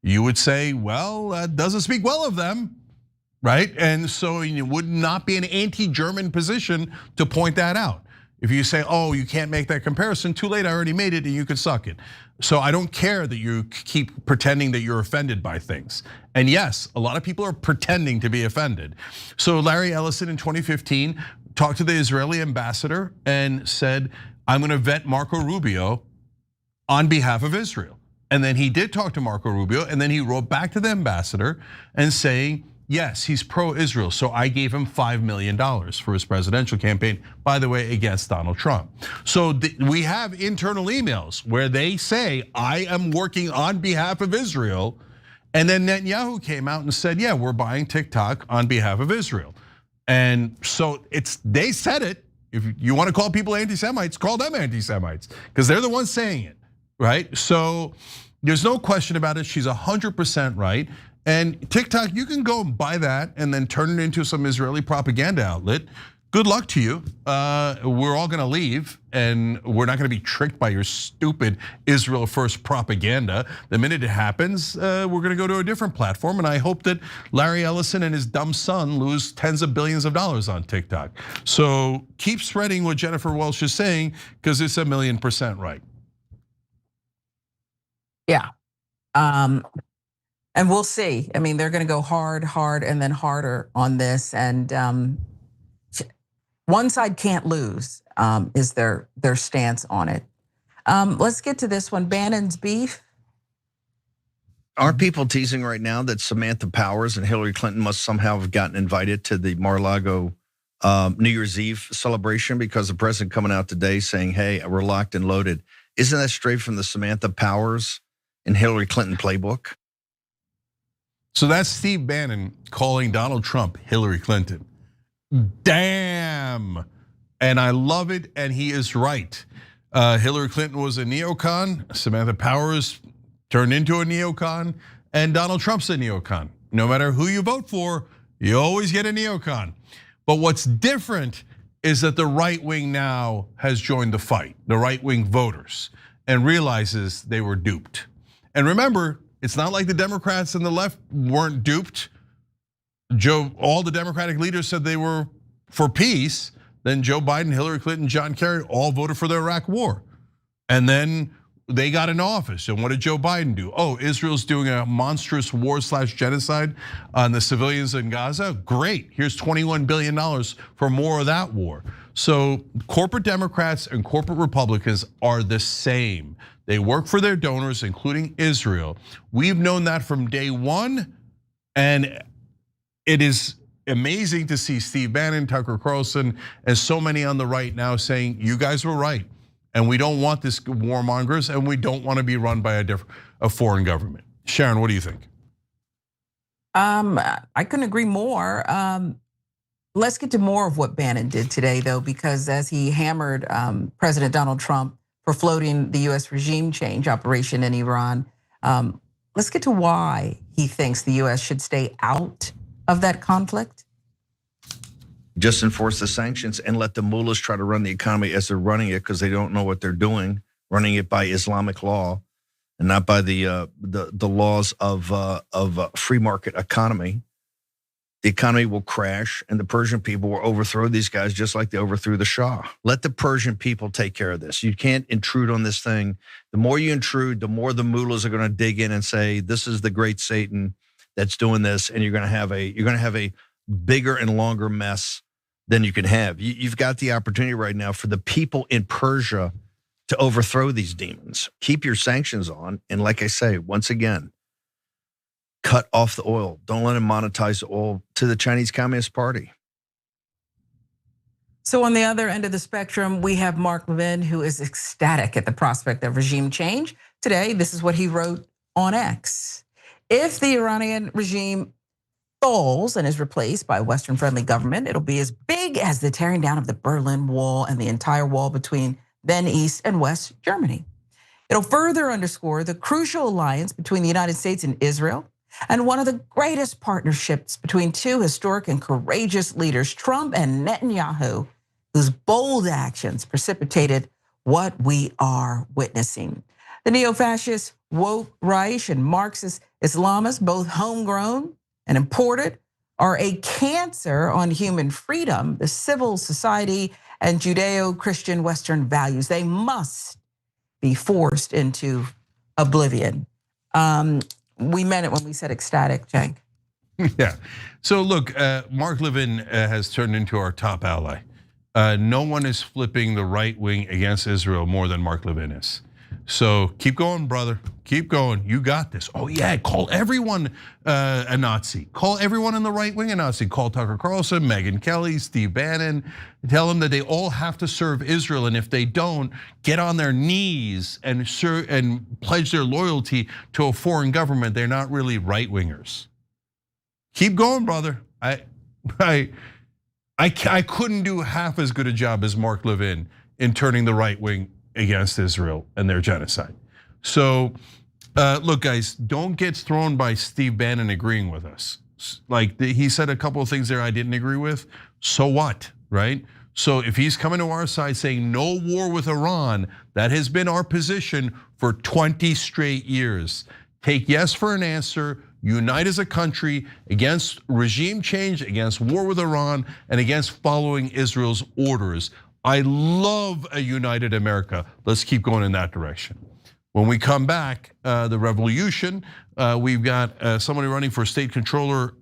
you would say, well, that doesn't speak well of them, right? And so it would not be an anti-German position to point that out. If you say, oh, you can't make that comparison, too late, I already made it and you could suck it. So I don't care that you keep pretending that you're offended by things. And yes, a lot of people are pretending to be offended. So Larry Ellison in 2015 talked to the Israeli ambassador and said, I'm gonna vet Marco Rubio on behalf of Israel. And then he did talk to Marco Rubio, and then he wrote back to the ambassador and saying, yes, he's pro-Israel, so I gave him $5 million for his presidential campaign, by the way, against Donald Trump. So we have internal emails where they say, I am working on behalf of Israel, And then Netanyahu came out and said, yeah, we're buying TikTok on behalf of Israel. And so they said it. If you want to call people anti-Semites, call them anti-Semites, because they're the ones saying it, right? So there's no question about it. She's 100% right. And TikTok, you can go and buy that and then turn it into some Israeli propaganda outlet. Good luck to you. We're all gonna leave, and we're not gonna be tricked by your stupid Israel first propaganda. The minute it happens, we're gonna go to a different platform, and I hope that Larry Ellison and his dumb son lose tens of billions of dollars on TikTok. So keep spreading what Jennifer Welsh is saying, because it's 1,000,000% right. Yeah, and we'll see. I mean, they're gonna go hard, and then harder on this, and one side can't lose, is their stance on it. Let's get to this one, Bannon's beef. Aren't people teasing right now that Samantha Powers and Hillary Clinton must somehow have gotten invited to the Mar-a-Lago New Year's Eve celebration, because the president coming out today saying, hey, we're locked and loaded. Isn't that straight from the Samantha Powers and Hillary Clinton playbook? So that's Steve Bannon calling Donald Trump Hillary Clinton. Damn, and I love it, and he is right. Hillary Clinton was a neocon, Samantha Powers turned into a neocon, and Donald Trump's a neocon. No matter who you vote for, you always get a neocon. But what's different is that the right wing now has joined the fight, the right wing voters, and realizes they were duped. And remember, it's not like the Democrats and the left weren't duped. All the Democratic leaders said they were for peace. Then Joe Biden, Hillary Clinton, John Kerry all voted for the Iraq war. And then they got in office. And what did Joe Biden do? Oh, Israel's doing a monstrous war/genocide on the civilians in Gaza. Great, here's $21 billion for more of that war. So corporate Democrats and corporate Republicans are the same. They work for their donors, including Israel. We've known that from day one, and it is amazing to see Steve Bannon, Tucker Carlson, and so many on the right now saying, you guys were right. And we don't want this warmongers, and we don't want to be run by a foreign government. Sharon, what do you think? I couldn't agree more. Let's get to more of what Bannon did today, though, because as he hammered President Donald Trump for floating the US regime change operation in Iran, let's get to why he thinks the US should stay out of that conflict. Just enforce the sanctions and let the mullahs try to run the economy as they're running it, because they don't know what they're doing, running it by Islamic law and not by the laws of free market economy. The economy will crash, and the Persian people will overthrow these guys just like they overthrew the Shah. Let the Persian people take care of this. You can't intrude on this thing. The more you intrude, the more the mullahs are going to dig in and say, this is the great Satan that's doing this, and you're going to have a bigger and longer mess than you can have. You've got the opportunity right now for the people in Persia to overthrow these demons. Keep your sanctions on, and like I say, once again, cut off the oil. Don't let them monetize the oil to the Chinese Communist Party. So on the other end of the spectrum, we have Mark Levin, who is ecstatic at the prospect of regime change. Today, this is what he wrote on X. If the Iranian regime falls and is replaced by a Western-friendly government, it'll be as big as the tearing down of the Berlin Wall and the entire wall between then East and West Germany. It'll further underscore the crucial alliance between the United States and Israel, and one of the greatest partnerships between two historic and courageous leaders, Trump and Netanyahu, whose bold actions precipitated what we are witnessing. The neo-fascist woke Reich and Marxist Islamists, both homegrown and imported, are a cancer on human freedom, the civil society, and Judeo-Christian Western values. They must be forced into oblivion. We meant it when we said ecstatic, Cenk. Yeah, so look, Mark Levin has turned into our top ally. No one is flipping the right wing against Israel more than Mark Levin is. So keep going, brother. Keep going. You got this. Oh yeah, call everyone a Nazi. Call everyone in the right wing a Nazi. Call Tucker Carlson, Megyn Kelly, Steve Bannon. Tell them that they all have to serve Israel, and if they don't, get on their knees and pledge their loyalty to a foreign government. They're not really right wingers. Keep going, brother. I couldn't do half as good a job as Mark Levin in turning the right wing against Israel and their genocide. So look, guys, don't get thrown by Steve Bannon agreeing with us. Like he said a couple of things there I didn't agree with. So what, right? So if he's coming to our side saying no war with Iran, that has been our position for 20 straight years. Take yes for an answer. Unite as a country against regime change, against war with Iran, and against following Israel's orders. I love a united America. Let's keep going in that direction. When we come back, the revolution, we've got somebody running for state comptroller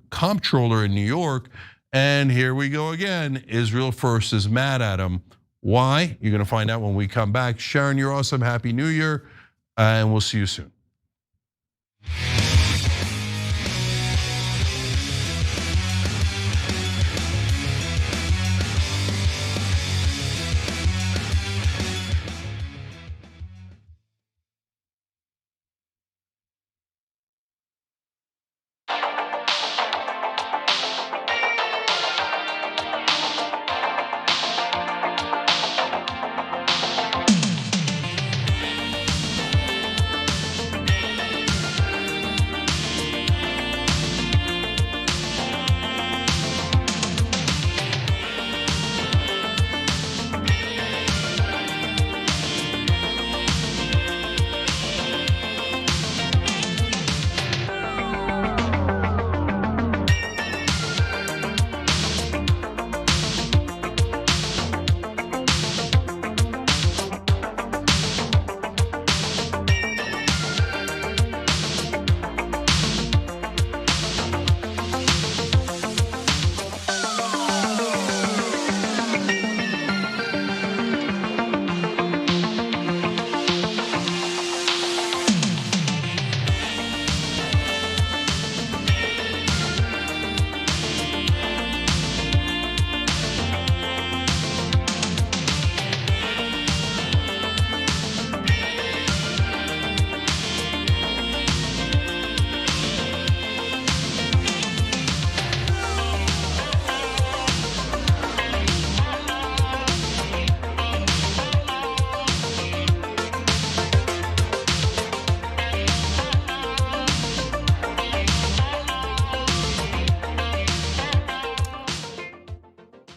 in New York. And here we go again. Israel First is mad at him. Why? You're gonna find out when we come back. Sharon, you're awesome. Happy New Year. And we'll see you soon.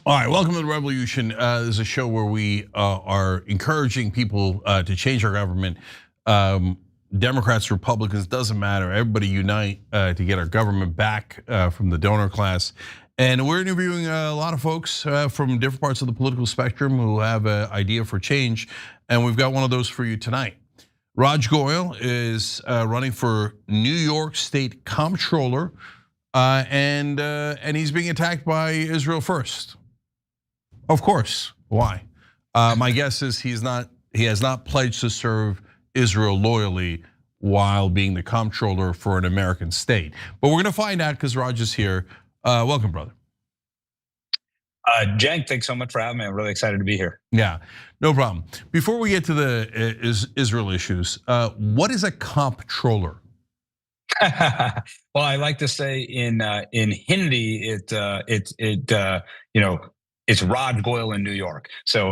All right, welcome to the Revolution. This is a show where we are encouraging people to change our government. Democrats, Republicans, doesn't matter. Everybody unite to get our government back from the donor class. And we're interviewing a lot of folks from different parts of the political spectrum who have an idea for change. And we've got one of those for you tonight. Raj Goyal is running for New York State Comptroller, and he's being attacked by Israel First. Of course, why? My guess is he has not pledged to serve Israel loyally while being the comptroller for an American state. But we're gonna find out because Raj is here. Welcome, brother. Cenk, thanks so much for having me. I'm really excited to be here. Yeah, no problem. Before we get to the Israel issues, what is a comptroller? Well, I like to say in Hindi, it's Raj Goyal in New York. So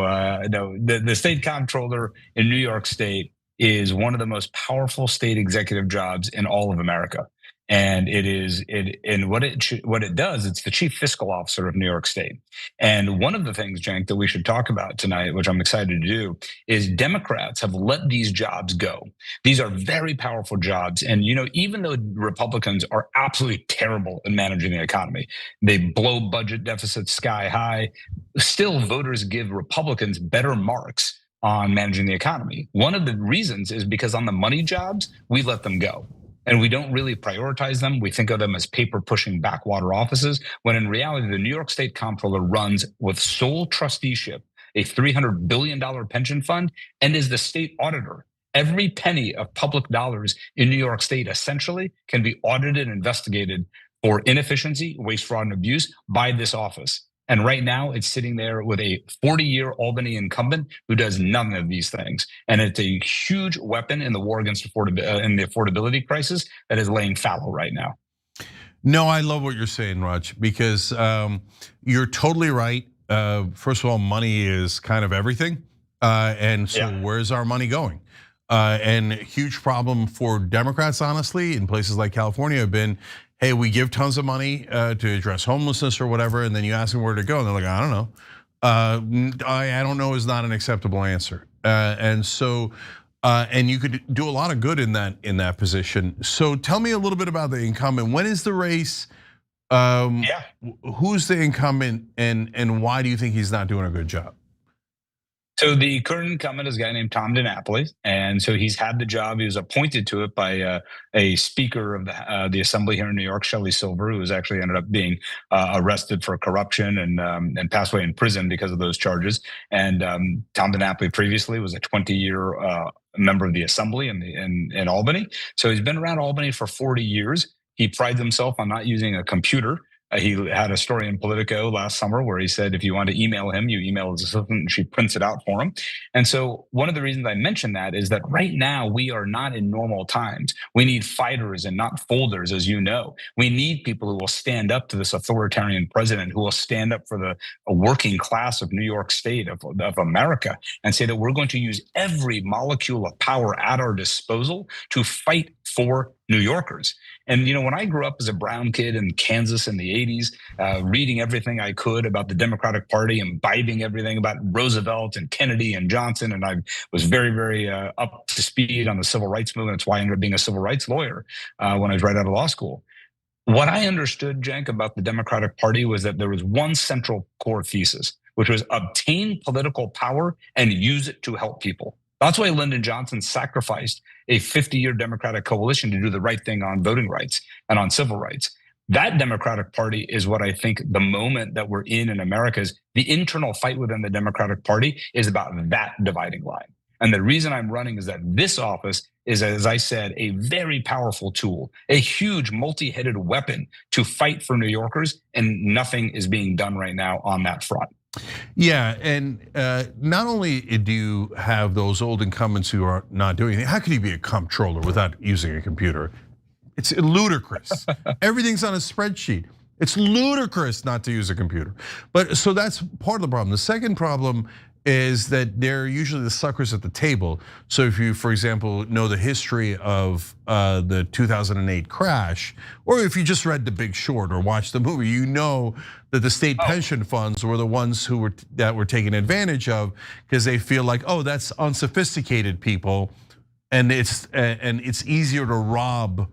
the state comptroller in New York State is one of the most powerful state executive jobs in all of America. And what it does, it's the chief fiscal officer of New York State. And one of the things, Cenk, that we should talk about tonight, which I'm excited to do, is Democrats have let these jobs go. These are very powerful jobs. And even though Republicans are absolutely terrible at managing the economy, they blow budget deficits sky high, still voters give Republicans better marks on managing the economy. One of the reasons is because on the money jobs, we let them go. And we don't really prioritize them. We think of them as paper pushing backwater offices, when in reality, the New York State Comptroller runs with sole trusteeship a $300 billion pension fund and is the state auditor. Every penny of public dollars in New York State essentially can be audited and investigated for inefficiency, waste, fraud, and abuse by this office. And right now it's sitting there with a 40-year Albany incumbent who does none of these things. And it's a huge weapon in the war against the affordability crisis that is laying fallow right now. No, I love what you're saying, Raj, because you're totally right. First of all, money is kind of everything. And so where's our money going? And a huge problem for Democrats, honestly, in places like California have been, hey, we give tons of money to address homelessness or whatever, and then you ask them where to go, and they're like, I don't know. I don't know is not an acceptable answer. And so, and you could do a lot of good in that position. So tell me a little bit about the incumbent. When is the race? Who's the incumbent, and why do you think he's not doing a good job? So the current incumbent is a guy named Tom DiNapoli, and so he's had the job. He was appointed to it by a speaker of the assembly here in New York, Shelley Silver, who was actually ended up being arrested for corruption and passed away in prison because of those charges. And Tom DiNapoli previously was a 20-year member of the assembly in Albany. So he's been around Albany for 40 years. He prides himself on not using a computer. He had a story in Politico last summer where he said if you want to email him, you email his assistant and she prints it out for him. And so one of the reasons I mention that is that right now we are not in normal times. We need fighters and not folders, as you know. We need people who will stand up to this authoritarian president, who will stand up for the working class of New York State, of America, and say that we're going to use every molecule of power at our disposal to fight for New Yorkers. And when I grew up as a brown kid in Kansas in the 80s, reading everything I could about the Democratic Party, imbibing everything about Roosevelt and Kennedy and Johnson, and I was very, very up to speed on the civil rights movement. That's why I ended up being a civil rights lawyer when I was right out of law school. What I understood, Cenk, about the Democratic Party was that there was one central core thesis, which was obtain political power and use it to help people. That's why Lyndon Johnson sacrificed a 50-year Democratic coalition to do the right thing on voting rights and on civil rights. That Democratic Party is what I think the moment that we're in America is. The internal fight within the Democratic Party is about that dividing line. And the reason I'm running is that this office is, as I said, a very powerful tool, a huge multi-headed weapon to fight for New Yorkers, and nothing is being done right now on that front. Yeah, and not only do you have those old incumbents who are not doing anything, how could you be a comptroller without using a computer? It's ludicrous. Everything's on a spreadsheet. It's ludicrous not to use a computer. But so that's part of the problem. The second problem is that they're usually the suckers at the table. So if you, for example, know the history of the 2008 crash, or if you just read The Big Short or watched the movie, you know that the state pension funds were the ones that were taken advantage of because they feel like, oh, that's unsophisticated people, and it's easier to rob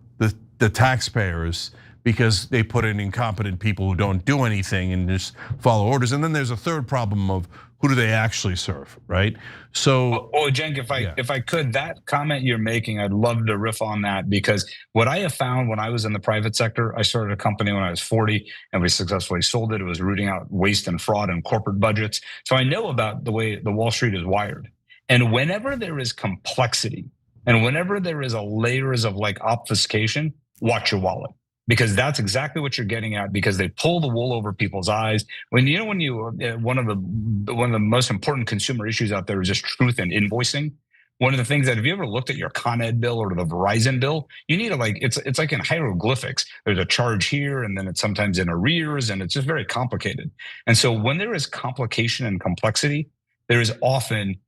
the taxpayers because they put in incompetent people who don't do anything and just follow orders. And then there's a third problem of who do they actually serve, right? So, Cenk, if I could, that comment you're making, I'd love to riff on that, because what I have found when I was in the private sector, I started a company when I was 40 and we successfully sold it. It was rooting out waste and fraud and corporate budgets. So I know about the way the Wall Street is wired. And whenever there is complexity and whenever there is a layers of like obfuscation, watch your wallet. Because that's exactly what you're getting at, because they pull the wool over people's eyes. One of the most important consumer issues out there is just truth and invoicing. One of the things that, if you ever looked at your Con Ed bill or the Verizon bill, you need to it's like in hieroglyphics. There's a charge here, and then it's sometimes in arrears, and it's just very complicated. And so when there is complication and complexity, there is often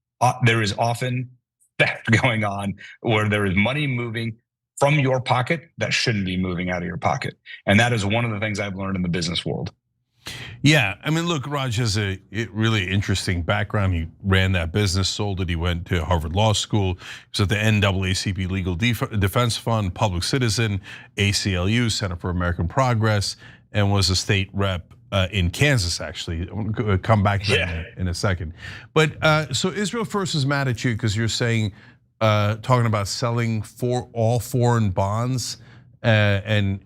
theft going on, where there is money moving from your pocket that shouldn't be moving out of your pocket. And that is one of the things I've learned in the business world. Yeah, I mean, look, Raj has a really interesting background. He ran that business, sold it. He went to Harvard Law School. He was at the NAACP Legal Defense Fund, Public Citizen, ACLU, Center for American Progress, and was a state rep in Kansas, actually. I'm gonna come back to that in a second. But so Israel First is mad at you because you're saying, talking about selling for all foreign bonds, and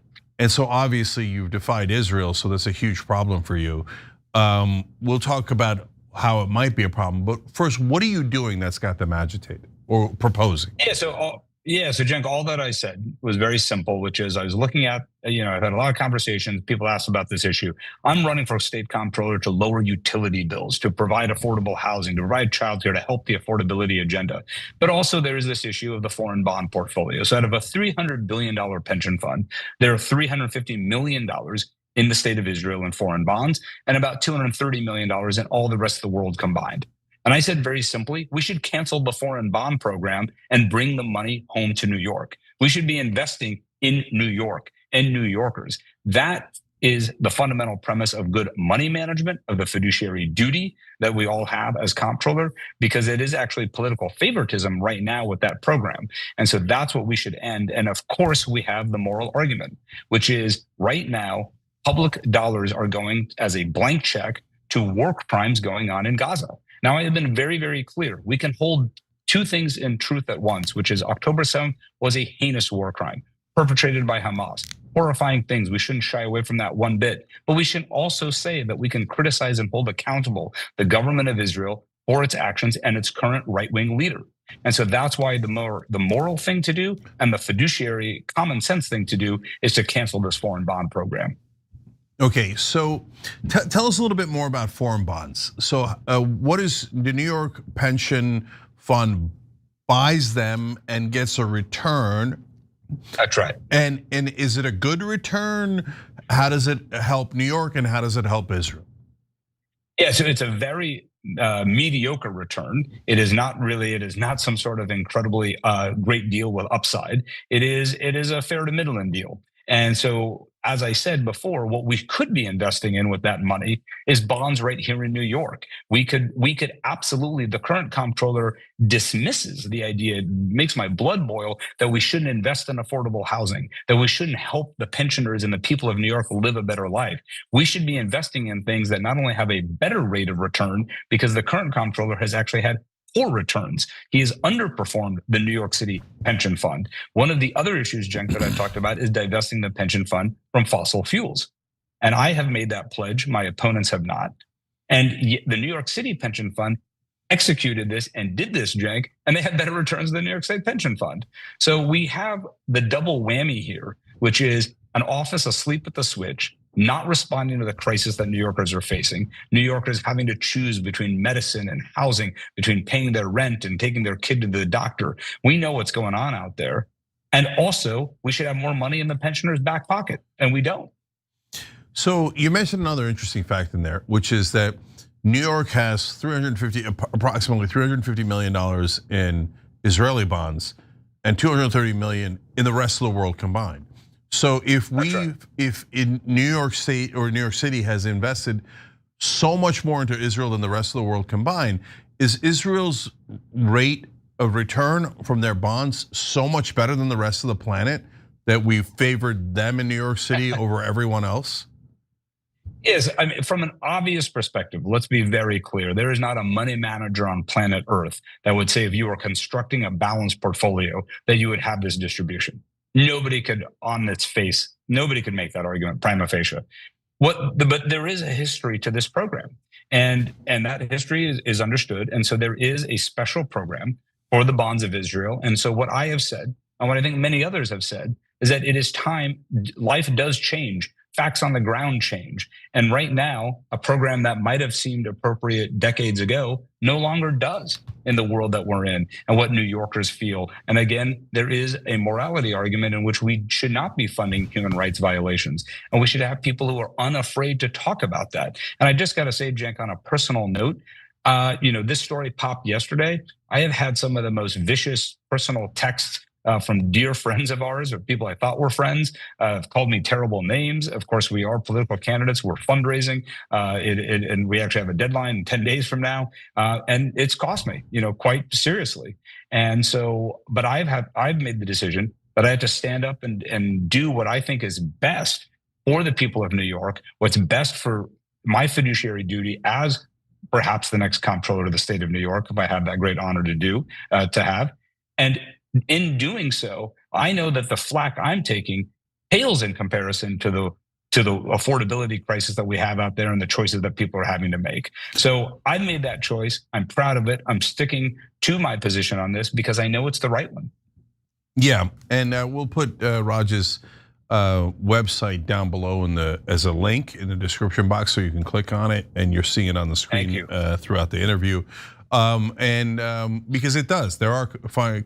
so obviously you've defied Israel, so that's a huge problem for you. We'll talk about how it might be a problem, but first, what are you doing that's got them agitated? or proposing? So Cenk, all that I said was very simple, which is I was looking at, I've had a lot of conversations. People asked about this issue. I'm running for state comptroller to lower utility bills, to provide affordable housing, to provide childcare, to help the affordability agenda. But also there is this issue of the foreign bond portfolio. So out of a $300 billion pension fund, there are $350 million in the state of Israel in foreign bonds, and about $230 million in all the rest of the world combined. And I said very simply, we should cancel the foreign bond program and bring the money home to New York. We should be investing in New York and New Yorkers. That is the fundamental premise of good money management, of the fiduciary duty that we all have as comptroller, because it is actually political favoritism right now with that program. And so that's what we should end. And of course, we have the moral argument, which is right now, public dollars are going as a blank check to war crimes going on in Gaza. Now, I have been very, very clear. We can hold two things in truth at once, which is October 7th was a heinous war crime perpetrated by Hamas. Horrifying things. We shouldn't shy away from that one bit. But we should also say that we can criticize and hold accountable the government of Israel for its actions and its current right-wing leader. And so that's why the moral thing to do and the fiduciary common sense thing to do is to cancel this foreign bond program. Okay, so tell us a little bit more about foreign bonds. So what is the New York pension fund buys them and gets a return? That's right. And is it a good return? How does it help New York and how does it help Israel? Yeah, so it's a very mediocre return. It is not some sort of incredibly great deal with upside. It is a fair to middling deal. And so, as I said before, what we could be investing in with that money is bonds right here in New York. We could absolutely, the current comptroller dismisses the idea, it makes my blood boil, that we shouldn't invest in affordable housing, that we shouldn't help the pensioners and the people of New York live a better life. We should be investing in things that not only have a better rate of return, because the current comptroller has actually had poor returns. He has underperformed the New York City pension fund. One of the other issues, Cenk, that I talked about is divesting the pension fund from fossil fuels. And I have made that pledge. My opponents have not. And the New York City pension fund executed this and did this, Cenk, and they had better returns than the New York State pension fund. So we have the double whammy here, which is an office asleep at the switch, not responding to the crisis that New Yorkers are facing. New Yorkers having to choose between medicine and housing, between paying their rent and taking their kid to the doctor. We know what's going on out there. And also, we should have more money in the pensioners' back pocket, and we don't. So you mentioned another interesting fact in there, which is that New York has approximately $350 million in Israeli bonds and $230 million in the rest of the world combined. So if in New York State or New York City has invested so much more into Israel than the rest of the world combined, is Israel's rate of return from their bonds so much better than the rest of the planet that we've favored them in New York City over everyone else? Yes, I mean, from an obvious perspective, let's be very clear. There is not a money manager on planet Earth that would say if you were constructing a balanced portfolio that you would have this distribution. Nobody could, on its face, nobody could make that argument prima facie. But there is a history to this program, and that history is understood. And so there is a special program for the bonds of Israel. And so what I have said, and what I think many others have said, is that it is time. Life does change. Facts on the ground change. And right now, a program that might have seemed appropriate decades ago no longer does in the world that we're in and what New Yorkers feel. And again, there is a morality argument in which we should not be funding human rights violations. And we should have people who are unafraid to talk about that. And I just got to say, Cenk, on a personal note, this story popped yesterday. I have had some of the most vicious personal texts from dear friends of ours, or people I thought were friends, have called me terrible names. Of course, we are political candidates. We're fundraising, and we actually have a deadline in 10 days from now, and it's cost me, quite seriously. And so, but I've made the decision that I have to stand up and do what I think is best for the people of New York, what's best for my fiduciary duty as perhaps the next comptroller of the state of New York, if I have that great honor to have. And in doing so, I know that the flack I'm taking pales in comparison to the to the affordability crisis that we have out there and the choices that people are having to make. So I made that choice. I'm proud of it. I'm sticking to my position on this because I know it's the right one. Yeah, and we'll put Raj's website down below as a link in the description box, so you can click on it, and you're seeing it on the screen throughout the interview. Because it does, there are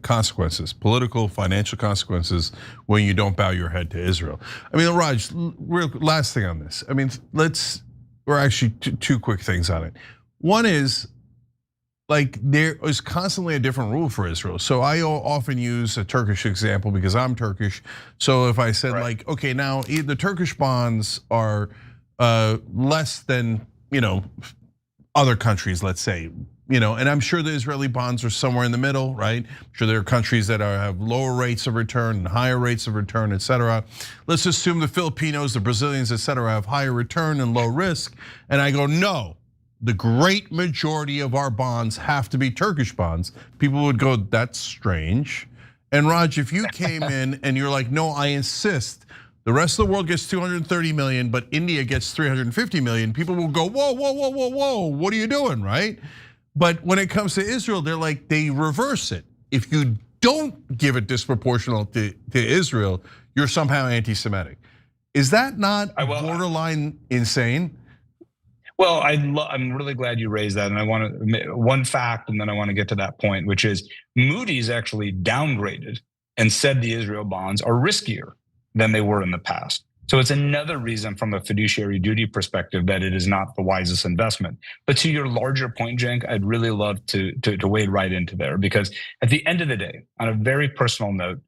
consequences, political, financial consequences when you don't bow your head to Israel. I mean, Raj, real last thing on this. I mean, we're actually two quick things on it. One is, like, there is constantly a different rule for Israel. So I often use a Turkish example because I'm Turkish. So if I said like, okay, now the Turkish bonds are less than, other countries, let's say, and I'm sure the Israeli bonds are somewhere in the middle, right? I'm sure there are countries that have lower rates of return and higher rates of return, et cetera. Let's assume the Filipinos, the Brazilians, et cetera, have higher return and low risk. And I go, no. The great majority of our bonds have to be Turkish bonds. People would go, that's strange. And Raj, if you came in and you're like, no, I insist, the rest of the world gets 230 million, but India gets 350 million, people will go, whoa, whoa, whoa, whoa, whoa, what are you doing, right? But when it comes to Israel, they reverse it. If you don't give it disproportional to Israel, you're somehow anti-Semitic. Is that not borderline insane? Well, I'm really glad you raised that, and I want to one fact, and then I want to get to that point, which is Moody's actually downgraded and said the Israel bonds are riskier than they were in the past. So it's another reason from a fiduciary duty perspective that it is not the wisest investment. But to your larger point, Cenk, I'd really love to wade right into there, because at the end of the day, on a very personal note,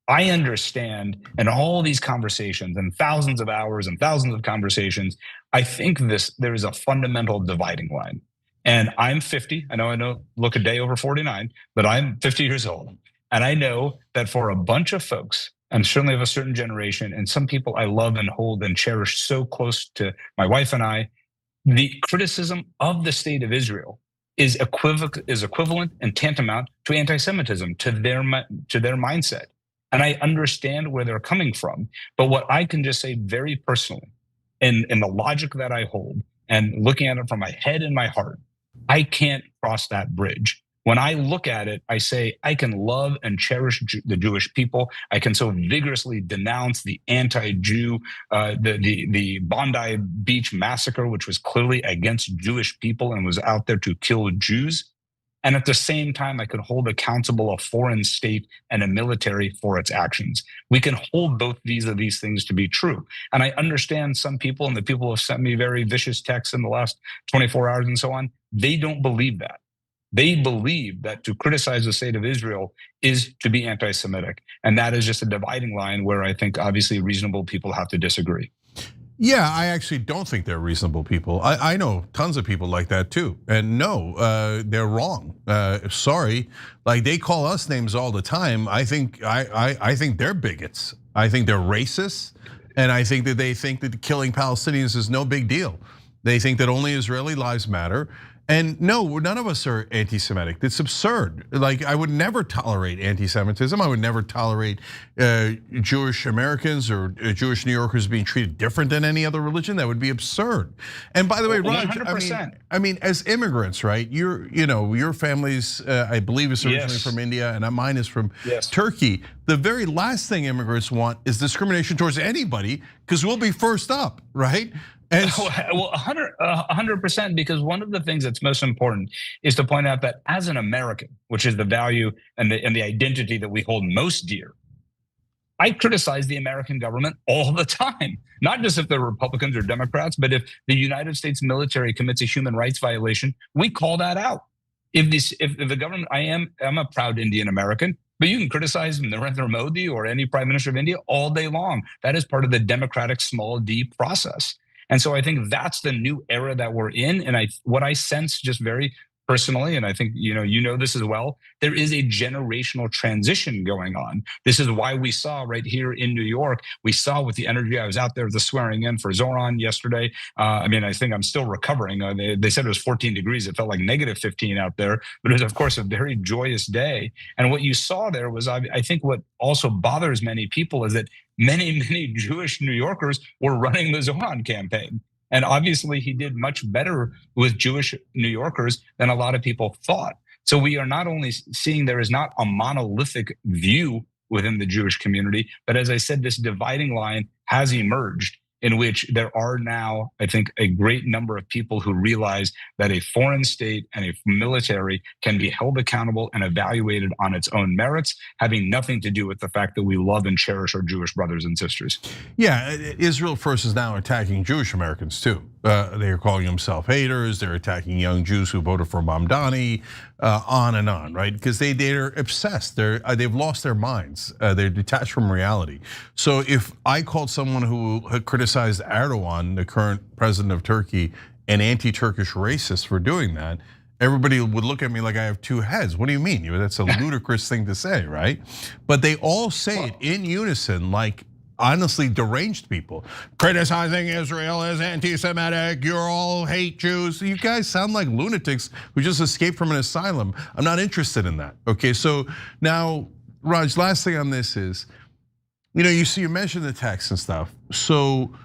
I understand in all these conversations and thousands of hours and thousands of conversations, I think there is a fundamental dividing line. And I'm 50, I don't look a day over 49, but I'm 50 years old. And I know that for a bunch of folks, and certainly of a certain generation, and some people I love and hold and cherish so close to my wife and I, the criticism of the state of Israel is equivalent and tantamount to anti-Semitism, to their mindset. And I understand where they're coming from. But what I can just say very personally, in the logic that I hold, and looking at it from my head and my heart, I can't cross that bridge. When I look at it, I say I can love and cherish the Jewish people. I can so vigorously denounce the anti-Jew, the Bondi Beach massacre, which was clearly against Jewish people and was out there to kill Jews. And at the same time, I could hold accountable a foreign state and a military for its actions. We can hold both of these things to be true. And I understand some people, and the people have sent me very vicious texts in the last 24 hours and so on, they don't believe that. They believe that to criticize the state of Israel is to be anti-Semitic. And that is just a dividing line where I think obviously reasonable people have to disagree. Yeah, I actually don't think they're reasonable people. I know tons of people like that too. And no, they're wrong. Sorry, like they call us names all the time. I think they're bigots. I think they're racist. And I think that they think that killing Palestinians is no big deal. They think that only Israeli lives matter. And no, none of us are anti-Semitic. It's absurd. Like, I would never tolerate anti-Semitism. I would never tolerate Jewish Americans or Jewish New Yorkers being treated different than any other religion. That would be absurd. And by the way, Raj, I mean, as immigrants, right? Your family's, I believe, is originally from India, and mine is from Turkey. The very last thing immigrants want is discrimination towards anybody, because we'll be first up, right? Well, 100%, because one of the things that's most important is to point out that as an American, which is the value and the identity that we hold most dear, I criticize the American government all the time. Not just if they're Republicans or Democrats, but if the United States military commits a human rights violation, we call that out. If the government, I'm a proud Indian American, but you can criticize Narendra Modi or any prime minister of India all day long. That is part of the democratic small d process. And so I think that's the new era that we're in. And what I sense just very personally, and I think you know this as well, there is a generational transition going on. This is why we saw right here in New York, we saw with the energy. I was out there the swearing in for Zohran yesterday. I mean, I think I'm still recovering. They said it was 14 degrees. It felt like negative 15 out there, but it was of course a very joyous day. And what you saw there was, I think what also bothers many people is that many Jewish New Yorkers were running the Zohran campaign. And obviously, he did much better with Jewish New Yorkers than a lot of people thought. So we are not only seeing there is not a monolithic view within the Jewish community, but as I said, this dividing line has emerged in which there are now, I think, a great number of people who realize that a foreign state and a military can be held accountable and evaluated on its own merits, having nothing to do with the fact that we love and cherish our Jewish brothers and sisters. Yeah, Israel First is now attacking Jewish Americans too. They are calling them self-haters. They're attacking young Jews who voted for Mamdani, on and on, right? Because they're obsessed. They've lost their minds. They're detached from reality. So if I called someone who had criticized Erdogan, the current president of Turkey, an anti-Turkish racist for doing that, everybody would look at me like I have two heads. What do you mean? That's a ludicrous thing to say, right? But they all say it in unison, like honestly deranged people. Criticizing Israel as anti-Semitic, you're all hate Jews. You guys sound like lunatics who just escaped from an asylum. I'm not interested in that. Okay, so now, Raj, last thing on this is, you mentioned the tax and stuff. So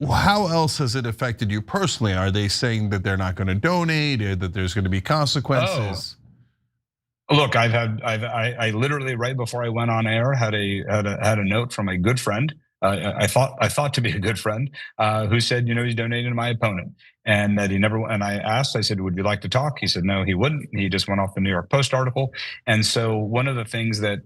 how else has it affected you personally? Are they saying that they're not going to donate, or that there's going to be consequences? Look, I literally right before I went on air had a note from a good friend. I thought to be a good friend who said, he's donating to my opponent, and that he never. And I asked, I said, would you like to talk? He said, no, he wouldn't. He just went off the New York Post article. And so one of the things that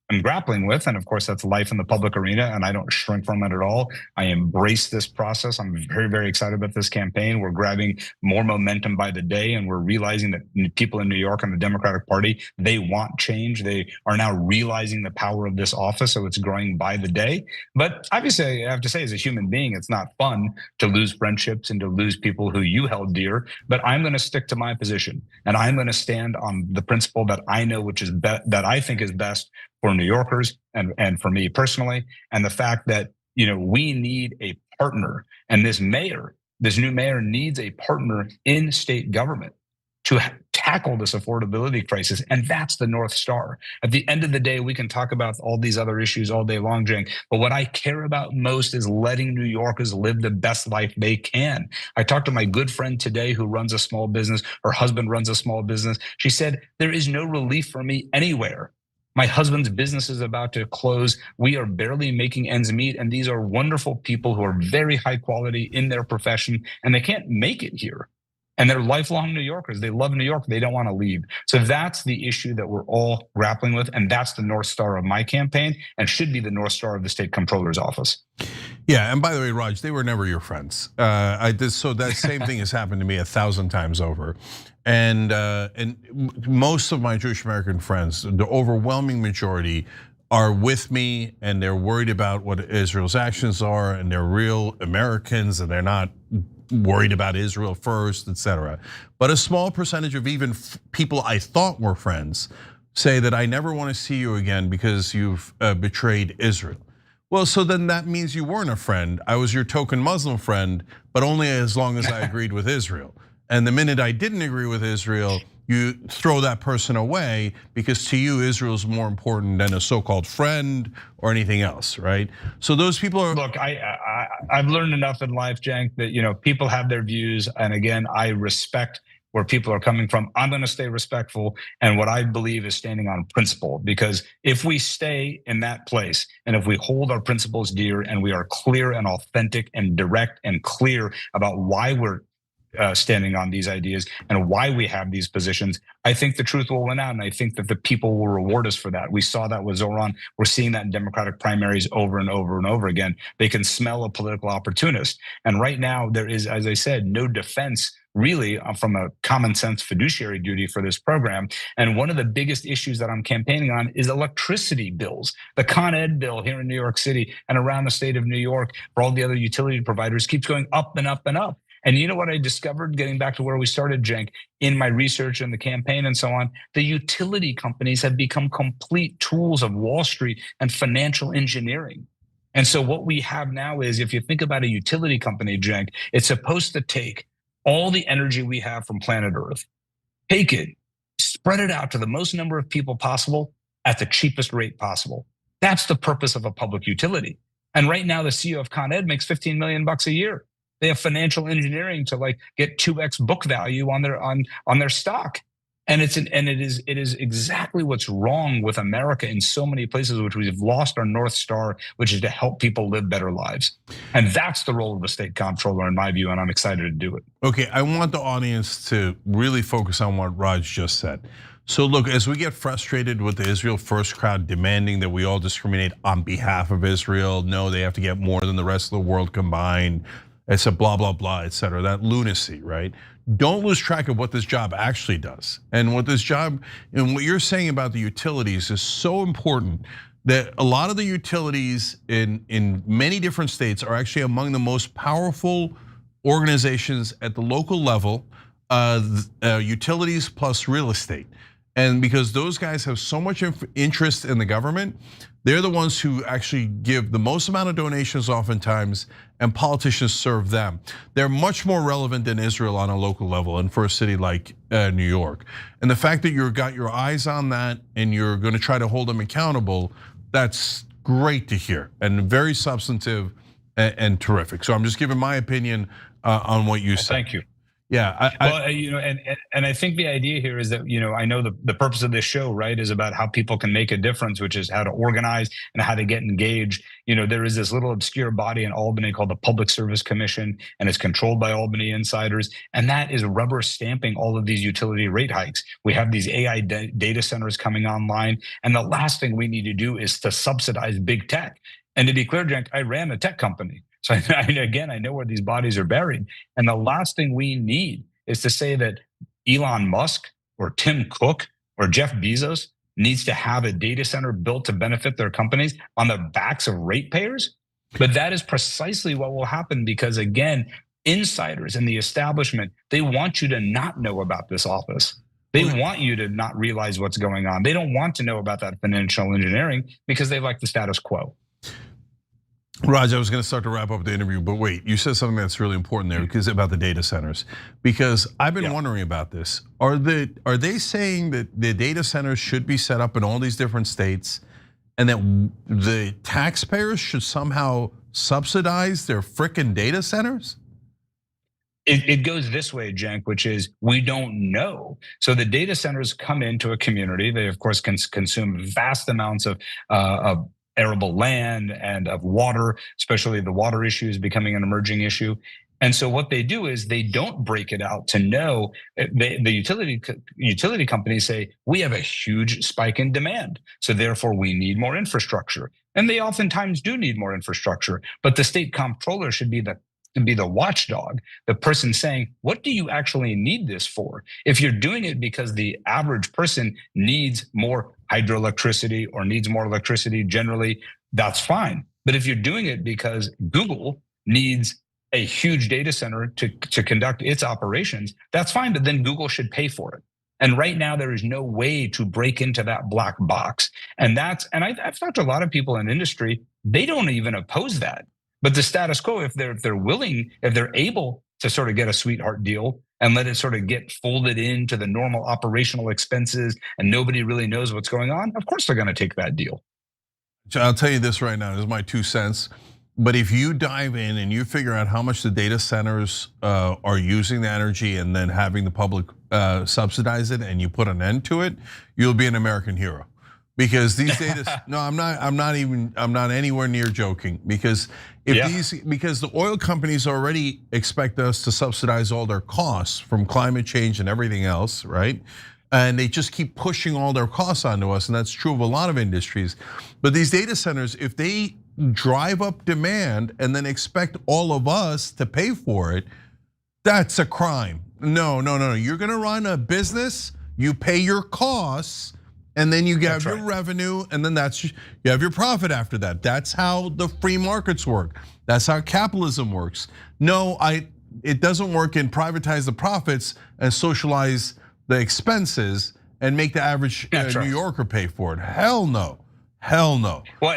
I'm grappling with, and of course that's life in the public arena, and I don't shrink from it at all. I embrace this process. I'm very, very excited about this campaign. We're grabbing more momentum by the day, and we're realizing that people in New York and the Democratic Party, they want change. They are now realizing the power of this office, so it's growing by the day. But obviously, I have to say, as a human being, it's not fun to lose friendships and to lose people who you held dear. But I'm going to stick to my position, and I'm going to stand on the principle that I know, which is that I think is best for New Yorkers and for me personally, and the fact that we need a partner, and this new mayor needs a partner in state government to tackle this affordability crisis, and that's the North Star. At the end of the day, we can talk about all these other issues all day long, Cenk, but what I care about most is letting New Yorkers live the best life they can. I talked to my good friend today who runs a small business. Her husband runs a small business. She said, there is no relief for me anywhere. My husband's business is about to close. We are barely making ends meet. And these are wonderful people who are very high quality in their profession, and they can't make it here. And they're lifelong New Yorkers. They love New York. They don't want to leave. So that's the issue that we're all grappling with. And that's the North Star of my campaign, and should be the North Star of the state comptroller's office. Yeah, and by the way, Raj, they were never your friends. So that same thing has happened to me 1,000 times over. And most of my Jewish American friends, the overwhelming majority, are with me, and they're worried about what Israel's actions are, and they're real Americans, and they're not worried about Israel first, etc. But a small percentage of even people I thought were friends say that I never want to see you again because you've betrayed Israel. Well, so then that means you weren't a friend. I was your token Muslim friend, but only as long as I agreed with Israel. And the minute I didn't agree with Israel, you throw that person away because to you, Israel is more important than a so-called friend or anything else, right? So those people are. Look, I've learned enough in life, Cenk, that people have their views, and again, I respect where people are coming from. I'm going to stay respectful, and what I believe is standing on principle. Because if we stay in that place, and if we hold our principles dear, and we are clear and authentic and direct and clear about why we're standing on these ideas and why we have these positions, I think the truth will win out, and I think that the people will reward us for that. We saw that with Zohran. We're seeing that in Democratic primaries over and over and over again. They can smell a political opportunist, and right now there is, as I said, no defense really from a common sense fiduciary duty for this program. And one of the biggest issues that I'm campaigning on is electricity bills. The Con Ed bill here in New York City and around the state of New York for all the other utility providers keeps going up and up and up. And you know what I discovered, getting back to where we started, Cenk, in my research and the campaign and so on, the utility companies have become complete tools of Wall Street and financial engineering. And so what we have now is, if you think about a utility company, Cenk, it's supposed to take all the energy we have from planet Earth, take it, spread it out to the most number of people possible at the cheapest rate possible. That's the purpose of a public utility. And right now, the CEO of Con Ed makes $15 million a year. They have financial engineering to like get 2x book value on their stock. And it is exactly what's wrong with America in so many places, which we've lost our North Star, which is to help people live better lives. And that's the role of the state comptroller, in my view, and I'm excited to do it. Okay, I want the audience to really focus on what Raj just said. So look, as we get frustrated with the Israel First crowd demanding that we all discriminate on behalf of Israel, no, they have to get more than the rest of the world combined. It's a blah, blah, blah, et cetera, that lunacy, right? Don't lose track of what this job actually does. And what this job, and what you're saying about the utilities is so important, that a lot of the utilities in many different states are actually among the most powerful organizations at the local level, utilities plus real estate. And because those guys have so much interest in the government, they're the ones who actually give the most amount of donations oftentimes, and politicians serve them. They're much more relevant than Israel on a local level, and for a city like New York. And the fact that you've got your eyes on that and you're gonna try to hold them accountable, that's great to hear, and very substantive and terrific. So I'm just giving my opinion on what you said. Thank you. Yeah, and I think the idea here is that, I know the purpose of this show, right, is about how people can make a difference, which is how to organize and how to get engaged. There is this little obscure body in Albany called the Public Service Commission, and it's controlled by Albany insiders, and that is rubber stamping all of these utility rate hikes. We have these AI data centers coming online, and the last thing we need to do is to subsidize big tech. And to be clear, Cenk, I ran a tech company. So again, I know where these bodies are buried. And the last thing we need is to say that Elon Musk or Tim Cook or Jeff Bezos needs to have a data center built to benefit their companies on the backs of ratepayers. But that is precisely what will happen, because again, insiders in the establishment, they want you to not know about this office. They want you to not realize what's going on. They don't want to know about that financial engineering because they like the status quo. Raj, I was going to start to wrap up the interview, but wait, you said something that's really important there, because about the data centers. Because I've been wondering about this. Are they saying that the data centers should be set up in all these different states, and that the taxpayers should somehow subsidize their frickin' data centers? It goes this way, Cenk, which is we don't know. So the data centers come into a community. They of course can consume vast amounts of arable land and of water, especially the water issue is becoming an emerging issue. And so what they do is they don't break it out to know. The utility companies say, we have a huge spike in demand, so therefore we need more infrastructure. And they oftentimes do need more infrastructure, but the state comptroller should be the watchdog, the person saying, what do you actually need this for? If you're doing it because the average person needs more hydroelectricity or needs more electricity generally, that's fine. But if you're doing it because Google needs a huge data center to conduct its operations, that's fine, but then Google should pay for it. And right now there is no way to break into that black box. And I've talked to a lot of people in industry, they don't even oppose that. But the status quo, if they're willing, if they're able to sort of get a sweetheart deal and let it sort of get folded into the normal operational expenses and nobody really knows what's going on, of course they're going to take that deal. I'll tell you this right now, this is my 2 cents. But if you dive in and you figure out how much the data centers are using the energy and then having the public subsidize it, and you put an end to it, you'll be an American hero. Because these data, no, I'm not anywhere near joking. Because because the oil companies already expect us to subsidize all their costs from climate change and everything else, right? And they just keep pushing all their costs onto us, and that's true of a lot of industries. But these data centers, if they drive up demand and then expect all of us to pay for it, that's a crime. No. You're gonna run a business, you pay your costs, and then you have your revenue, and then you have your profit after that. That's how the free markets work. That's how capitalism works. No, it doesn't work in privatize the profits and socialize the expenses and make the average New Yorker pay for it. Hell no. Hell no. Well,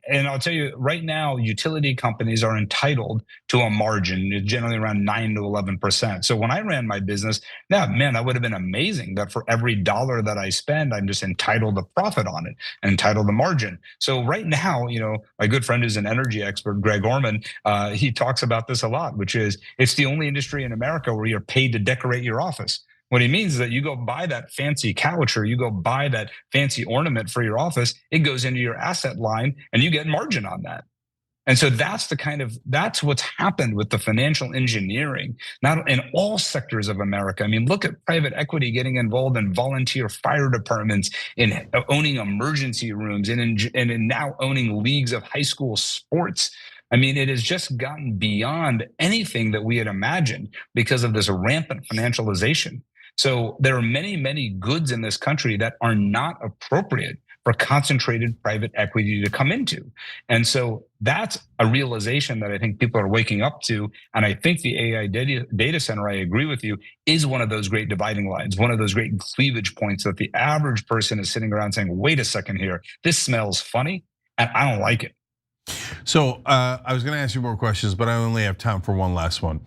and I'll tell you right now, utility companies are entitled to a margin, generally around 9 to 11%. So when I ran my business, man, that would have been amazing. That for every dollar that I spend, I'm just entitled to profit on it, and entitled to margin. So right now, my good friend who's an energy expert, Greg Orman, he talks about this a lot, which is it's the only industry in America where you're paid to decorate your office. What he means is that you go buy that fancy couch or you go buy that fancy ornament for your office, it goes into your asset line and you get margin on that. And so that's what's happened with the financial engineering, not in all sectors of America. I mean, look at private equity getting involved in volunteer fire departments, in owning emergency rooms, and in now owning leagues of high school sports. I mean, it has just gotten beyond anything that we had imagined because of this rampant financialization. So there are many, many goods in this country that are not appropriate for concentrated private equity to come into. And so that's a realization that I think people are waking up to. And I think the AI data center, I agree with you, is one of those great dividing lines, one of those great cleavage points that the average person is sitting around saying, wait a second here, this smells funny and I don't like it. So I was gonna ask you more questions, but I only have time for one last one.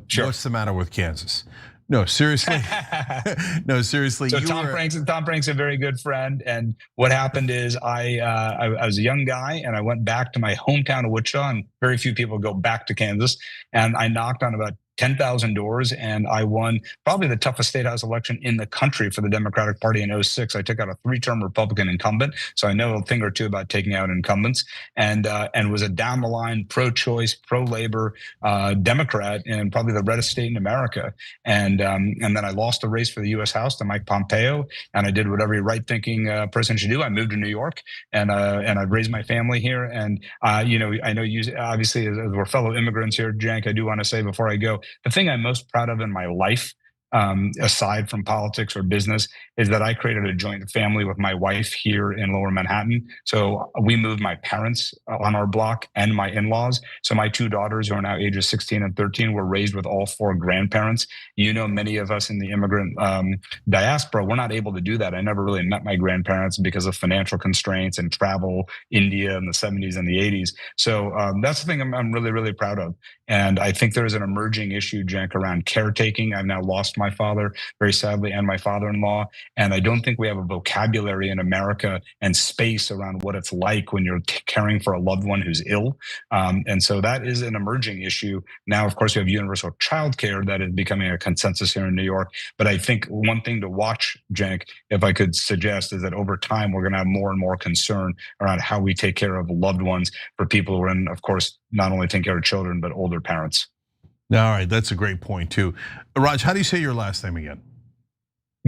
Sure. What's the matter with Kansas? No, seriously. No, seriously. So Tom Frank's a very good friend. And what happened is I was a young guy and I went back to my hometown of Wichita, and very few people go back to Kansas. And I knocked on about 10,000 doors, and I won probably the toughest state house election in the country for the Democratic Party in 2006. I took out a 3-term Republican incumbent, so I know a thing or two about taking out incumbents, and was a down the line pro-choice, pro-labor Democrat in probably the reddest state in America. And then I lost the race for the U.S. House to Mike Pompeo, and I did what every right-thinking person should do. I moved to New York, and I raised my family here. And I know you obviously, as we're fellow immigrants here, Jank, I do want to say before I go, the thing I'm most proud of in my life, aside from politics or business, is that I created a joint family with my wife here in Lower Manhattan. So we moved my parents on our block and my in-laws. So my 2 daughters, who are now ages 16 and 13, were raised with all 4 grandparents. Many of us in the immigrant diaspora, we're not able to do that. I never really met my grandparents because of financial constraints and travel, India in the 70s and the 80s. So that's the thing I'm really, really proud of. And I think there's an emerging issue, Jank, around caretaking. I've now lost my father, very sadly, and my father-in-law. And I don't think we have a vocabulary in America and space around what it's like when you're caring for a loved one who's ill. And so that is an emerging issue. Now, of course, we have universal child care that is becoming a consensus here in New York. But I think one thing to watch, Jank, if I could suggest, is that over time, we're going to have more and more concern around how we take care of loved ones for people who are in, of course, not only take care of children, but older parents. All right, that's a great point too. Raj, how do you say your last name again?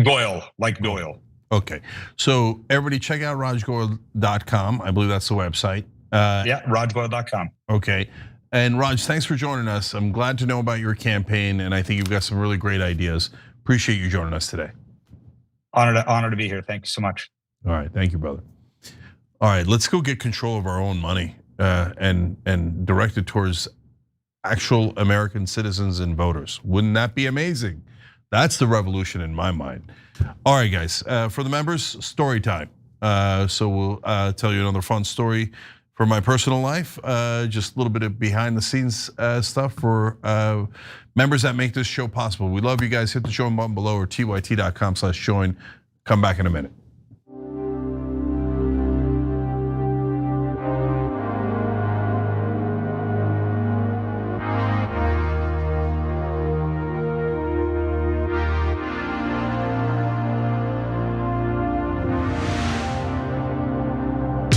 Goyle, like Goyle. Okay, so everybody check out rajgoyle.com. I believe that's the website. Yeah, rajgoyle.com. Okay, and Raj, thanks for joining us. I'm glad to know about your campaign, and I think you've got some really great ideas. Appreciate you joining us today. Honor to be here. Thank you so much. All right, thank you, brother. All right, let's go get control of our own money and direct it towards actual American citizens and voters. Wouldn't that be amazing? That's the revolution in my mind. All right, guys, for the members, story time. So we'll tell you another fun story for my personal life. Just a little bit of behind the scenes stuff for members that make this show possible. We love you guys. Hit the join button below or tyt.com/join. Come back in a minute.